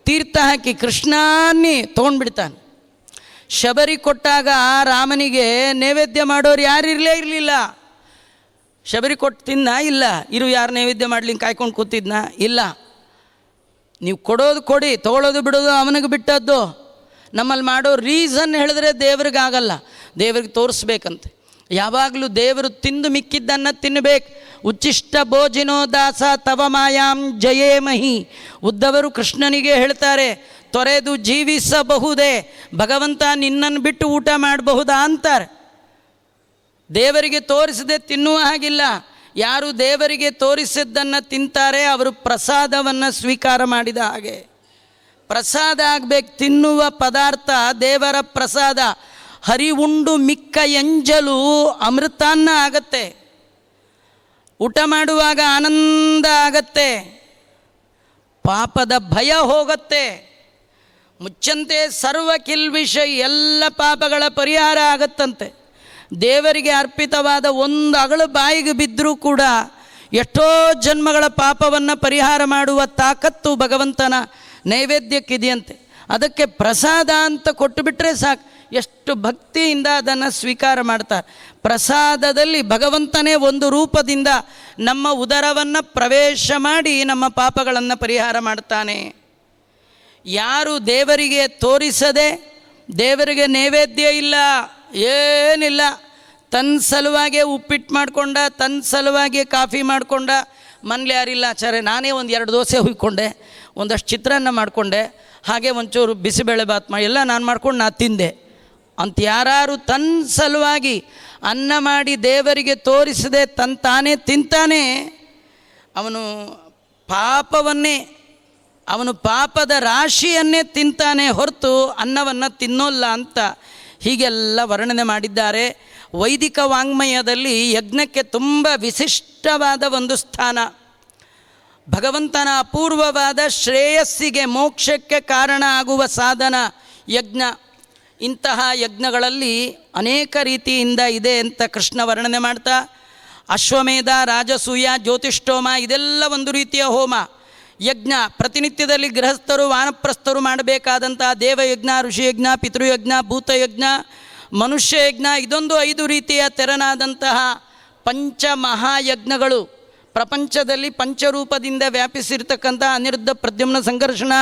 ತೀರ್ಥ ಹಾಕಿ ಕೃಷ್ಣಾನ್ನಿ ತೊಗೊಂಡ್ಬಿಡ್ತಾನೆ. ಶಬರಿ ಕೊಟ್ಟಾಗ ರಾಮನಿಗೆ ನೈವೇದ್ಯ ಮಾಡೋರು ಯಾರು ಇರಲಿಲ್ಲ. ಶಬರಿ ಕೊಟ್ಟು ತಿನ್ನ ಇಲ್ಲ, ಇರು ಯಾರು ನೈವೇದ್ಯ ಮಾಡ್ಲಿಕ್ಕೆ ಕಾಯ್ಕೊಂಡು ಕೂತಿದ್ನ ಇಲ್ಲ. ನೀವು ಕೊಡೋದು ಕೊಡಿ, ತೊಗೊಳೋದು ಬಿಡೋದು ಅವನಿಗೆ ಬಿಟ್ಟದ್ದು. ನಮ್ಮಲ್ಲಿ ಮಾಡೋ ರೀಸನ್ ಹೇಳಿದ್ರೆ ದೇವ್ರಿಗಾಗಲ್ಲ, ದೇವ್ರಿಗೆ ತೋರಿಸ್ಬೇಕಂತೆ. ಯಾವಾಗಲೂ ದೇವರು ತಿಂದು ಮಿಕ್ಕಿದ್ದನ್ನು ತಿನ್ನಬೇಕು. ಉಚ್ಚಿಷ್ಟ ಭೋಜಿನೋ ದಾಸ ತವ ಮಾಯಾಂ ಜಯೇಮಹಿ. ಉದ್ದವರು ಕೃಷ್ಣನಿಗೆ ಹೇಳ್ತಾರೆ, ತೊರೆದು ಜೀವಿಸಬಹುದೇ, ಭಗವಂತ ನಿನ್ನನ್ನು ಬಿಟ್ಟು ಊಟ ಮಾಡಬಹುದಾ ಅಂತಾರೆ. ದೇವರಿಗೆ ತೋರಿಸದೆ ತಿನ್ನುವ ಹಾಗಿಲ್ಲ. ಯಾರು ದೇವರಿಗೆ ತೋರಿಸಿದ್ದನ್ನು ತಿಂತಾರೆ ಅವರು ಪ್ರಸಾದವನ್ನು ಸ್ವೀಕಾರ ಮಾಡಿದ ಹಾಗೆ. ಪ್ರಸಾದ ಆಗಬೇಕು. ತಿನ್ನುವ ಪದಾರ್ಥ ದೇವರ ಪ್ರಸಾದ. ಹರಿ ಉಂಡು ಮಿಕ್ಕ ಎಂಜಲು ಅಮೃತಾನ್ನ ಆಗತ್ತೆ. ಊಟ ಮಾಡುವಾಗ ಆನಂದ ಆಗತ್ತೆ, ಪಾಪದ ಭಯ ಹೋಗುತ್ತೆ. ಮುಚ್ಚಂತೆ ಸರ್ವ ಕಿಲ್ವಿಷಯ, ಎಲ್ಲ ಪಾಪಗಳ ಪರಿಹಾರ ಆಗತ್ತಂತೆ. ದೇವರಿಗೆ ಅರ್ಪಿತವಾದ ಒಂದು ಅಗಳು ಬಾಯಿಗೆ ಬಿದ್ದರೂ ಕೂಡ ಎಷ್ಟೋ ಜನ್ಮಗಳ ಪಾಪವನ್ನು ಪರಿಹಾರ ಮಾಡುವ ತಾಕತ್ತು ಭಗವಂತನ ನೈವೇದ್ಯಕ್ಕಿದೆಯಂತೆ. ಅದಕ್ಕೆ ಪ್ರಸಾದ ಅಂತ ಕೊಟ್ಟು ಬಿಟ್ಟರೆ ಸಾಕು. ಎಷ್ಟು ಭಕ್ತಿಯಿಂದ ಅದನ್ನು ಸ್ವೀಕಾರ ಮಾಡ್ತಾರೆ. ಪ್ರಸಾದದಲ್ಲಿ ಭಗವಂತನೇ ಒಂದು ರೂಪದಿಂದ ನಮ್ಮ ಉದರವನ್ನು ಪ್ರವೇಶ ಮಾಡಿ ನಮ್ಮ ಪಾಪಗಳನ್ನು ಪರಿಹಾರ ಮಾಡ್ತಾನೆ. ಯಾರು ದೇವರಿಗೆ ತೋರಿಸದೆ, ದೇವರಿಗೆ ನೈವೇದ್ಯ ಇಲ್ಲ, ಏನಿಲ್ಲ, ತನ್ನ ಸಲುವಾಗೇ ಉಪ್ಪಿಟ್ಟು ಮಾಡಿಕೊಂಡ, ತನ್ನ ಸಲುವಾಗೇ ಕಾಫಿ ಮಾಡಿಕೊಂಡ, ಮನೇಲಿ ಯಾರಿಲ್ಲ ಆಚಾರ್ಯ ನಾನೇ ಒಂದು 2 ದೋಸೆ ಹುಯ್ಕೊಂಡೆ, ಒಂದಷ್ಟು ಚಿತ್ರಾನ್ನ ಮಾಡಿಕೊಂಡೆ, ಹಾಗೆ ಒಂಚೂರು ಬಿಸಿಬೇಳೆಬಾತ್ ಮಾಡಿ ಎಲ್ಲ ನಾನು ಮಾಡ್ಕೊಂಡು ನಾ ತಿಂದೆ ಅಂತ ಯಾರು ತನ್ನ ಸಲುವಾಗಿ ಅನ್ನ ಮಾಡಿ ದೇವರಿಗೆ ತೋರಿಸದೆ ತಾನೇ ತಿಂತಾನೆ, ಅವನು ಪಾಪದ ರಾಶಿಯನ್ನೇ ತಿಂತಾನೆ ಹೊರತು ಅನ್ನವನ್ನು ತಿನ್ನೋಲ್ಲ ಅಂತ ಹೀಗೆಲ್ಲ ವರ್ಣನೆ ಮಾಡಿದ್ದಾರೆ. ವೈದಿಕ ವಾಂಗ್ಮಯದಲ್ಲಿ ಯಜ್ಞಕ್ಕೆ ತುಂಬ ವಿಶಿಷ್ಟವಾದ ಒಂದು ಸ್ಥಾನ. ಭಗವಂತನ ಅಪೂರ್ವವಾದ ಶ್ರೇಯಸ್ಸಿಗೆ, ಮೋಕ್ಷಕ್ಕೆ ಕಾರಣ ಆಗುವ ಸಾಧನ ಯಜ್ಞ. ಇಂತಹ ಯಜ್ಞಗಳಲ್ಲಿ ಅನೇಕ ರೀತಿಯಿಂದ ಇದೆ ಅಂತ ಕೃಷ್ಣ ವರ್ಣನೆ ಮಾಡ್ತಾ, ಅಶ್ವಮೇಧ, ರಾಜಸೂಯ, ಜ್ಯೋತಿಷ್ಠೋಮ ಇದೆಲ್ಲ ಒಂದು ರೀತಿಯ ಹೋಮ ಯಜ್ಞ. ಪ್ರತಿನಿತ್ಯದಲ್ಲಿ ಗೃಹಸ್ಥರು ವಾನಪ್ರಸ್ಥರು ಮಾಡಬೇಕಾದಂಥ ದೇವಯಜ್ಞ, ಋಷಿಯಜ್ಞ, ಪಿತೃಯಜ್ಞ, ಭೂತಯಜ್ಞ, ಮನುಷ್ಯಯಜ್ಞ, ಇದೊಂದು 5 ರೀತಿಯ ತೆರನಾದಂತಹ ಪಂಚಮಹಾಯಜ್ಞಗಳು. ಪ್ರಪಂಚದಲ್ಲಿ ಪಂಚರೂಪದಿಂದ ವ್ಯಾಪಿಸಿರ್ತಕ್ಕಂಥ ಅನಿರುದ್ಧ, ಪ್ರದ್ಯುಮ್ನ, ಸಂಘರ್ಷಣ,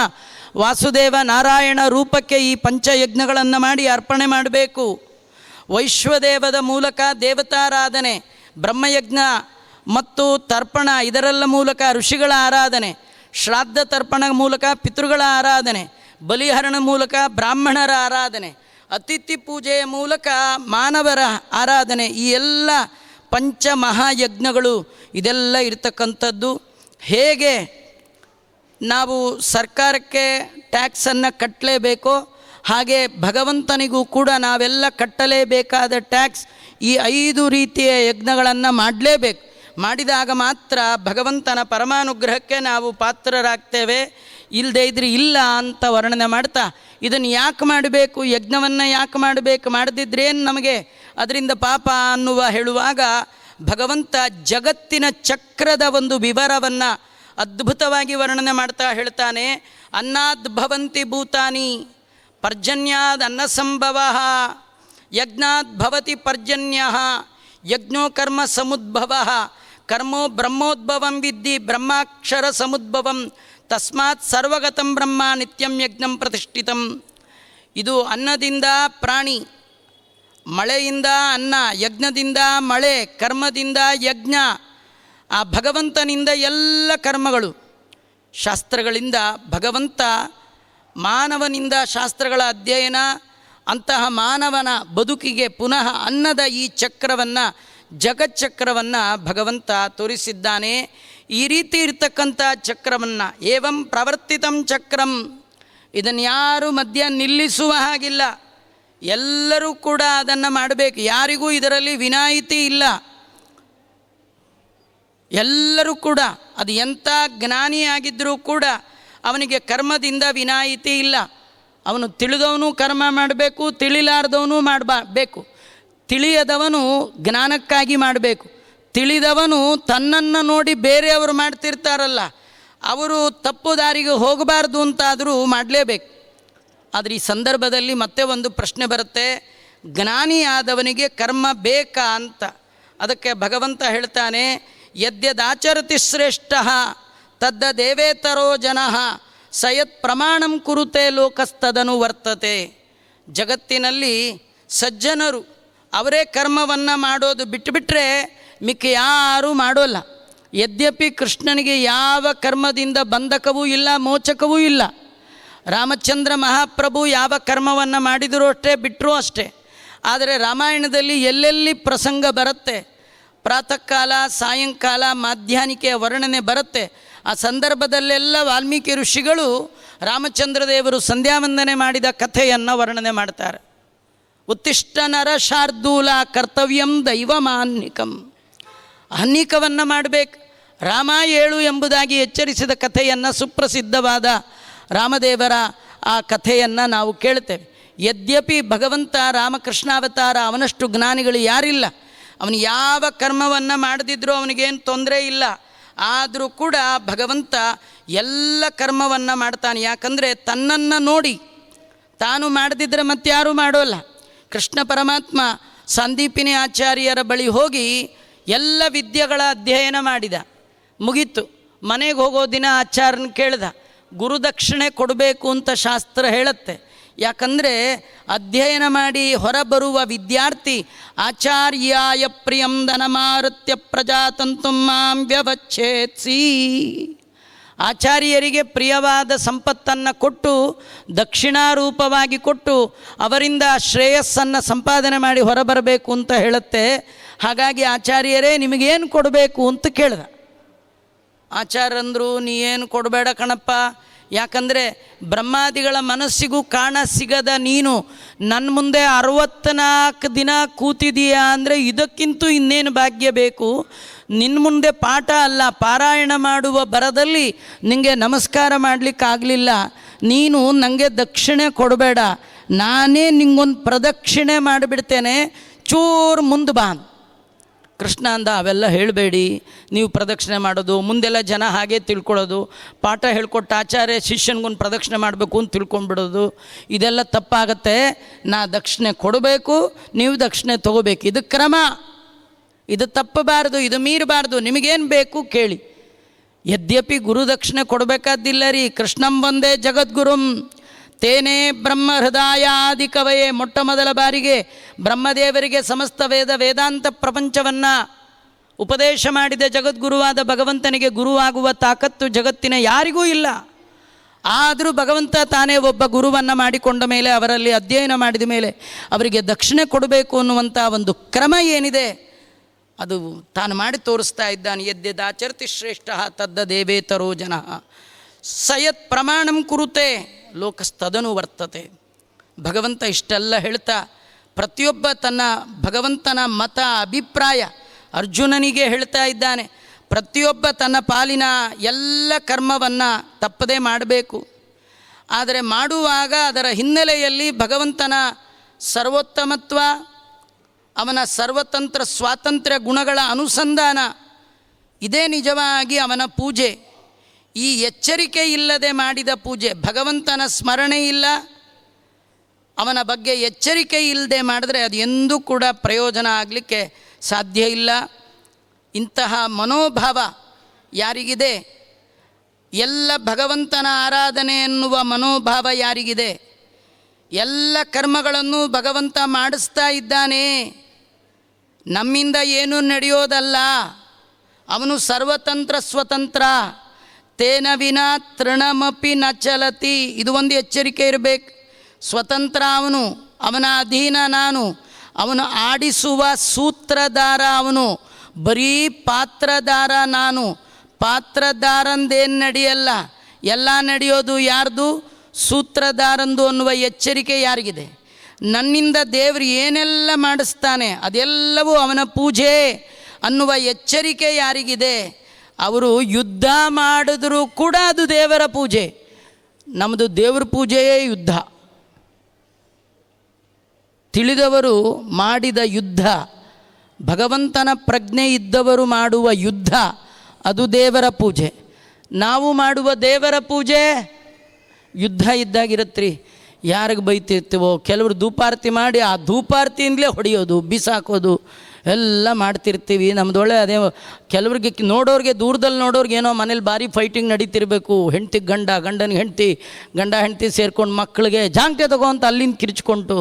ವಾಸುದೇವ, ನಾರಾಯಣ ರೂಪಕ್ಕೆ ಈ ಪಂಚಯಜ್ಞಗಳನ್ನು ಮಾಡಿ ಅರ್ಪಣೆ ಮಾಡಬೇಕು. ವೈಶ್ವದೇವದ ಮೂಲಕ ದೇವತಾರಾಧನೆ, ಬ್ರಹ್ಮಯಜ್ಞ ಮತ್ತು ತರ್ಪಣ ಇದರೆಲ್ಲ ಮೂಲಕ ಋಷಿಗಳ ಆರಾಧನೆ, ಶ್ರಾದ್ದ ತರ್ಪಣ ಮೂಲಕ ಪಿತೃಗಳ ಆರಾಧನೆ, ಬಲಿಹರಣ ಮೂಲಕ ಬ್ರಾಹ್ಮಣರ ಆರಾಧನೆ, ಅತಿಥಿ ಪೂಜೆಯ ಮೂಲಕ ಮಾನವರ ಆರಾಧನೆ, ಈ ಎಲ್ಲ ಪಂಚಮಹಾಯಜ್ಞಗಳು ಇದೆಲ್ಲ ಇರ್ತಕ್ಕಂಥದ್ದು. ಹೇಗೆ ನಾವು ಸರ್ಕಾರಕ್ಕೆ ಟ್ಯಾಕ್ಸನ್ನು ಕಟ್ಟಲೇಬೇಕೋ ಹಾಗೆ ಭಗವಂತನಿಗೂ ಕೂಡ ನಾವೆಲ್ಲ ಕಟ್ಟಲೇಬೇಕಾದ ಟ್ಯಾಕ್ಸ್ ಈ 5 ರೀತಿಯ ಯಜ್ಞಗಳನ್ನು ಮಾಡಲೇಬೇಕು. ಮಾಡಿದಾಗ ಮಾತ್ರ ಭಗವಂತನ ಪರಮಾನುಗ್ರಹಕ್ಕೆ ನಾವು ಪಾತ್ರರಾಗ್ತೇವೆ. ಇಲ್ಲದೇ ಇದ್ರೆ ಇಲ್ಲ ಅಂತ ವರ್ಣನೆ ಮಾಡ್ತಾ, ಇದನ್ನು ಯಾಕೆ ಮಾಡಬೇಕು, ಯಜ್ಞವನ್ನು ಯಾಕೆ ಮಾಡಬೇಕು, ಮಾಡದಿದ್ರೇನು ನಮಗೆ ಅದರಿಂದ ಪಾಪ ಅನ್ನುವ ಹೇಳುವಾಗ ಭಗವಂತ ಜಗತ್ತಿನ ಚಕ್ರದ ಒಂದು ವಿವರವನ್ನು ಅದ್ಭುತವಾಗಿ ವರ್ಣನೆ ಮಾಡ್ತಾ ಹೇಳ್ತಾನೆ. ಅನ್ನದ್ಭವಂತಿ ಭೂತಾನಿ ಪರ್ಜನ್ಯಾದ್ ಅನ್ನಸಂಭವ, ಯಜ್ಞಾತ್ ಭವತಿ ಪರ್ಜನ್ಯ, ಯಜ್ಞೋ ಕರ್ಮ ಸಮುದ್ಭವ, ಕರ್ಮೋ ಬ್ರಹ್ಮೋದ್ಭವಂ ವಿದ್ಧಿ ಬ್ರಹ್ಮಾಕ್ಷರ ಸಮುದ್ಭವಂ, ತಸ್ಮಾತ್ ಸರ್ವಗತಂ ಬ್ರಹ್ಮ ನಿತ್ಯಂ ಯಜ್ಞಂ ಪ್ರತಿಷ್ಠಿತಂ. ಇದು ಅನ್ನದಿಂದ ಪ್ರಾಣಿ, ಮಳೆಯಿಂದ ಅನ್ನ, ಯಜ್ಞದಿಂದ ಮಳೆ, ಕರ್ಮದಿಂದ ಯಜ್ಞ, ಆ ಭಗವಂತನಿಂದ ಎಲ್ಲ ಕರ್ಮಗಳು. ಶಾಸ್ತ್ರಗಳಿಂದ ಭಗವಂತ ಮಾನವನಿಂದ ಶಾಸ್ತ್ರಗಳ ಅಧ್ಯಯನ, ಅಂತಹ ಮಾನವನ ಬದುಕಿಗೆ ಪುನಃ ಅನ್ನದ ಈ ಚಕ್ರವನ್ನು, ಜಗಚ್ಚಕ್ರವನ್ನು ಭಗವಂತ ತೋರಿಸಿದ್ದಾನೆ. ಈ ರೀತಿ ಇರ್ತಕ್ಕಂಥ ಚಕ್ರವನ್ನು, ಏವಂ ಪ್ರವರ್ತಿತಂ ಚಕ್ರಂ, ಇದನ್ನು ಯಾರು ಮಧ್ಯ ನಿಲ್ಲಿಸುವ ಹಾಗಿಲ್ಲ, ಎಲ್ಲರೂ ಕೂಡ ಅದನ್ನು ಮಾಡಬೇಕು. ಯಾರಿಗೂ ಇದರಲ್ಲಿ ವಿನಾಯಿತಿ ಇಲ್ಲ. ಎಲ್ಲರೂ ಕೂಡ, ಅದು ಎಂಥ ಜ್ಞಾನಿಯಾಗಿದ್ದರೂ ಕೂಡ ಅವನಿಗೆ ಕರ್ಮದಿಂದ ವಿನಾಯಿತಿ ಇಲ್ಲ. ಅವನು ತಿಳಿದವನು ಕರ್ಮ ಮಾಡಬೇಕು, ತಿಳಿಲಾರ್ದವನು ಮಾಡಬೇಕು. ತಿಳಿಯದವನು ಜ್ಞಾನಕ್ಕಾಗಿ ಮಾಡಬೇಕು. ತಿಳಿದವನು ತನ್ನನ್ನು ನೋಡಿ ಬೇರೆಯವರು ಮಾಡ್ತಿರ್ತಾರಲ್ಲ, ಅವರು ತಪ್ಪು ದಾರಿಗೆ ಹೋಗಬಾರ್ದು ಅಂತಾದರೂ ಮಾಡಲೇಬೇಕು. ಆದರೆ ಈ ಸಂದರ್ಭದಲ್ಲಿ ಮತ್ತೆ ಒಂದು ಪ್ರಶ್ನೆ ಬರುತ್ತೆ, ಜ್ಞಾನಿಯಾದವನಿಗೆ ಕರ್ಮ ಬೇಕಾ ಅಂತ. ಅದಕ್ಕೆ ಭಗವಂತ ಹೇಳ್ತಾನೆ, ಯದ್ಯದಾಚರತಿ ಶ್ರೇಷ್ಠ ತದ್ದ ದೇವೇತರೋ ಜನಃ ಸಯತ್ ಪ್ರಮಾಣಂ ಕುರುತೆ ಲೋಕಸ್ತದನು ವರ್ತತೆ. ಜಗತ್ತಿನಲ್ಲಿ ಸಜ್ಜನರು ಅವರೇ ಕರ್ಮವನ್ನು ಮಾಡೋದು ಬಿಟ್ಟುಬಿಟ್ರೆ ಮಿಕ್ಕ ಯಾರೂ ಮಾಡೋಲ್ಲ. ಯದ್ಯಪಿ ಕೃಷ್ಣನಿಗೆ ಯಾವ ಕರ್ಮದಿಂದ ಬಂಧಕವೂ ಇಲ್ಲ, ಮೋಚಕವೂ ಇಲ್ಲ. ರಾಮಚಂದ್ರ ಮಹಾಪ್ರಭು ಯಾವ ಕರ್ಮವನ್ನು ಮಾಡಿದರೂ ಅಷ್ಟೇ, ಬಿಟ್ಟರೂ ಅಷ್ಟೇ. ಆದರೆ ರಾಮಾಯಣದಲ್ಲಿ ಎಲ್ಲೆಲ್ಲಿ ಪ್ರಸಂಗ ಬರುತ್ತೆ, ಪ್ರಾತಃ ಕಾಲ, ಸಾಯಂಕಾಲ, ಮಾಧ್ಯಾಹ್ನಿಕೆಯ ವರ್ಣನೆ ಬರುತ್ತೆ. ಆ ಸಂದರ್ಭದಲ್ಲೆಲ್ಲ ವಾಲ್ಮೀಕಿ ಋಷಿಗಳು ರಾಮಚಂದ್ರ ದೇವರು ಸಂಧ್ಯಾವಂದನೆ ಮಾಡಿದ ಕಥೆಯನ್ನು ವರ್ಣನೆ ಮಾಡ್ತಾರೆ. ಉತ್ತಿಷ್ಟ ನರ ಶಾರ್ದೂಲ ಕರ್ತವ್ಯಂ ದೈವಮಾನ್ನಿಕಂ. ಹನ್ನಿಕವನ್ನು ಮಾಡಬೇಕು, ರಾಮ ಏಳು ಎಂಬುದಾಗಿ ಎಚ್ಚರಿಸಿದ ಕಥೆಯನ್ನು, ಸುಪ್ರಸಿದ್ಧವಾದ ರಾಮದೇವರ ಆ ಕಥೆಯನ್ನು ನಾವು ಕೇಳ್ತೇವೆ. ಯದ್ಯಪಿ ಭಗವಂತ ರಾಮಕೃಷ್ಣಾವತಾರ ಅವನಷ್ಟು ಜ್ಞಾನಿಗಳು ಯಾರಿಲ್ಲ, ಅವನು ಯಾವ ಕರ್ಮವನ್ನು ಮಾಡದಿದ್ರೂ ಅವನಿಗೇನು ತೊಂದರೆ ಇಲ್ಲ. ಆದರೂ ಕೂಡ ಭಗವಂತ ಎಲ್ಲ ಕರ್ಮವನ್ನು ಮಾಡ್ತಾನೆ. ಯಾಕಂದರೆ ತನ್ನನ್ನು ನೋಡಿ ತಾನು ಮಾಡದಿದ್ದರೆ ಮತ್ತಾರೂ ಮಾಡೋಲ್ಲ. ಕೃಷ್ಣ ಪರಮಾತ್ಮ ಸಂದೀಪಿನಿ ಆಚಾರ್ಯರ ಬಳಿ ಹೋಗಿ ಎಲ್ಲ ವಿದ್ಯೆಗಳ ಅಧ್ಯಯನ ಮಾಡಿದ, ಮುಗೀತು. ಮನೆಗೆ ಹೋಗೋ ದಿನ ಆಚಾರ್ಯನ ಕೇಳ್ದ. ಗುರುದಕ್ಷಿಣೆ ಕೊಡಬೇಕು ಅಂತ ಶಾಸ್ತ್ರ ಹೇಳುತ್ತೆ. ಯಾಕಂದರೆ ಅಧ್ಯಯನ ಮಾಡಿ ಹೊರಬರುವ ವಿದ್ಯಾರ್ಥಿ ಆಚಾರ್ಯಾಯ ಪ್ರಿಯಂ ಧನಮಾರುತ್ಯ ಪ್ರಜಾತಂತು ಮಾಂ ವ್ಯವಚ್ಛೇತ್ಸಿ, ಆಚಾರ್ಯರಿಗೆ ಪ್ರಿಯವಾದ ಸಂಪತ್ತನ್ನು ಕೊಟ್ಟು ದಕ್ಷಿಣಾರೂಪವಾಗಿ ಕೊಟ್ಟು ಅವರಿಂದ ಶ್ರೇಯಸ್ಸನ್ನು ಸಂಪಾದನೆ ಮಾಡಿ ಹೊರಬರಬೇಕು ಅಂತ ಹೇಳುತ್ತೆ. ಹಾಗಾಗಿ ಆಚಾರ್ಯರೇ ನಿಮಗೇನು ಕೊಡಬೇಕು ಅಂತ ಕೇಳ್ದ. ಆಚಾರ್ಯಂದರು, ನೀ ಏನು ಕೊಡಬೇಡ ಕಣಪ್ಪ, ಯಾಕಂದರೆ ಬ್ರಹ್ಮಾದಿಗಳ ಮನಸ್ಸಿಗೂ ಕಾಣ ಸಿಗದ ನೀನು ನನ್ನ ಮುಂದೆ 64 ದಿನ ಕೂತಿದೀಯಾ ಅಂದರೆ ಇದಕ್ಕಿಂತ ಇನ್ನೇನು ಭಾಗ್ಯ ಬೇಕು. ನಿನ್ನ ಮುಂದೆ ಪಾಠ ಅಲ್ಲ ಪಾರಾಯಣ ಮಾಡುವ ಬರದಲ್ಲಿ ನಿಮಗೆ ನಮಸ್ಕಾರ ಮಾಡಲಿಕ್ಕಾಗಲಿಲ್ಲ. ನೀನು ನನಗೆ ದಕ್ಷಿಣೆ ಕೊಡಬೇಡ, ನಾನೇ ನಿಂಗೊಂದು ಪ್ರದಕ್ಷಿಣೆ ಮಾಡಿಬಿಡ್ತೇನೆ, ಚೂರು ಮುಂದೆ ಬಾ. ಕೃಷ್ಣ ಅಂದ, ಅವೆಲ್ಲ ಹೇಳಬೇಡಿ, ನೀವು ಪ್ರದಕ್ಷಿಣೆ ಮಾಡೋದು ಮುಂದೆಲ್ಲ ಜನ ಹಾಗೆ ತಿಳ್ಕೊಳ್ಳೋದು, ಪಾಠ ಹೇಳ್ಕೊಟ್ಟು ಆಚಾರ್ಯ ಶಿಷ್ಯನಿಗೊಂದು ಪ್ರದಕ್ಷಿಣೆ ಮಾಡಬೇಕು ಅಂತ ತಿಳ್ಕೊಂಡ್ಬಿಡೋದು, ಇದೆಲ್ಲ ತಪ್ಪಾಗತ್ತೆ. ನಾ ದಕ್ಷಿಣೆ ಕೊಡಬೇಕು, ನೀವು ದಕ್ಷಿಣೆ ತೊಗೋಬೇಕು, ಇದು ಕ್ರಮ, ಇದು ತಪ್ಪಬಾರ್ದು, ಇದು ಮೀರಬಾರ್ದು, ನಿಮಗೇನು ಬೇಕು ಕೇಳಿ. ಯದ್ಯಪಿ ಗುರುದಕ್ಷಿಣೆ ಕೊಡಬೇಕಾದ್ದಿಲ್ಲ ರೀ. ಕೃಷ್ಣಂ ವಂದೇ ಜಗದ್ಗುರುಂ ತೇನೇ ಬ್ರಹ್ಮ ಹೃದಯಾದಿ ಕವಯೇ. ಮೊಟ್ಟ ಮೊದಲ ಬಾರಿಗೆ ಬ್ರಹ್ಮದೇವರಿಗೆ ಸಮಸ್ತ ವೇದಾಂತ ಪ್ರಪಂಚವನ್ನು ಉಪದೇಶ ಮಾಡಿದ ಜಗದ್ಗುರುವಾದ ಭಗವಂತನಿಗೆ ಗುರುವಾಗುವ ತಾಕತ್ತು ಜಗತ್ತಿನ ಯಾರಿಗೂ ಇಲ್ಲ. ಆದರೂ ಭಗವಂತ ತಾನೇ ಒಬ್ಬ ಗುರುವನ್ನು ಮಾಡಿಕೊಂಡ ಮೇಲೆ ಅವರಲ್ಲಿ ಅಧ್ಯಯನ ಮಾಡಿದ ಮೇಲೆ ಅವರಿಗೆ ದಕ್ಷಿಣೆ ಕೊಡಬೇಕು ಅನ್ನುವಂಥ ಒಂದು ಕ್ರಮ ಏನಿದೆ ಅದು ತಾನು ಮಾಡಿ ತೋರಿಸ್ತಾ ಇದ್ದಾನೆ. ಯದ್ಯದಾಚರತಿ ಶ್ರೇಷ್ಠ ತದ್ದ ದೇವೇತರೋ ಜನ ಸಯತ್ ಪ್ರಮಾಣಂ ಕುರುತೆ ಲೋಕಸ್ತದನು ವರ್ತತೆ. ಭಗವಂತ ಇಷ್ಟೆಲ್ಲ ಹೇಳ್ತಾ ಪ್ರತಿಯೊಬ್ಬ ತನ್ನ ಭಗವಂತನ ಮತ ಅಭಿಪ್ರಾಯ ಅರ್ಜುನನಿಗೆ ಹೇಳ್ತಾ ಇದ್ದಾನೆ. ಪ್ರತಿಯೊಬ್ಬ ತನ್ನ ಪಾಲಿನ ಎಲ್ಲ ಕರ್ಮವನ್ನು ತಪ್ಪದೇ ಮಾಡಬೇಕು. ಆದರೆ ಮಾಡುವಾಗ ಅದರ ಹಿನ್ನೆಲೆಯಲ್ಲಿ ಭಗವಂತನ ಸರ್ವೋತ್ತಮತ್ವ, ಅವನ ಸರ್ವತಂತ್ರ ಸ್ವಾತಂತ್ರ್ಯ ಗುಣಗಳ ಅನುಸಂಧಾನ, ಇದೇ ನಿಜವಾಗಿ ಅವನ ಪೂಜೆ. ಈ ಎಚ್ಚರಿಕೆ ಇಲ್ಲದೆ ಮಾಡಿದ ಪೂಜೆ, ಭಗವಂತನ ಸ್ಮರಣೆ ಇಲ್ಲ, ಅವನ ಬಗ್ಗೆ ಎಚ್ಚರಿಕೆ ಇಲ್ಲದೆ ಮಾಡಿದ್ರೆ ಅದು ಎಂದೂ ಕೂಡ ಪ್ರಯೋಜನ ಆಗಲಿಕ್ಕೆ ಸಾಧ್ಯ ಇಲ್ಲ. ಇಂತಹ ಮನೋಭಾವ ಯಾರಿಗಿದೆ, ಎಲ್ಲ ಭಗವಂತನ ಆರಾಧನೆ ಎನ್ನುವ ಮನೋಭಾವ ಯಾರಿಗಿದೆ, ಎಲ್ಲ ಕರ್ಮಗಳನ್ನು ಭಗವಂತ ಮಾಡಿಸ್ತಾ ಇದ್ದಾನೆ, ನಮ್ಮಿಂದ ಏನೂ ನಡೆಯೋದಲ್ಲ, ಅವನು ಸರ್ವತಂತ್ರ ಸ್ವತಂತ್ರ, ತೇನ ವಿನಾ ತೃಣಮಪಿ ನ ಚಲತಿ. ಇದು ಒಂದು ಎಚ್ಚರಿಕೆ ಇರಬೇಕು. ಸ್ವತಂತ್ರ ಅವನು, ಅವನ ಅಧೀನ ನಾನು, ಅವನು ಆಡಿಸುವ ಸೂತ್ರಧಾರ ಅವನು, ಬರೀ ಪಾತ್ರಧಾರ ನಾನು. ಪಾತ್ರಧಾರಂದೇನು ನಡೆಯಲ್ಲ, ಎಲ್ಲ ನಡೆಯೋದು ಯಾರ್ದು? ಸೂತ್ರಧಾರಂದು ಅನ್ನುವ ಎಚ್ಚರಿಕೆ ಯಾರಿಗಿದೆ? ನನ್ನಿಂದ ದೇವರು ಏನೆಲ್ಲ ಮಾಡಿಸ್ತಾನೆ ಅದೆಲ್ಲವೂ ಅವನ ಪೂಜೆ ಅನ್ನುವ ಎಚ್ಚರಿಕೆ ಯಾರಿಗಿದೆ? ಅವರು ಯುದ್ಧ ಮಾಡಿದ್ರೂ ಕೂಡ ಅದು ದೇವರ ಪೂಜೆ. ನಮ್ಮದು ದೇವರ ಪೂಜೆಯೇ ಯುದ್ಧ. ತಿಳಿದವರು ಮಾಡಿದ ಯುದ್ಧ, ಭಗವಂತನ ಪ್ರಜ್ಞೆ ಇದ್ದವರು ಮಾಡುವ ಯುದ್ಧ, ಅದು ದೇವರ ಪೂಜೆ. ನಾವು ಮಾಡುವ ದೇವರ ಪೂಜೆ ಯುದ್ಧ ಇದ್ದಾಗಿರತ್ರಿ. ಯಾರಿಗೆ ಬೈತಿರ್ತೀವೋ, ಕೆಲವರು ಧೂಪಾರತಿ ಮಾಡಿ ಆ ಧೂಪಾರತಿಯಿಂದಲೇ ಹೊಡೆಯೋದು, ಬಿಸಾಕೋದು ಎಲ್ಲ ಮಾಡ್ತಿರ್ತೀವಿ. ನಮ್ಮದೊಳ್ಳೆ ಅದೇ ಕೆಲವ್ರಿಗೆ ನೋಡೋರಿಗೆ, ದೂರದಲ್ಲಿ ನೋಡೋರಿಗೆ ಏನೋ ಮನೇಲಿ ಭಾರಿ ಫೈಟಿಂಗ್ ನಡೀತಿರಬೇಕು. ಹೆಂಡ್ತಿಗೆ ಗಂಡ, ಗಂಡನಿಗೆ ಹೆಂಡ್ತಿ, ಗಂಡ ಹೆಂಡ್ತಿ ಸೇರ್ಕೊಂಡು ಮಕ್ಕಳಿಗೆ ಜಾಂಗ್ಟೆ ತಗೋ ಅಂತ ಅಲ್ಲಿಂದ ಕಿರಿಚ್ಕೊಂಡು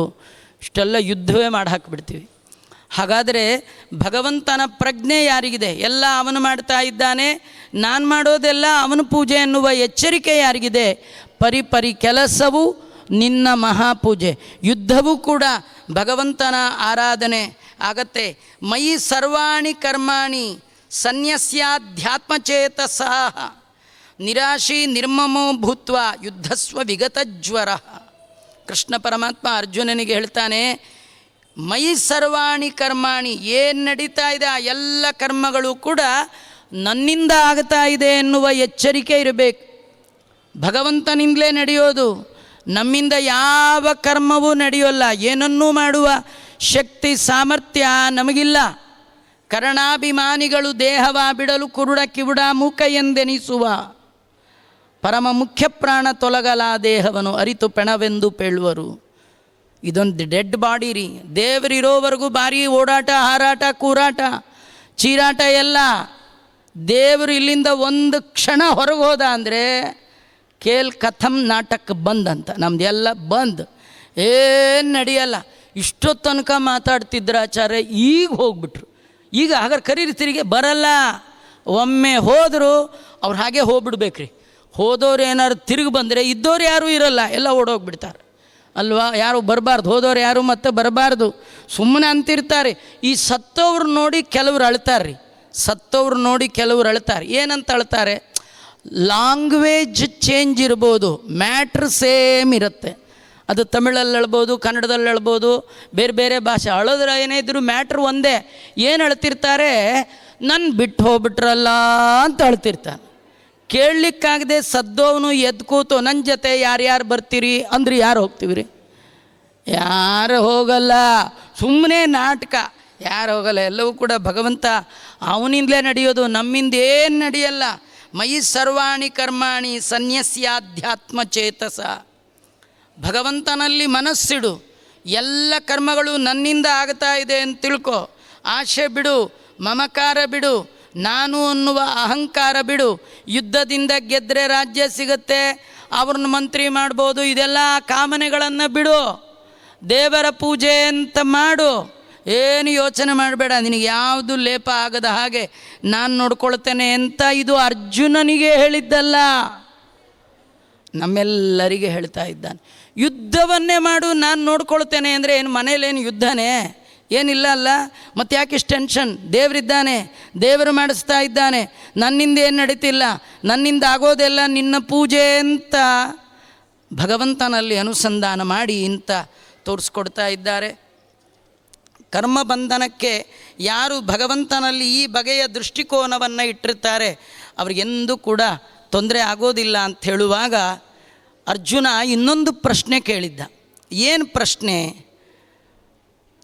ಇಷ್ಟೆಲ್ಲ ಯುದ್ಧವೇ ಮಾಡಿ ಹಾಕಿಬಿಡ್ತೀವಿ. ಹಾಗಾದರೆ ಭಗವಂತನ ಪ್ರಜ್ಞೆ ಯಾರಿಗಿದೆ? ಎಲ್ಲ ಅವನು ಮಾಡ್ತಾ ಇದ್ದಾನೆ, ನಾನು ಮಾಡೋದೆಲ್ಲ ಅವನ ಪೂಜೆ ಎನ್ನುವ ಎಚ್ಚರಿಕೆ ಯಾರಿಗಿದೆ? ಪರಿಪರಿ ಕೆಲಸವು ನಿನ್ನ ಮಹಾಪೂಜೆ. ಯುದ್ಧವೂ ಕೂಡ ಭಗವಂತನ ಆರಾಧನೆ ಆಗತ್ತೆ. ಮಯಿ ಸರ್ವಾಣಿ ಕರ್ಮಾಣಿ ಸನ್ಯಸ್ಯಾಧ್ಯಾತ್ಮಚೇತಸಃ ನಿರಾಶಿ ನಿರ್ಮಮೋ ಭೂತ್ವ ಯುದ್ಧಸ್ವ ವಿಗತಜ್ವರ. ಕೃಷ್ಣ ಪರಮಾತ್ಮ ಅರ್ಜುನನಿಗೆ ಹೇಳ್ತಾನೆ, ಮಯಿ ಸರ್ವಾಣಿ ಕರ್ಮಾಣಿ, ಏನು ನಡೀತಾ ಇದೆ ಆ ಎಲ್ಲ ಕರ್ಮಗಳು ಕೂಡ ನನ್ನಿಂದ ಆಗ್ತಾ ಇದೆ ಎನ್ನುವ ಎಚ್ಚರಿಕೆ ಇರಬೇಕು. ಭಗವಂತನಿಂದಲೇ ನಡೆಯೋದು, ನಮ್ಮಿಂದ ಯಾವ ಕರ್ಮವೂ ನಡೆಯೋಲ್ಲ. ಏನನ್ನೂ ಮಾಡುವ ಶಕ್ತಿ ಸಾಮರ್ಥ್ಯ ನಮಗಿಲ್ಲ. ಕರ್ಣಾಭಿಮಾನಿಗಳು ದೇಹವ ಬಿಡಲು ಕುರುಡ ಕಿವುಡ ಮೂಕ ಎಂದೆನಿಸುವ ಪರಮ ಮುಖ್ಯ ಪ್ರಾಣ ತೊಲಗಲ ದೇಹವನ್ನು ಅರಿತು ಪೆಣವೆಂದು ಪೇಳುವರು. ಇದೊಂದು ಡೆಡ್ ಬಾಡಿ ರೀ. ದೇವರಿರೋವರೆಗೂ ಭಾರಿ ಓಡಾಟ, ಹಾರಾಟ, ಕೂರಾಟ, ಚೀರಾಟ ಎಲ್ಲ. ದೇವರು ಇಲ್ಲಿಂದ ಒಂದು ಕ್ಷಣ ಹೊರಗೆ ಹೋದ ಅಂದರೆ ಕೇಲ್ ಕಥಮ್ ನಾಟಕ ಬಂದ್ ಅಂತ, ನಮ್ಮದೆಲ್ಲ ಬಂದ್, ಏನು ನಡೆಯಲ್ಲ. ಇಷ್ಟೊತ್ತು ತನಕ ಮಾತಾಡ್ತಿದ್ರ ಆಚಾರ್ಯ, ಈಗ ಹೋಗ್ಬಿಟ್ರು. ಈಗ ಹಾಗಾದ್ರೆ ಕರೀರಿ, ತಿರುಗಿ ಬರಲ್ಲ. ಒಮ್ಮೆ ಹೋದರು ಅವ್ರು ಹಾಗೆ ಹೋಗ್ಬಿಡ್ಬೇಕ್ರಿ. ಹೋದವ್ರು ಏನಾದ್ರು ತಿರುಗಿ ಬಂದರೆ ಇದ್ದವ್ರು ಯಾರೂ ಇರಲ್ಲ, ಎಲ್ಲ ಓಡೋಗ್ಬಿಡ್ತಾರೆ ಅಲ್ವಾ. ಯಾರು ಬರಬಾರ್ದು, ಹೋದವ್ರು ಯಾರು ಮತ್ತೆ ಬರಬಾರ್ದು, ಸುಮ್ಮನೆ ಅಂತಿರ್ತಾರೆ. ಈ ಸತ್ತವ್ರು ನೋಡಿ ಕೆಲವ್ರು ಅಳ್ತಾರೆ ರೀ. ಸತ್ತವ್ರು ನೋಡಿ ಕೆಲವ್ರು ಅಳ್ತಾರೆ. ಏನಂತ ಅಳ್ತಾರೆ? ಲ್ಯಾಂಗ್ವೇಜ್ ಚೇಂಜ್ ಇರ್ಬೋದು, ಮ್ಯಾಟ್ರ್ ಸೇಮ್ ಇರುತ್ತೆ. ಅದು ತಮಿಳಲ್ಲಿ ಅಳ್ಬೋದು, ಕನ್ನಡದಲ್ಲಿ ಅಳ್ಬೋದು, ಬೇರೆ ಬೇರೆ ಭಾಷೆ. ಅಳೋದ್ರೆ ಏನೇ ಇದ್ದರೂ ಮ್ಯಾಟ್ರ್ ಒಂದೇ. ಏನು ಅಳ್ತಿರ್ತಾರೆ? ನನ್ನ ಬಿಟ್ಟು ಹೋಗ್ಬಿಟ್ರಲ್ಲ ಅಂತ ಅಳ್ತಿರ್ತಾನೆ. ಕೇಳಲಿಕ್ಕಾಗದೆ ಸದ್ದವನು ಎದ್ದು ಕೂತು ನನ್ನ ಜೊತೆ ಯಾರ್ಯಾರು ಬರ್ತೀರಿ ಅಂದ್ರೆ ಯಾರು ಹೋಗ್ತೀವಿ ರೀ? ಯಾರು ಹೋಗಲ್ಲ. ಸುಮ್ಮನೆ ನಾಟಕ, ಯಾರು ಹೋಗಲ್ಲ. ಎಲ್ಲವೂ ಕೂಡ ಭಗವಂತ ಅವನಿಂದಲೇ ನಡೆಯೋದು, ನಮ್ಮಿಂದ ಏನು ನಡೆಯಲ್ಲ. ಮಯಿ ಸರ್ವಾಣಿ ಕರ್ಮಾಣಿ ಸನ್ಯಸ್ಯಾಧ್ಯಾತ್ಮ ಚೇತಸ. ಭಗವಂತನಲ್ಲಿ ಮನಸ್ಸಿಡು, ಎಲ್ಲ ಕರ್ಮಗಳು ನನ್ನಿಂದ ಆಗ್ತಾ ಇದೆ ಅಂತ ತಿಳ್ಕೊ. ಆಶೆ ಬಿಡು, ಮಮಕಾರ ಬಿಡು, ನಾನು ಅನ್ನುವ ಅಹಂಕಾರ ಬಿಡು. ಯುದ್ಧದಿಂದ ಗೆದ್ದರೆ ರಾಜ್ಯ ಸಿಗುತ್ತೆ, ಅವ್ರನ್ನ ಮಂತ್ರಿ ಮಾಡ್ಬೋದು, ಇದೆಲ್ಲ ಕಾಮನೆಗಳನ್ನು ಬಿಡು. ದೇವರ ಪೂಜೆ ಅಂತ ಮಾಡು. ಏನು ಯೋಚನೆ ಮಾಡಬೇಡ, ನಿನಗೆ ಯಾವುದು ಲೇಪ ಆಗದ ಹಾಗೆ ನಾನು ನೋಡ್ಕೊಳ್ತೇನೆ ಅಂತ. ಇದು ಅರ್ಜುನನಿಗೆ ಹೇಳಿದ್ದಲ್ಲ, ನಮ್ಮೆಲ್ಲರಿಗೆ ಹೇಳ್ತಾ ಇದ್ದಾನೆ. ಯುದ್ಧವನ್ನೇ ಮಾಡು, ನಾನು ನೋಡ್ಕೊಳ್ತೇನೆ ಅಂದರೆ ಏನು ಮನೇಲೇನು ಯುದ್ಧನೇ? ಏನಿಲ್ಲ ಅಲ್ಲ. ಮತ್ತು ಯಾಕೆ ಇಷ್ಟು ಟೆನ್ಷನ್? ದೇವರಿದ್ದಾನೆ, ದೇವರು ಮಾಡಿಸ್ತಾ ಇದ್ದಾನೆ. ನನ್ನಿಂದ ಏನು ನಡೀತಿಲ್ಲ, ನನ್ನಿಂದ ಆಗೋದೆಲ್ಲ ನಿನ್ನ ಪೂಜೆ ಅಂತ ಭಗವಂತನಲ್ಲಿ ಅನುಸಂಧಾನ ಮಾಡಿ ಅಂತ ತೋರಿಸ್ಕೊಡ್ತಾ ಇದ್ದಾರೆ. ಕರ್ಮಬಂಧನಕ್ಕೆ ಯಾರು ಭಗವಂತನಲ್ಲಿ ಈ ಬಗೆಯ ದೃಷ್ಟಿಕೋನವನ್ನು ಇಟ್ಟಿರ್ತಾರೆ ಅವ್ರಿಗೆಂದೂ ಕೂಡ ತೊಂದರೆ ಆಗೋದಿಲ್ಲ ಅಂತ ಹೇಳುವಾಗ ಅರ್ಜುನ ಇನ್ನೊಂದು ಪ್ರಶ್ನೆ ಕೇಳಿದ್ದ. ಏನು ಪ್ರಶ್ನೆ?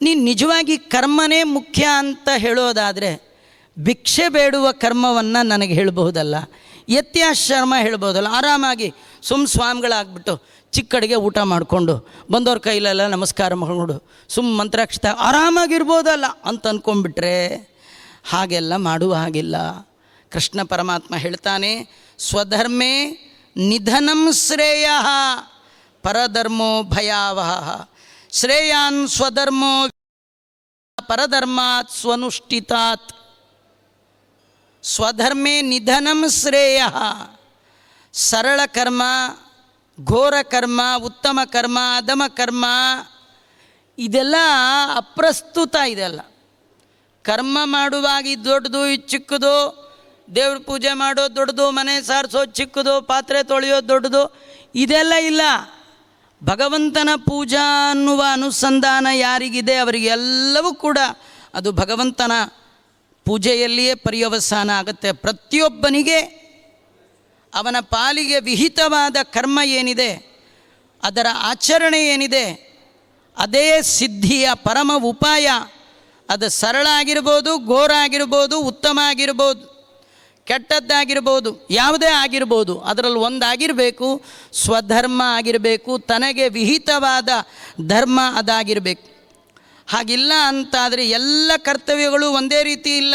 ನೀನು ನಿಜವಾಗಿ ಕರ್ಮನೇ ಮುಖ್ಯ ಅಂತ ಹೇಳೋದಾದರೆ ಭಿಕ್ಷೆ ಬೇಡುವ ಕರ್ಮವನ್ನು ನನಗೆ ಹೇಳ್ಬಹುದಲ್ಲ, ಯತ್ಯಾಶ್ರಮ ಹೇಳ್ಬೋದಲ್ಲ. ಆರಾಮಾಗಿ ಸ್ವಾಮಿಗಳಾಗ್ಬಿಟ್ಟು ಚಿಕ್ಕಡಿಗೆ ಊಟ ಮಾಡಿಕೊಂಡು ಬಂದವ್ರ ಕೈಲೆಲ್ಲ ನಮಸ್ಕಾರ ಮಾಡಿಕೊಂಡು ಮಂತ್ರಾಕ್ಷತ ಆರಾಮಾಗಿರ್ಬೋದಲ್ಲ ಅಂತ ಅಂದ್ಕೊಂಡ್ಬಿಟ್ರೆ ಹಾಗೆಲ್ಲ ಮಾಡುವ ಹಾಗಿಲ್ಲ. ಕೃಷ್ಣ ಪರಮಾತ್ಮ ಹೇಳ್ತಾನೆ, ಸ್ವಧರ್ಮೇ ನಿಧನಂ ಶ್ರೇಯ ಪರಧರ್ಮೋ ಭಯಾವಹ. ಶ್ರೇಯಾನ್ ಸ್ವಧರ್ಮೋ ಪರಧರ್ಮಾತ್ ಸ್ವನುಷ್ಠಿತಾತ್. ಸ್ವಧರ್ಮೇ ನಿಧನಂ ಶ್ರೇಯ. ಸರಳ ಕರ್ಮ, ಘೋರ ಕರ್ಮ, ಉತ್ತಮ ಕರ್ಮ, ಅಧಮ ಕರ್ಮ ಇದೆಲ್ಲ ಅಪ್ರಸ್ತುತ. ಇದೆಲ್ಲ ಕರ್ಮ ಮಾಡುವಾಗ ದೊಡ್ಡದು ಚಿಕ್ಕದು, ದೇವ್ರ ಪೂಜೆ ಮಾಡೋದು ದೊಡ್ಡದು, ಮನೆ ಸಾರಿಸೋದು ಚಿಕ್ಕದು, ಪಾತ್ರೆ ತೊಳೆಯೋದು ದೊಡ್ಡದು, ಇದೆಲ್ಲ ಇಲ್ಲ. ಭಗವಂತನ ಪೂಜಾ ಅನ್ನುವ ಅನುಸಂಧಾನ ಯಾರಿಗಿದೆ ಅವರಿಗೆಲ್ಲವೂ ಕೂಡ ಅದು ಭಗವಂತನ ಪೂಜೆಯಲ್ಲಿಯೇ ಪರ್ಯವಸಾನ ಆಗುತ್ತೆ. ಪ್ರತಿಯೊಬ್ಬನಿಗೆ ಅವನ ಪಾಲಿಗೆ ವಿಹಿತವಾದ ಕರ್ಮ ಏನಿದೆ, ಅದರ ಆಚರಣೆ ಏನಿದೆ, ಅದೇ ಸಿದ್ಧಿಯ ಪರಮ ಉಪಾಯ. ಅದು ಸರಳ ಆಗಿರ್ಬೋದು, ಘೋರ ಆಗಿರ್ಬೋದು, ಉತ್ತಮ ಆಗಿರ್ಬೋದು, ಕೆಟ್ಟದ್ದಾಗಿರ್ಬೋದು, ಯಾವುದೇ ಆಗಿರ್ಬೋದು, ಅದರಲ್ಲಿ ಒಂದಾಗಿರಬೇಕು, ಸ್ವಧರ್ಮ ಆಗಿರಬೇಕು, ತನಗೆ ವಿಹಿತವಾದ ಧರ್ಮ ಅದಾಗಿರಬೇಕು. ಹಾಗಿಲ್ಲ ಅಂತಾದರೆ ಎಲ್ಲ ಕರ್ತವ್ಯಗಳು ಒಂದೇ ರೀತಿ ಇಲ್ಲ.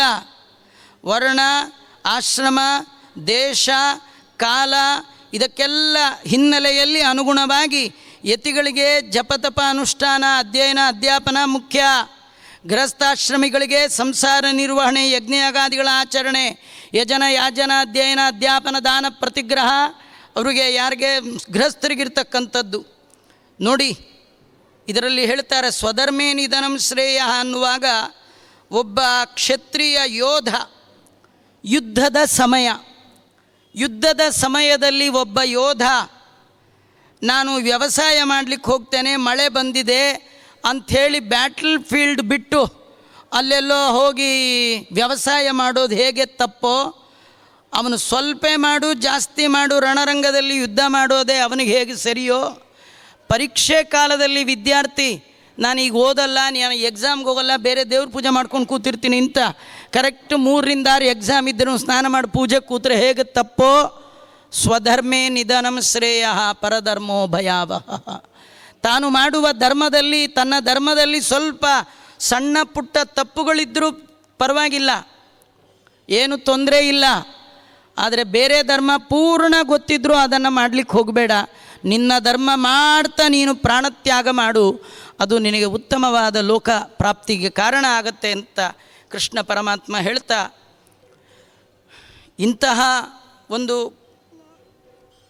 ವರ್ಣ, ಆಶ್ರಮ, ದೇಶ, ಕಾಲ ಇದಕ್ಕೆಲ್ಲ ಹಿನ್ನೆಲೆಯಲ್ಲಿ ಅನುಗುಣವಾಗಿ ಯತಿಗಳಿಗೆ ಜಪತಪ ಅನುಷ್ಠಾನ, ಅಧ್ಯಯನ, ಅಧ್ಯಾಪನ ಮುಖ್ಯ. ಗೃಹಸ್ಥಾಶ್ರಮಿಗಳಿಗೆ ಸಂಸಾರ ನಿರ್ವಹಣೆ, ಯಜ್ಞಯಾಗಾದಿಗಳ ಆಚರಣೆ, ಯಜನ, ಯಾಜನ, ಅಧ್ಯಯನ, ಅಧ್ಯಾಪನ, ದಾನ, ಪ್ರತಿಗ್ರಹ, ಅವರಿಗೆ ಯಾರಿಗೆ ಗೃಹಸ್ಥರಿಗಿರ್ತಕ್ಕಂಥದ್ದು ನೋಡಿ. ಇದರಲ್ಲಿ ಹೇಳ್ತಾರೆ ಸ್ವಧರ್ಮೇ ನಿಧನಂ ಶ್ರೇಯ ಅನ್ನುವಾಗ ಒಬ್ಬ ಕ್ಷತ್ರಿಯ ಯೋಧ ಯುದ್ಧದ ಸಮಯದಲ್ಲಿ ಒಬ್ಬ ಯೋಧ ನಾನು ವ್ಯವಸಾಯ ಮಾಡಲಿಕ್ಕೆ ಹೋಗ್ತೇನೆ, ಮಳೆ ಬಂದಿದೆ ಅಂಥೇಳಿ ಬ್ಯಾಟಲ್ ಫೀಲ್ಡ್ ಬಿಟ್ಟು ಅಲ್ಲೆಲ್ಲೋ ಹೋಗಿ ವ್ಯವಸಾಯ ಮಾಡೋದು ಹೇಗೆ ತಪ್ಪೋ, ಅವನು ಸ್ವಲ್ಪ ಮಾಡು ಜಾಸ್ತಿ ಮಾಡು ರಣರಂಗದಲ್ಲಿ ಯುದ್ಧ ಮಾಡೋದೇ ಅವನಿಗೆ ಹೇಗೆ ಸರಿಯೋ, ಪರೀಕ್ಷೆ ಕಾಲದಲ್ಲಿ ವಿದ್ಯಾರ್ಥಿ ನಾನೀಗ ಓದಲ್ಲ, ನಾನು ಎಕ್ಸಾಮ್ಗೆ ಹೋಗಲ್ಲ, ಬೇರೆ ದೇವ್ರ ಪೂಜೆ ಮಾಡ್ಕೊಂಡು ಕೂತಿರ್ತೀನಿ ಅಂತ ಕರೆಕ್ಟ್ 3 ರಿಂದ 6 ಎಕ್ಸಾಮ್ ಇದ್ದರೂ ಸ್ನಾನ ಮಾಡಿ ಪೂಜೆ ಕೂತ್ರೆ ಹೇಗೆ ತಪ್ಪೋ, ಸ್ವಧರ್ಮೇ ನಿಧನಂ ಶ್ರೇಯ ಪರಧರ್ಮೋ ಭಯಾವಹ. ತಾನು ಮಾಡುವ ಧರ್ಮದಲ್ಲಿ, ತನ್ನ ಧರ್ಮದಲ್ಲಿ ಸ್ವಲ್ಪ ಸಣ್ಣ ಪುಟ್ಟ ತಪ್ಪುಗಳಿದ್ದರೂ ಪರವಾಗಿಲ್ಲ, ಏನು ತೊಂದರೆ ಇಲ್ಲ. ಆದರೆ ಬೇರೆ ಧರ್ಮ ಪೂರ್ಣ ಗೊತ್ತಿದ್ದರೂ ಅದನ್ನು ಮಾಡಲಿಕ್ಕೆ ಹೋಗಬೇಡ. ನಿನ್ನ ಧರ್ಮ ಮಾಡ್ತಾ ನೀನು ಪ್ರಾಣತ್ಯಾಗ ಮಾಡು, ಅದು ನಿನಗೆ ಉತ್ತಮವಾದ ಲೋಕ ಪ್ರಾಪ್ತಿಗೆ ಕಾರಣ ಆಗತ್ತೆ ಅಂತ ಕೃಷ್ಣ ಪರಮಾತ್ಮ ಹೇಳ್ತಾ, ಇಂತಹ ಒಂದು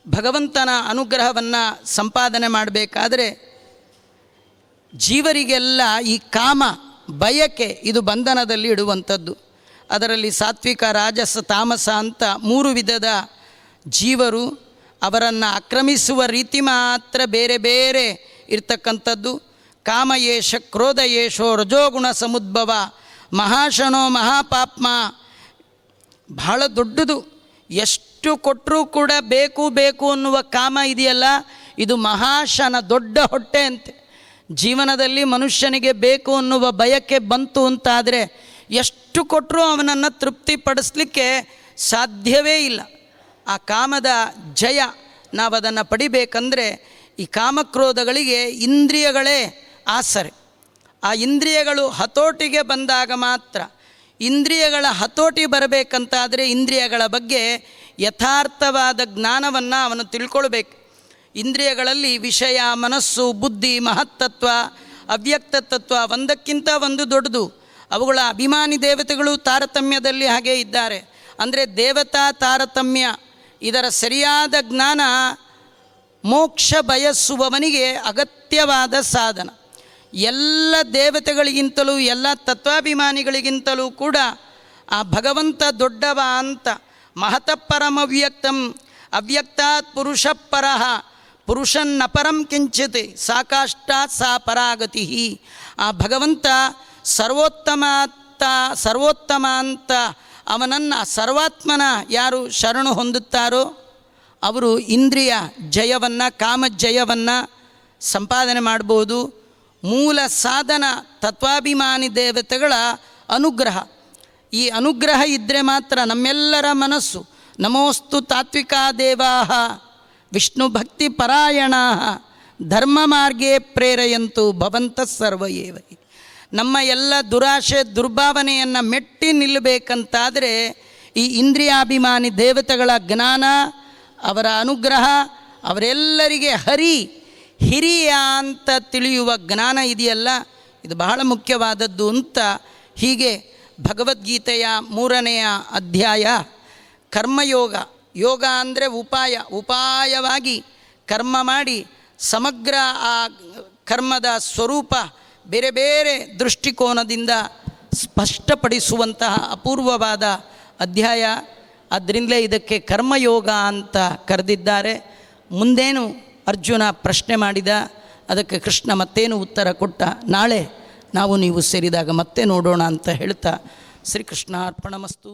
ಭಗವಂತನ ಅನುಗ್ರಹವನ್ನು ಸಂಪಾದನೆ ಮಾಡಬೇಕಾದ್ರೆ ಜೀವರಿಗೆಲ್ಲ ಈ ಕಾಮ ಬಯಕೆ ಇದು ಬಂಧನದಲ್ಲಿ ಇಡುವಂಥದ್ದು. ಅದರಲ್ಲಿ ಸಾತ್ವಿಕ, ರಾಜಸ, ತಾಮಸ ಅಂತ 3 ವಿಧದ ಜೀವರು. ಅವರನ್ನು ಆಕ್ರಮಿಸುವ ರೀತಿ ಮಾತ್ರ ಬೇರೆ ಬೇರೆ ಇರ್ತಕ್ಕಂಥದ್ದು. ಕಾಮಯೇಷ ಕ್ರೋಧಯೇಷೋ ರಜೋಗುಣ ಸಮುದ್ಭವ ಮಹಾಶನೋ ಮಹಾಪಾಪ್ಮ. ಬಹಳ ದೊಡ್ಡದು. ಎಷ್ಟು ಕೊಟ್ಟರೂ ಕೂಡ ಬೇಕು ಬೇಕು ಅನ್ನುವ ಕಾಮ ಇದೆಯಲ್ಲ, ಇದು ಮಹಾಶನ, ದೊಡ್ಡ ಹೊಟ್ಟೆ ಅಂತೆ. ಜೀವನದಲ್ಲಿ ಮನುಷ್ಯನಿಗೆ ಬೇಕು ಅನ್ನುವ ಬಯಕೆ ಬಂತು ಅಂತಾದರೆ ಎಷ್ಟು ಕೊಟ್ಟರೂ ಅವನನ್ನು ತೃಪ್ತಿಪಡಿಸಲಿಕ್ಕೆ ಸಾಧ್ಯವೇ ಇಲ್ಲ. ಆ ಕಾಮದ ಜಯ ನಾವು ಅದನ್ನು ಪಡಿಬೇಕಂದ್ರೆ ಈ ಕಾಮಕ್ರೋಧಗಳಿಗೆ ಇಂದ್ರಿಯಗಳೇ ಆಸರೆ. ಆ ಇಂದ್ರಿಯಗಳು ಹತೋಟಿಗೆ ಬಂದಾಗ ಮಾತ್ರ. ಇಂದ್ರಿಯಗಳ ಹತೋಟಿ ಬರಬೇಕಂತಾದರೆ ಇಂದ್ರಿಯಗಳ ಬಗ್ಗೆ ಯಥಾರ್ಥವಾದ ಜ್ಞಾನವನ್ನು ಅವನು ತಿಳ್ಕೊಳ್ಬೇಕು. ಇಂದ್ರಿಯಗಳಲ್ಲಿ ವಿಷಯ, ಮನಸ್ಸು, ಬುದ್ಧಿ, ಮಹತ್ತತ್ವ, ಅವ್ಯಕ್ತ ತತ್ವ ಒಂದಕ್ಕಿಂತ ಒಂದು ದೊಡ್ಡದು. ಅವುಗಳ ಅಭಿಮಾನಿ ದೇವತೆಗಳು ತಾರತಮ್ಯದಲ್ಲಿ ಹಾಗೇ ಇದ್ದಾರೆ. ಅಂದರೆ ದೇವತಾ ತಾರತಮ್ಯ, ಇದರ ಸರಿಯಾದ ಜ್ಞಾನ ಮೋಕ್ಷ ಬಯಸುವವನಿಗೆ ಅಗತ್ಯವಾದ ಸಾಧನ. ಎಲ್ಲ ದೇವತೆಗಳಿಗಿಂತಲೂ, ಎಲ್ಲ ತತ್ವಾಭಿಮಾನಿಗಳಿಗಿಂತಲೂ ಕೂಡ ಆ ಭಗವಂತ ದೊಡ್ಡವ ಅಂತ. ಮಹತಃಪರಮವ್ಯಕ್ತಂ ಅವ್ಯಕ್ತಾತ್ ಪುರುಷಪರಃ ಪುರುಷನ್ನಪರಂ ಕಿಂಚಿತ್ ಸಾಕಾಷ್ಟಾತ್ ಸಾ ಪರಾಗತಿ. ಆ ಭಗವಂತ ಸರ್ವೋತ್ತಮ ಅಂತ ಅವನನ್ನು, ಸರ್ವಾತ್ಮನ ಯಾರು ಶರಣು ಹೊಂದುತ್ತಾರೋ ಅವರು ಇಂದ್ರಿಯ ಜಯವನ್ನು, ಕಾಮಜಯವನ್ನು ಸಂಪಾದನೆ ಮಾಡ್ಬೋದು. ಮೂಲ ಸಾಧನ ತತ್ವಾಭಿಮಾನಿ ದೇವತೆಗಳ ಅನುಗ್ರಹ. ಈ ಅನುಗ್ರಹ ಇದ್ದರೆ ಮಾತ್ರ ನಮ್ಮೆಲ್ಲರ ಮನಸ್ಸು ನಮೋಸ್ತು ತಾತ್ವಿಕಾ ದೇವಾಃ ವಿಷ್ಣು ಭಕ್ತಿ ಪರಾಯಣಾಃ ಧರ್ಮ ಮಾರ್ಗೇ ಪ್ರೇರಯಂತು ಭವಂತಃ ಸರ್ವ ಏವ. ನಮ್ಮ ಎಲ್ಲ ದುರಾಶೆ ದುರ್ಭಾವನೆಯನ್ನು ಮೆಟ್ಟಿ ನಿಲ್ಲಬೇಕಂತಾದರೆ ಈ ಇಂದ್ರಿಯಾಭಿಮಾನಿ ದೇವತೆಗಳ ಜ್ಞಾನ, ಅವರ ಅನುಗ್ರಹ, ಅವರೆಲ್ಲರಿಗೆ ಹಿರಿಯ ಅಂತ ತಿಳಿಯುವ ಜ್ಞಾನ ಇದೆಯಲ್ಲ, ಇದು ಬಹಳ ಮುಖ್ಯವಾದದ್ದು ಅಂತ. ಹೀಗೆ ಭಗವದ್ಗೀತೆಯ 3ನೇ ಅಧ್ಯಾಯ ಕರ್ಮಯೋಗ. ಯೋಗ ಅಂದರೆ ಉಪಾಯವಾಗಿ ಕರ್ಮ ಮಾಡಿ ಸಮಗ್ರ ಆ ಕರ್ಮದ ಸ್ವರೂಪ ಬೇರೆ ಬೇರೆ ದೃಷ್ಟಿಕೋನದಿಂದ ಸ್ಪಷ್ಟಪಡಿಸುವಂತಹ ಅಪೂರ್ವವಾದ ಅಧ್ಯಾಯ. ಅದರಿಂದಲೇ ಇದಕ್ಕೆ ಕರ್ಮಯೋಗ ಅಂತ ಕರೆದಿದ್ದಾರೆ. ಮುಂದೇನು ಅರ್ಜುನ ಪ್ರಶ್ನೆ ಮಾಡಿದ, ಅದಕ್ಕೆ ಕೃಷ್ಣ ಮತ್ತೇನು ಉತ್ತರ ಕೊಟ್ಟ, ನಾಳೆ ನಾವು ನೀವು ಸೇರಿದಾಗ ಮತ್ತೆ ನೋಡೋಣ ಅಂತ ಹೇಳ್ತಾ ಶ್ರೀಕೃಷ್ಣ ಅರ್ಪಣಮಸ್ತು.